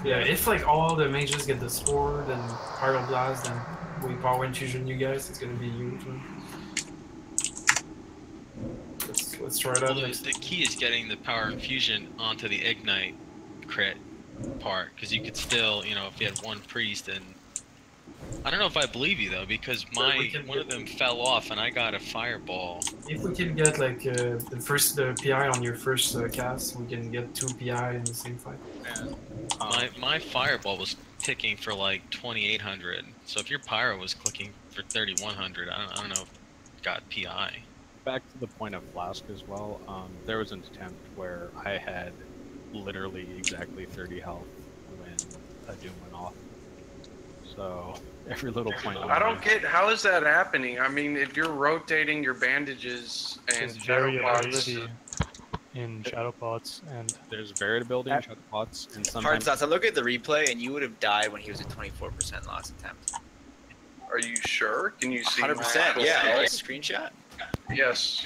Yeah, if like all the mages get the sword and pyroblast, then we power infusion you guys. It's gonna be huge. Man. Let's try that. Well, the key is getting the power infusion onto the ignite crit part, because you could still, you know, if you had one priest and I don't know if I believe you though, because one of them fell off and I got a fireball. If we can get like the PI on your first cast, we can get 2 PI in the same fight. My fireball was ticking for like 2800, so if your pyro was clicking for 3100, I don't know if it got PI. Back to the point of Flask as well, there was an attempt where I had literally exactly 30 health when a Doom went off. So every little point. I don't get how is that happening. I mean, if you're rotating your bandages and There's shadow pots, variability in shadow pots, and there's variability in shadow pots, and Hard sometimes. thoughts. I look at the replay, and you would have died when he was at 24% last attempt. are you sure? Can you see? 100%. Yeah. Screenshot. Yes.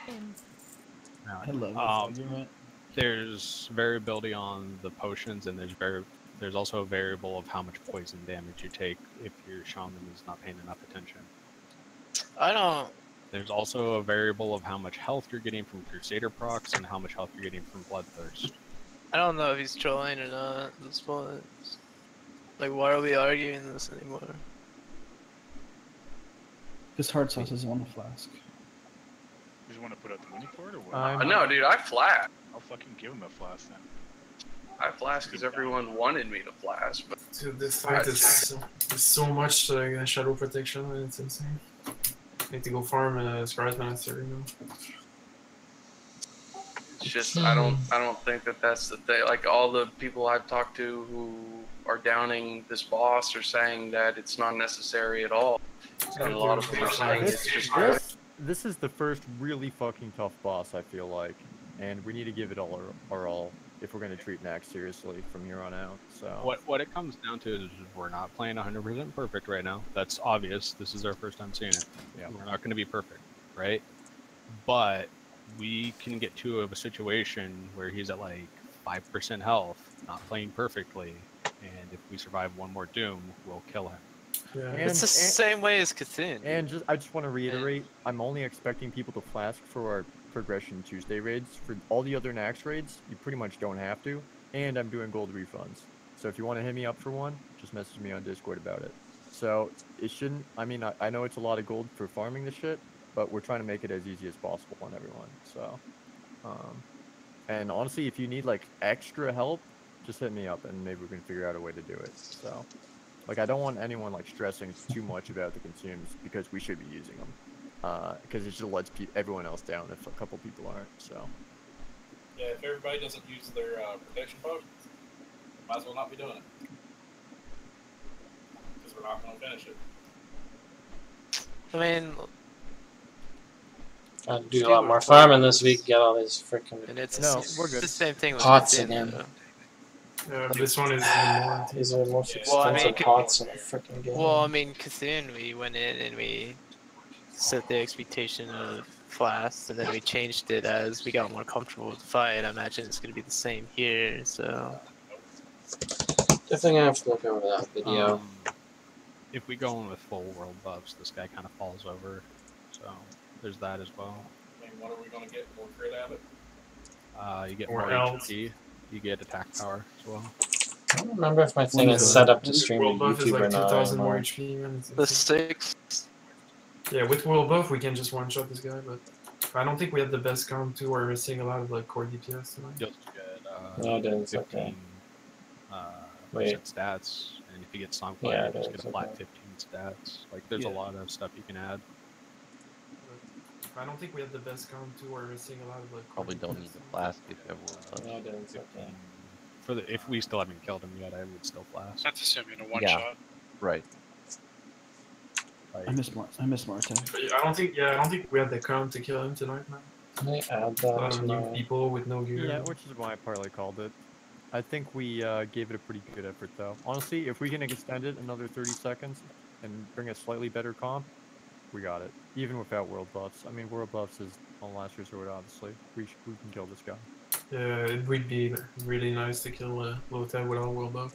I love this argument. There's variability on the potions, and there's also a variable of how much poison damage you take if your shaman is not paying enough attention. I don't. There's also a variable of how much health you're getting from Crusader procs and how much health you're getting from Bloodthirst. I don't know if he's trolling or not at this point. Like, why are we arguing this anymore? This hard sauce is on the flask. You just want to put out the mini cord or what? No, dude, I flash. I'll fucking give him a flask then. I flash because everyone wanted me to flash, but Dude, this fight is so much shadow protection, and it's insane. I need to go farm Starcraft Remastered, you know. it's just I don't think that that's the thing. Like all the people I've talked to who are downing this boss are saying that it's not necessary at all. And a lot of them are saying it's just good. This is the first really fucking tough boss, I feel like, and we need to give it all our all if we're going to treat Nax seriously from here on out. So What it comes down to is we're not playing 100% perfect right now. That's obvious. This is our first time seeing it. Yeah. We're not going to be perfect, right? But we can get to a situation where he's at like 5% health, not playing perfectly, and if we survive one more Doom, we'll kill him. Yeah. It's the same way as Cthulhu. And I just want to reiterate, I'm only expecting people to flask for our Progression Tuesday raids. For all the other Nax raids, you pretty much don't have to. And I'm doing gold refunds. So if you want to hit me up for one, just message me on Discord about it. So it shouldn't, I mean, I know it's a lot of gold for farming this shit, but we're trying to make it as easy as possible on everyone. So, and honestly, if you need like extra help, just hit me up and maybe we can figure out a way to do it. So, like, I don't want anyone like stressing too much about the consumes because we should be using them. Because it just lets everyone else down if a couple people aren't. So. Yeah, if everybody doesn't use their protection potions, might as well not be doing it. Because we're not going to finish it. I mean, I'll do a lot more farming this week. Get all these freaking. And it's we're good. the same thing with Pots Cthulhu, again. though. Yeah, this one is even more. These are the most Well, I expensive mean, pots in the freaking game. Well, I mean, Cthulhu, we went in and we set the expectation of Flask, and then we changed it as we got more comfortable with the fight. I imagine it's going to be the same here, so. Definitely gonna have to look over that video. If we go in with full world buffs, this guy kind of falls over. So there's that as well. I mean, what are we going to get? More crit out of it? You get Or more else. HP. You get attack power as well. I don't remember if my thing is set up to stream to World buff is YouTube or like not. 2,000 more anymore. HP. Man. It's The insane. 6 Yeah, with world buff we can just one shot this guy, but I don't think we have the best comp too. We're missing a lot of like core DPS tonight. You'll just get No, it is 15 okay. percent stats, and if you get Song Yeah, Fire, it you just is get a flat okay. 15 stats. Like, there's a Yeah. lot of stuff you can add. I don't think we have the best comp too. We're missing a lot of like. Probably don't need the flask if you have world No, buff. it is okay. For the if we still haven't killed him yet, I would still flash. That's assuming a one Yeah. shot. Right. I miss Marte. I don't think. Yeah, I don't think we have the comp to kill him tonight, man. Can I add A lot that? of new people with no gear. Yeah, which is why I partly called it. I think we gave it a pretty good effort, though. Honestly, if we can extend it another 30 seconds and bring a slightly better comp, we got it. Even without world buffs. I mean, world buffs is on last resort, obviously. We can kill this guy. Yeah, it would be really nice to kill Lothar without world buff.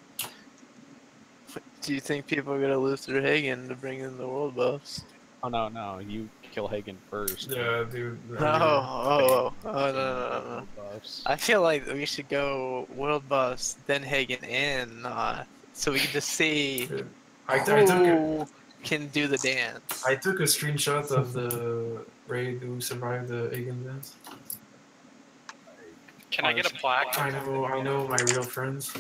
Do you think people are gonna lose their Hagen to bring in the world buffs? Oh no, you kill Hagen first. Yeah, dude. No, no. Buffs. I feel like we should go world buffs, then Hagen in, so we can just see who can do the dance. I took a screenshot of the raid who survived the Hagen dance. Can I get a plaque? I know my real friends.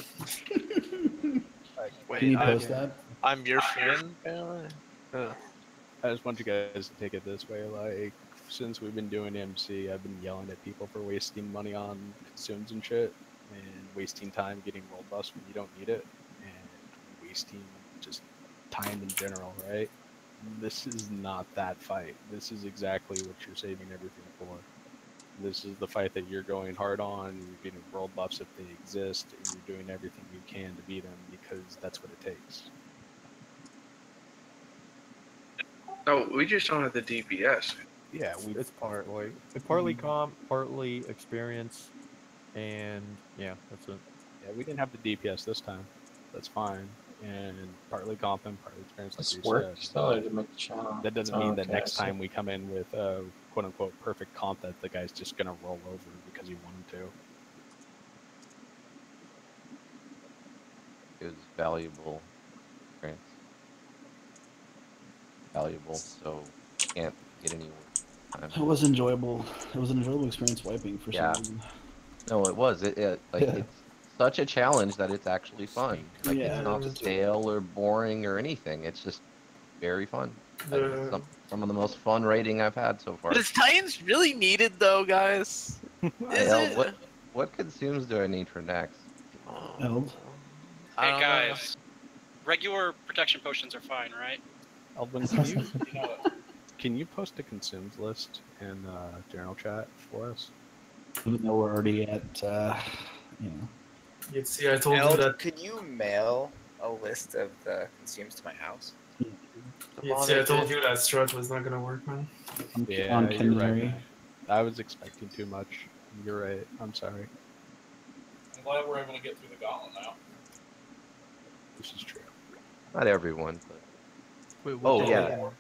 Wait, Can you post that? I'm your friend, apparently? I just want you guys to take it this way. Like, since we've been doing MC, I've been yelling at people for wasting money on consumes and shit, and wasting time getting world buffs when you don't need it, and wasting just time in general, right? This is not that fight. This is exactly what you're saving everything for. This is the fight that you're going hard on, you're getting world buffs if they exist, and you're doing everything you can to beat them because that's what it takes. No, we just don't have the DPS. Yeah, It's partly comp, partly experience, and yeah, that's it. Yeah, we didn't have the DPS this time. That's fine. And partly comp and partly experience. This Like you works said. though, I didn't make the channel. That doesn't mean that Okay, next so- time we come in with a quote unquote perfect comp that the guy's just gonna roll over because you want him to. It was valuable experience. Valuable, so can't get any worse. It was enjoyable. It was an enjoyable experience wiping for Yeah. some reason. No, it was. It like Yeah. it's such a challenge that it's actually fun. Like Yeah, it's not it was- stale or boring or anything. It's just very fun. Like, Yeah. it's some of the most fun raiding I've had so far. But is Titans really needed though, guys? Is Hell, it? what consumes do I need for next? Eld. I Hey don't guys, regular protection potions are fine, right? Eldwin, can you post a consumes list in general chat for us? Even though we're already at, You see, I told you Eld, that. could you mail a list of the consumes to my house? You see, I told you that strat was not gonna work, man. Yeah, on you're right. Canary. Man. I was expecting too much. You're right. I'm sorry. I'm glad we're able to get through the gauntlet now. This is true. Not everyone, but Wait, oh the yeah, other one?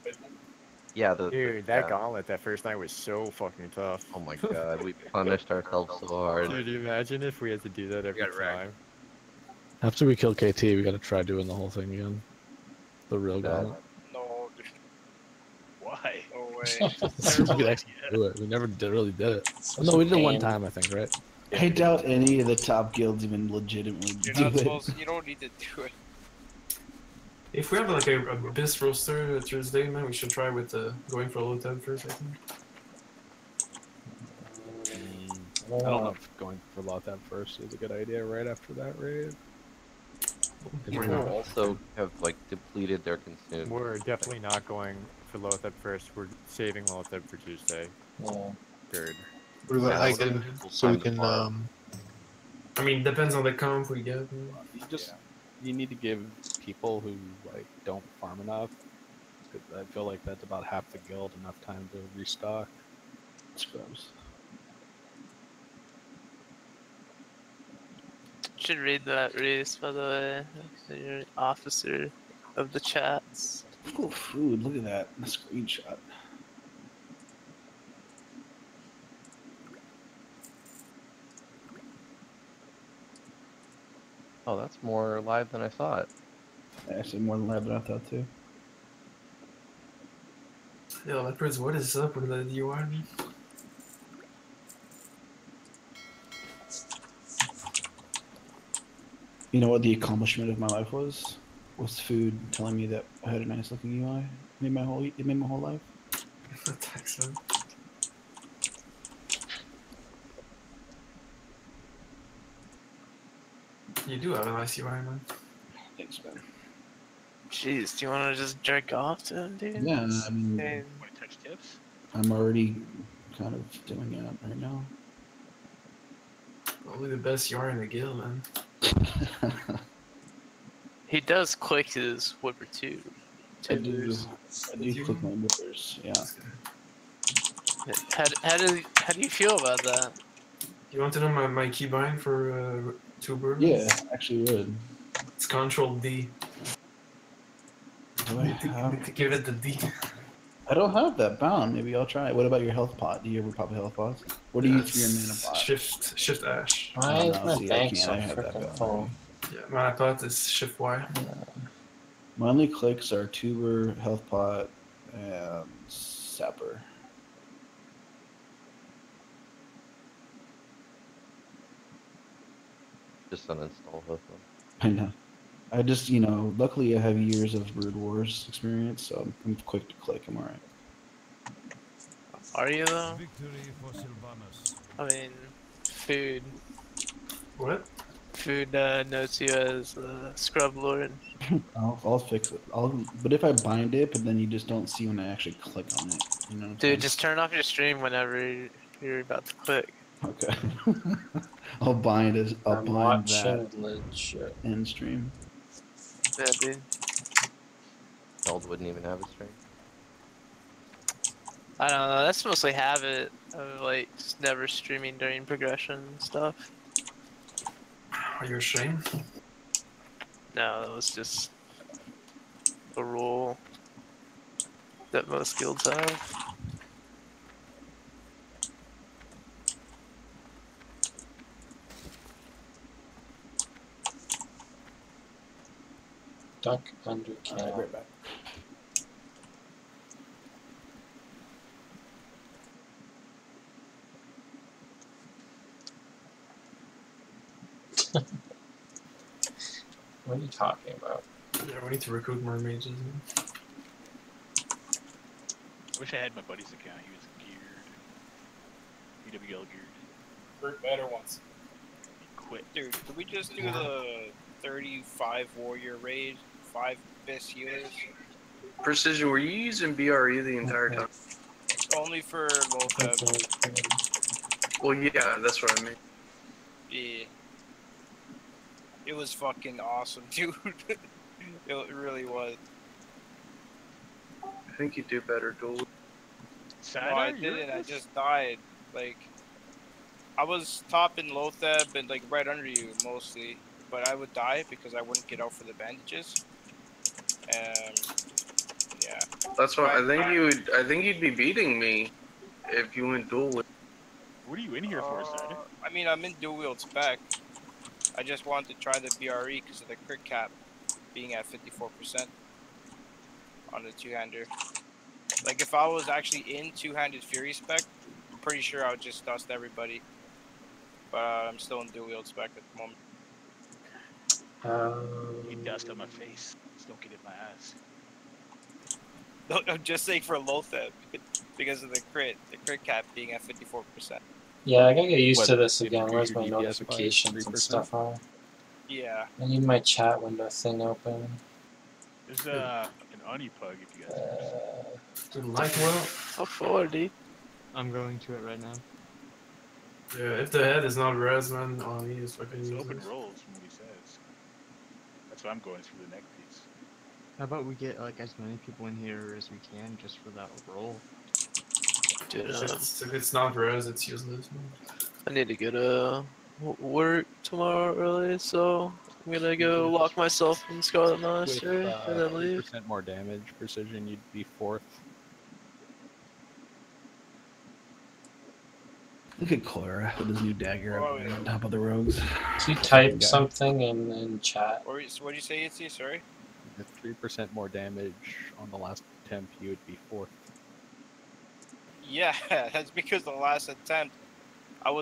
yeah. Dude, that gauntlet that first night was so fucking tough. Oh my god, we punished ourselves so hard. Dude, imagine if we had to do that every time. After we kill KT, we gotta try doing the whole thing again. The real gauntlet. No. Why? No way. We could actually do it. We never really did it. Oh, no, we did it one time, I think, right? I doubt any of the top guilds even legitimately You're do not it. supposed. You don't need to do it. If we have like a Abyss roster Tuesday, man, we should try with going for low tab first, I think. I don't know if going for Lothab first is a good idea right after that raid. People also have like depleted their consume. We're definitely not going for Lothab first. We're saving Lothab for Tuesday. Yeah. Third. What about Yeah, Hagen? So we can I mean, depends on the comp we get. You need to give people who like don't farm enough. 'Cause I feel like that's about half the guild enough time to restock. Scrubs. Should read that, Reese, by the way. You're an officer of the chats. Oh, food. Look at that. A screenshot. Oh, that's more live than I thought. Actually, more than live than I thought, too. Yo, Leopards, what is up with the UI? You know what the accomplishment of my life was? Was food telling me that I had a nice looking UI. It made my whole life. That's excellent. You do have a nice UI, man. Thanks, man. Jeez, do you want to just jerk off to him, dude? Yeah, I mean, Hey, Want to touch tips? I'm already kind of doing it right now. Only the best UI in the guild, man. he does click his whipper too. I do click my whippers, yeah. How do you feel about that? You want to know my keybind for tuber? Yeah, actually would. It's Control D. Do I have... to give it the D. I don't have that bound. Maybe I'll try it. What about your health pot? Do you ever pop a health pot? What do you use for your mana pot? Shift Ash. Why is my See, bank I so have that freaking bound. full? Yeah, mana pot is Shift Y. My only clicks are tuber, health pot, and sapper. Just uninstall both of them. I know. I just, you know, luckily I have years of Brood Wars experience, so I'm quick to click. I'm alright. Are you though? I mean, food. What? Food notes you as Scrub Lord. I'll fix it. But if I bind it, but then you just don't see when I actually click on it. You know what I'm Dude, saying? just turn off your stream whenever you're about to click. Okay. I'll bind watching that legit. end stream. Yeah, dude. Eld wouldn't even have a stream. I don't know, that's mostly habit of like just never streaming during progression and stuff. Are you ashamed? No, that was just a rule that most guilds have. Duck under canal. Right back. What are you talking about? Yeah, we need to recruit more mages. I wish I had my buddy's account. He was geared. BWL geared. Work better once. He quit. Dude, could we just do the 35 warrior raid? 5 best healers? Precision, were you using BRE the entire time? Only for Lothab. Well, yeah, that's what I mean. Yeah. It was fucking awesome, dude. It really was. I think you do better, duel. No, I didn't. I just died. Like, I was top in Lothab and like right under you mostly, but I would die because I wouldn't get out for the bandages. Yeah. That's why I think you would. I think you'd be beating me if you went dual with. What are you in here for, Snyder? I mean, I'm in dual wield spec. I just wanted to try the BRE because of the crit cap being at 54% on the two-hander. Like, if I was actually in two-handed Fury spec, I'm pretty sure I would just dust everybody. But I'm still in dual wield spec at the moment. You dust on my face. Just don't get in my ass. No, I'm just saying for Lothab because of the crit cap being at 54%. Yeah, I gotta get used to this again. Where's my notifications and stuff on? Yeah. I need my chat window thing open. There's an unipug if you guys Like well? For 40. I'm going to it right now. Yeah, if the head is not res, man, he is fucking It's useless. open rolls from what he says. That's why I'm going through the neck piece. How about we get like as many people in here as we can just for that roll? Dude, If it's not res, it's useless, man. I need to get work tomorrow early, so I'm gonna go lock myself in Scarlet Monastery and then leave. 3% more damage, Precision, you'd be 4th. Look at Cora with his new dagger up on top of the rogues. Can you type something in chat? What did you say, Itzy? Sorry? With 3% more damage on the last attempt, you would be 4th. Yeah, that's because the last attempt, I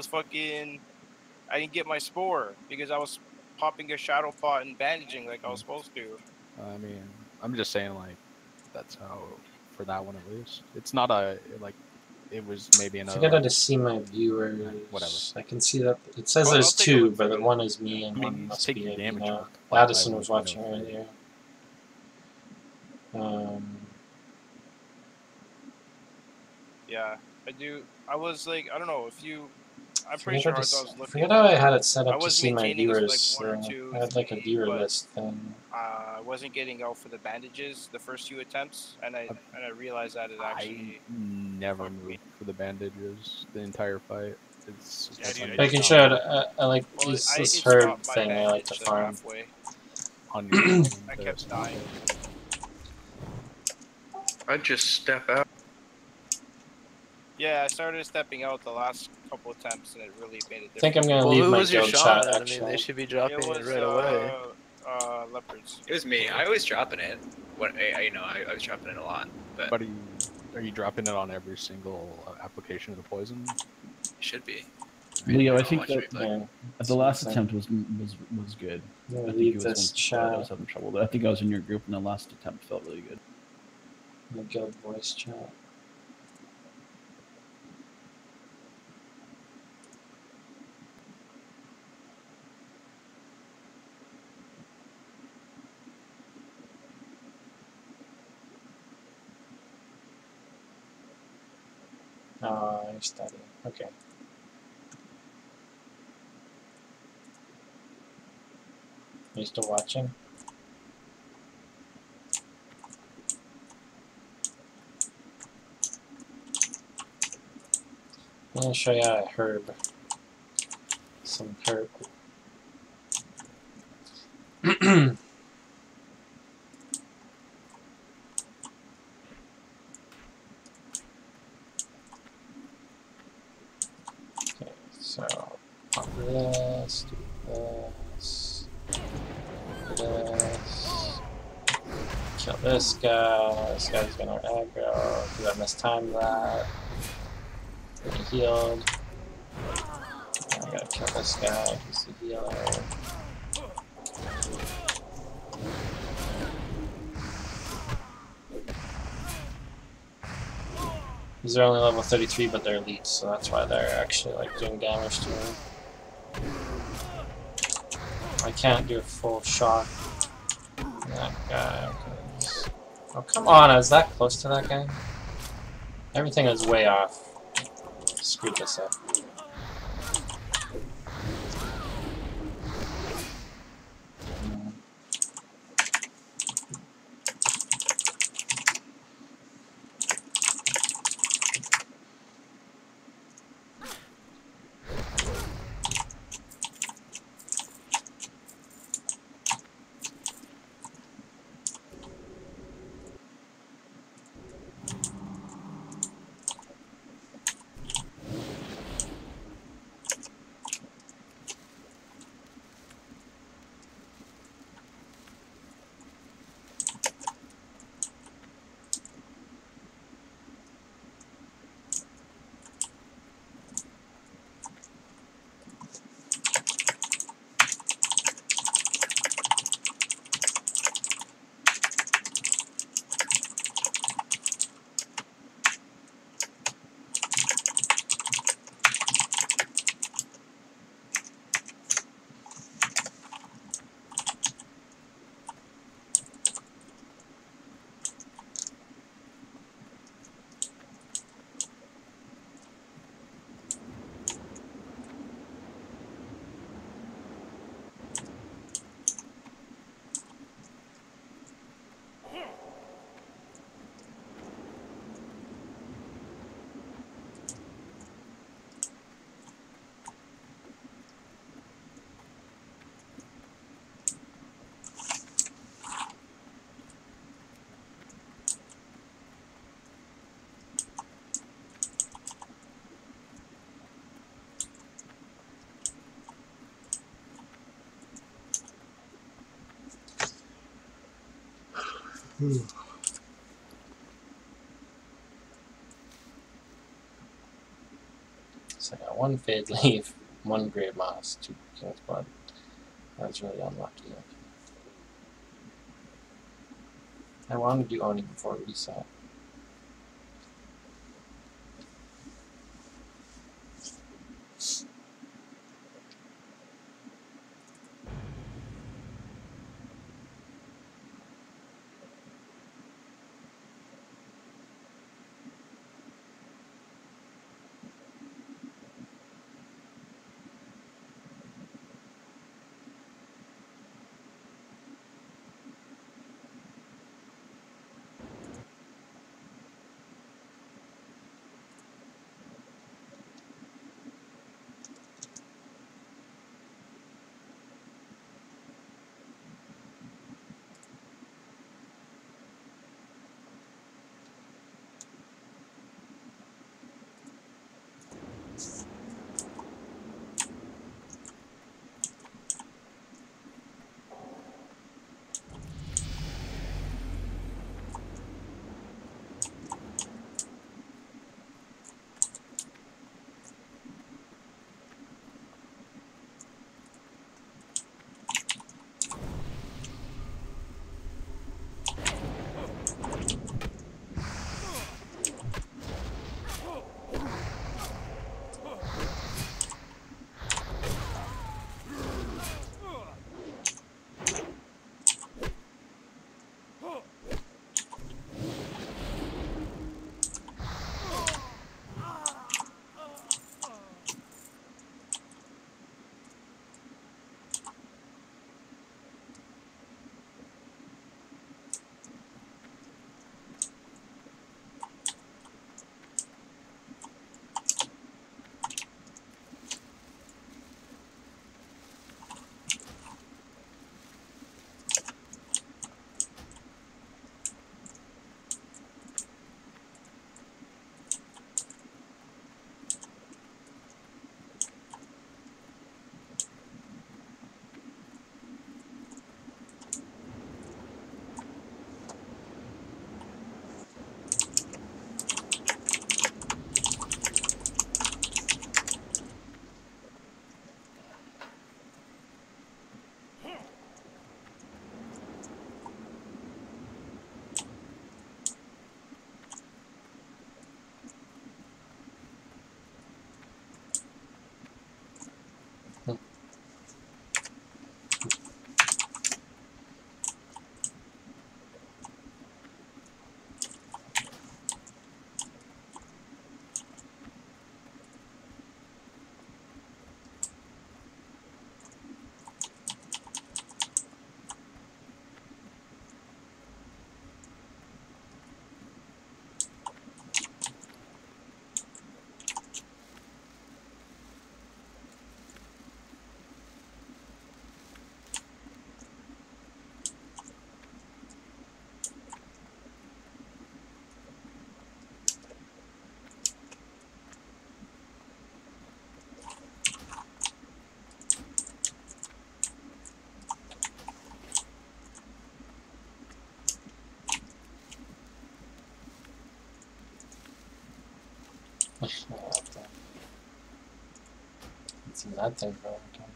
didn't get my spore because I was popping a shadow pot and bandaging like I was supposed to. I mean, I'm just saying, like, that's how, for that one at least. It's not like, it was maybe I another. forget how to see my viewers. Whatever. I can see that it says I'll there's take a two, look but through the it. one is me and I mean, one he's must taking be damage now. by Addison was watching 1.03. earlier. Yeah, I do. I was like, I don't know if you. I'm pretty Forget sure how to I s- was looking. forget how I had it set I up to was see my maintaining viewers. like 1 or 2. I had like a 3, viewer but, list thing. I wasn't getting out for the bandages the first few attempts, and I realized that it actually. I never moved for the bandages the entire fight. It's Making sure I like this herb thing I like to like farm. halfway. On your I kept dying. I'd just step out. Yeah, I started stepping out the last couple attempts, and it really made a difference. I think I'm gonna leave my guild chat. Actually, I mean, they should be dropping it right away. away. Leopards. It was me. I was dropping it. I was dropping it a lot. But Buddy, are you dropping it on every single application of the poison? it should be. Leo, I think that Yeah. the last attempt was good. I'm gonna I think leave it was this one chat. I was having trouble, but I think I was in your group, and the last attempt felt really good. My guild voice chat. Oh, you're studying. Okay. Are you still watching? I'm gonna show you how to herb. Some herb. Okay, so pop this, do this, do this. Kill this guy. This guy's gonna aggro because I mistimed that. Getting healed. Now I gotta kill this guy. He's the healer. These are only level 33, but they're elites, so that's why they're actually like doing damage to me. I can't do a full shot on that guy. Oh, come on, I was that close to that guy? Everything is way off. Screwed this up. 1 Fade Leaf, 1 Grave Moss, 2 King's Blood. That's really unlucky. I wanted to do Oni before reset. It's in that thing for a long time.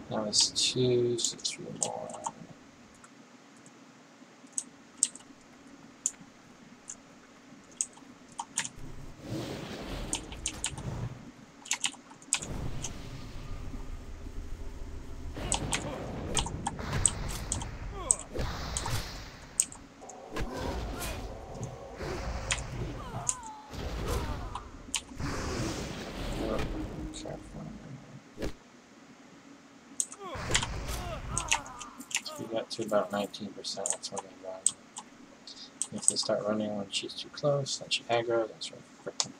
Now it's 2, so 3 more. to about 19%, that's when they run. If they start running when she's too close, then she aggro, then sort of frickin'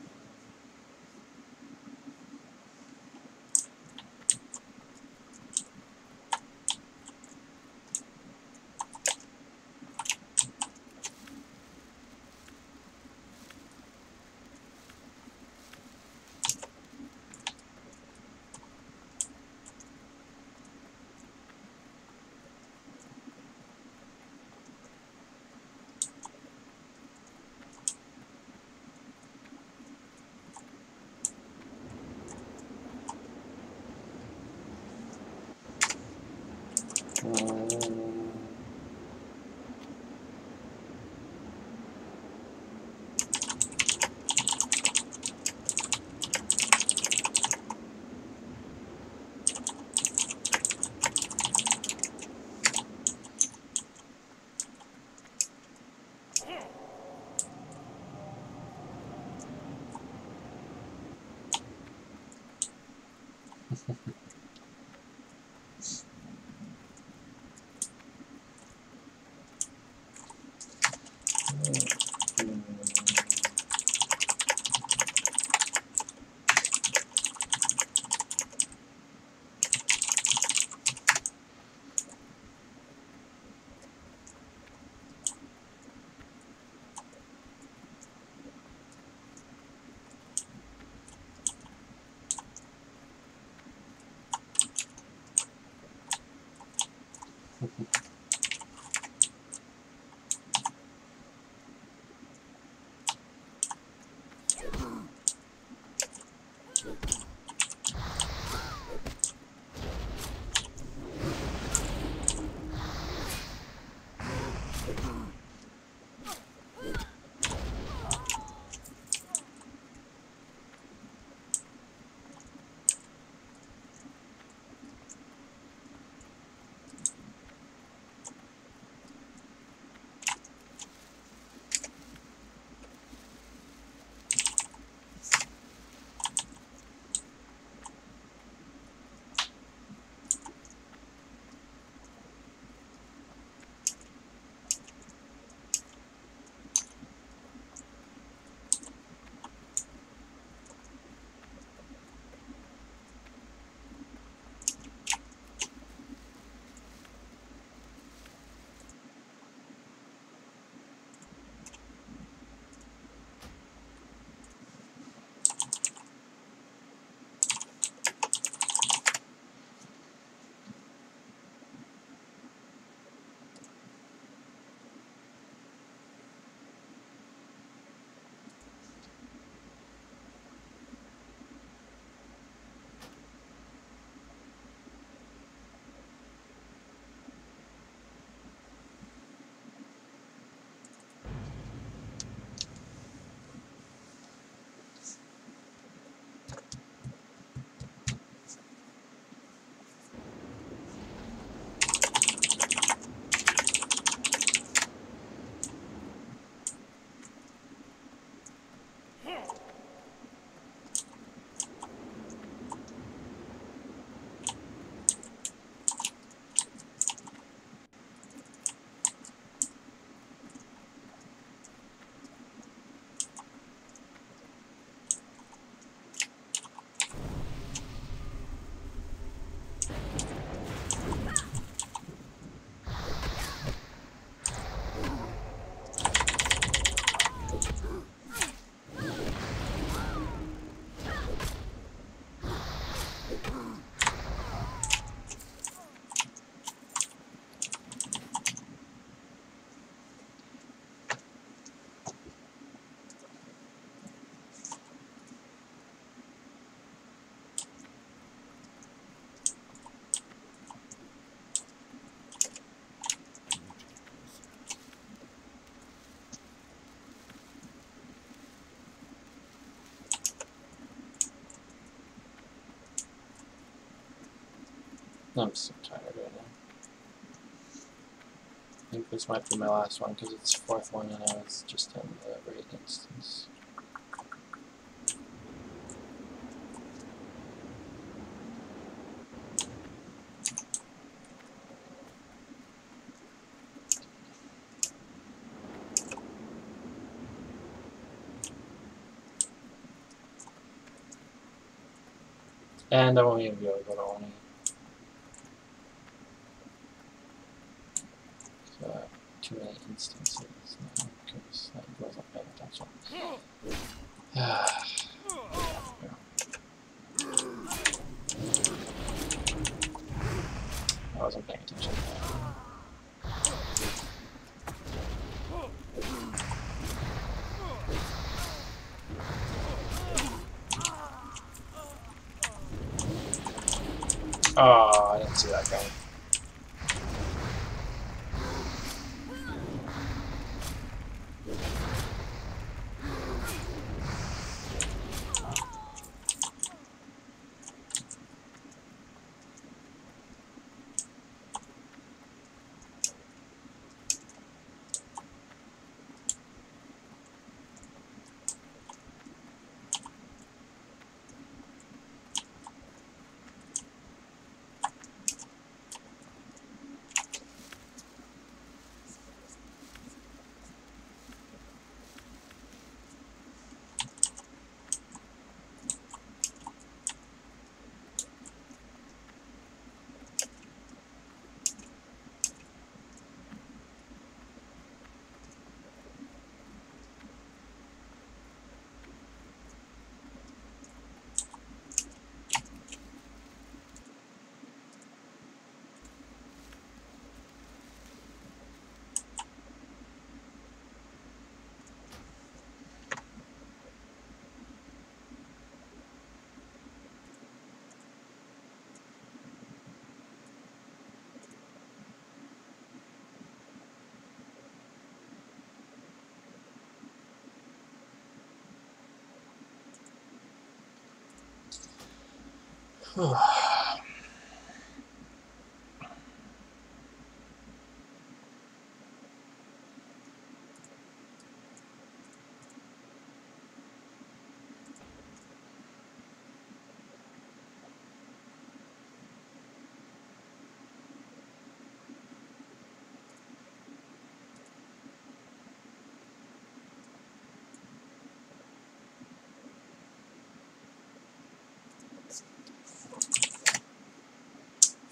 I'm so tired right now. I think this might be my last one because it's the fourth one and I was just in the raid instance. And I won't even be able to go to Oni. So, too many instances now because I wasn't paying attention. I wasn't paying attention. Oh, I didn't see that guy. I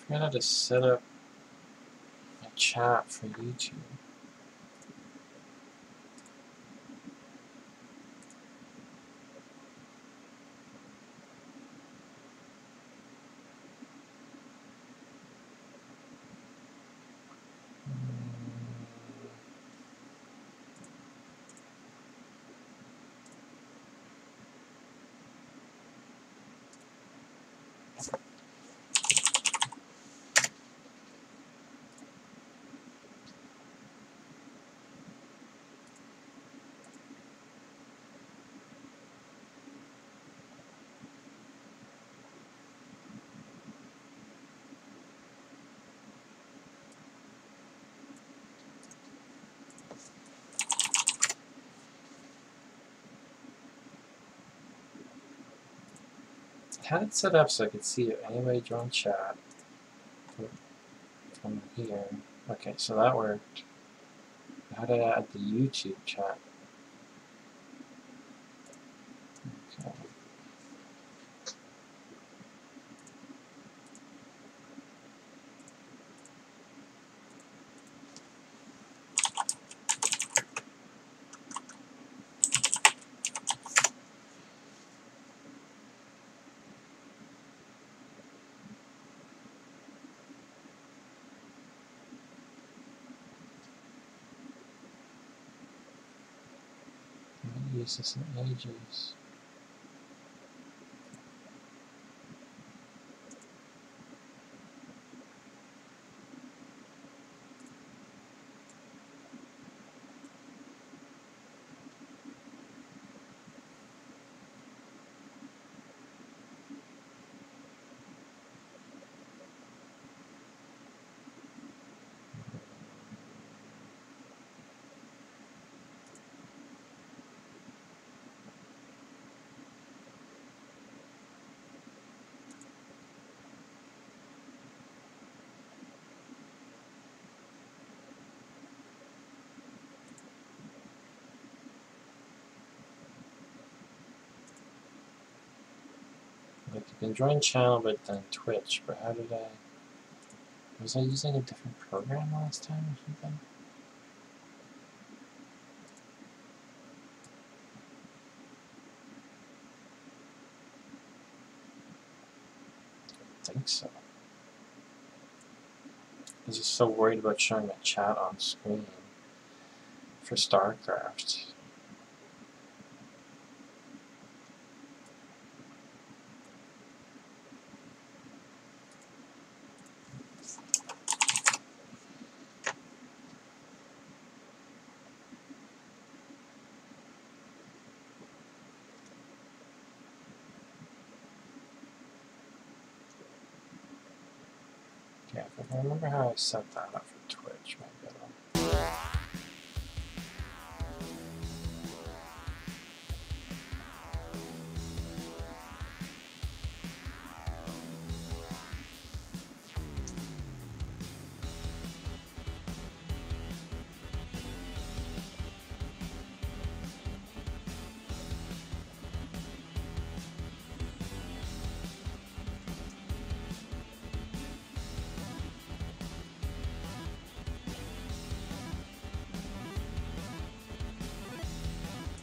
forgot how to set up a chat for YouTube. I had it set up so I could see if anybody joined chat from here. Okay, so that worked. How did I add the YouTube chat? Okay. I haven't used this in ages. can join channel, but then Twitch. But how did I? Was I using a different program last time or something? I think so. I was just so worried about showing my chat on screen for Starcraft. Yeah, if I remember how I set that up for Twitch, maybe it'll...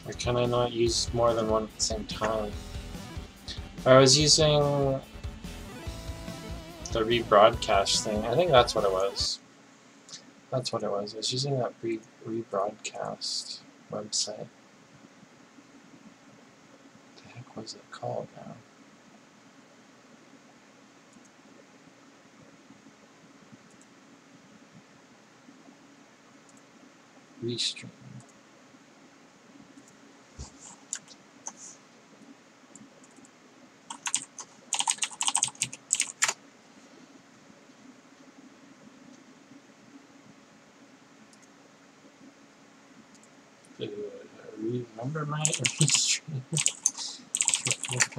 Or can I not use more than one at the same time? I was using the rebroadcast thing. I think that's what it was. That's what it was. I was using that rebroadcast website. What the heck was it called now? Restream. Do I remember my restream?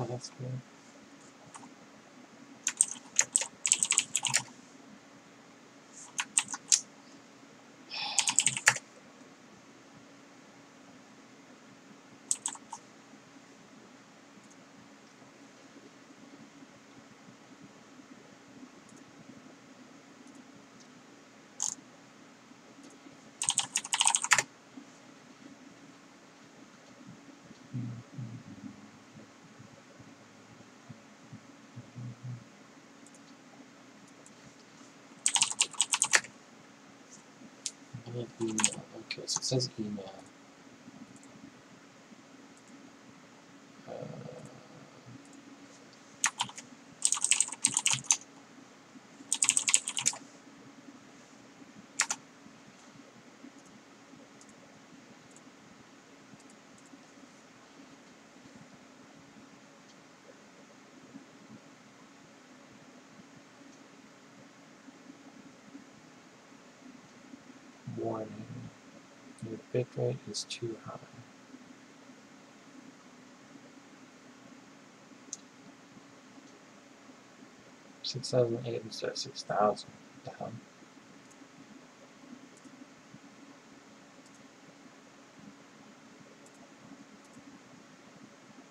That's good. Email. Okay, so it says email. 'Warning: your bitrate is too high. $6,008 instead of 6,000. What the hell?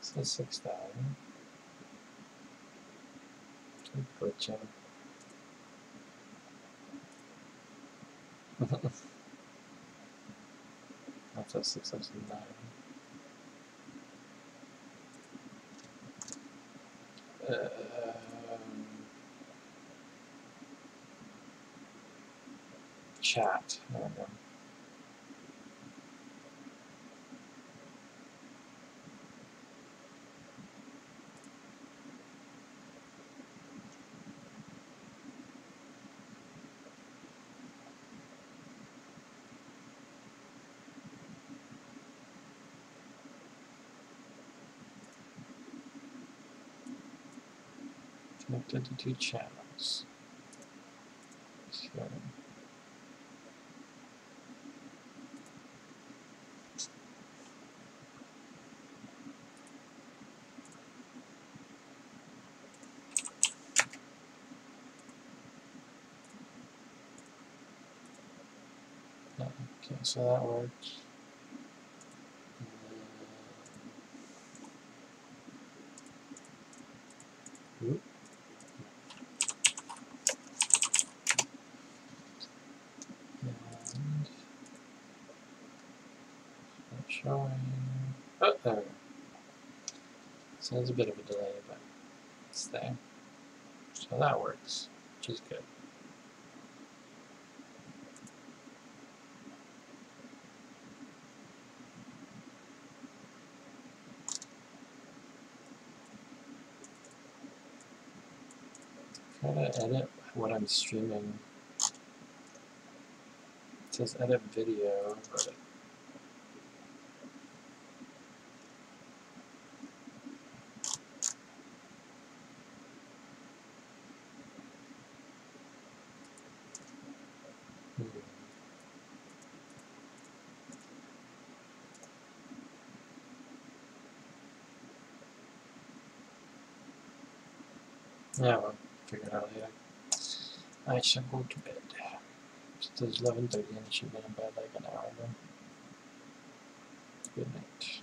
It says 6,000. Keep glitching. That's a 6,009. Chat. There we go. Connected to 2 channels. Okay. Okay, so that works. showing. Oh, there we go. So there's a bit of a delay, but it's there. So that works, which is good. Try to edit what I'm streaming. It says edit video, but yeah, we'll figure it out later. I should go to bed. It's 11:30 and I should be in bed like an hour ago. Good night.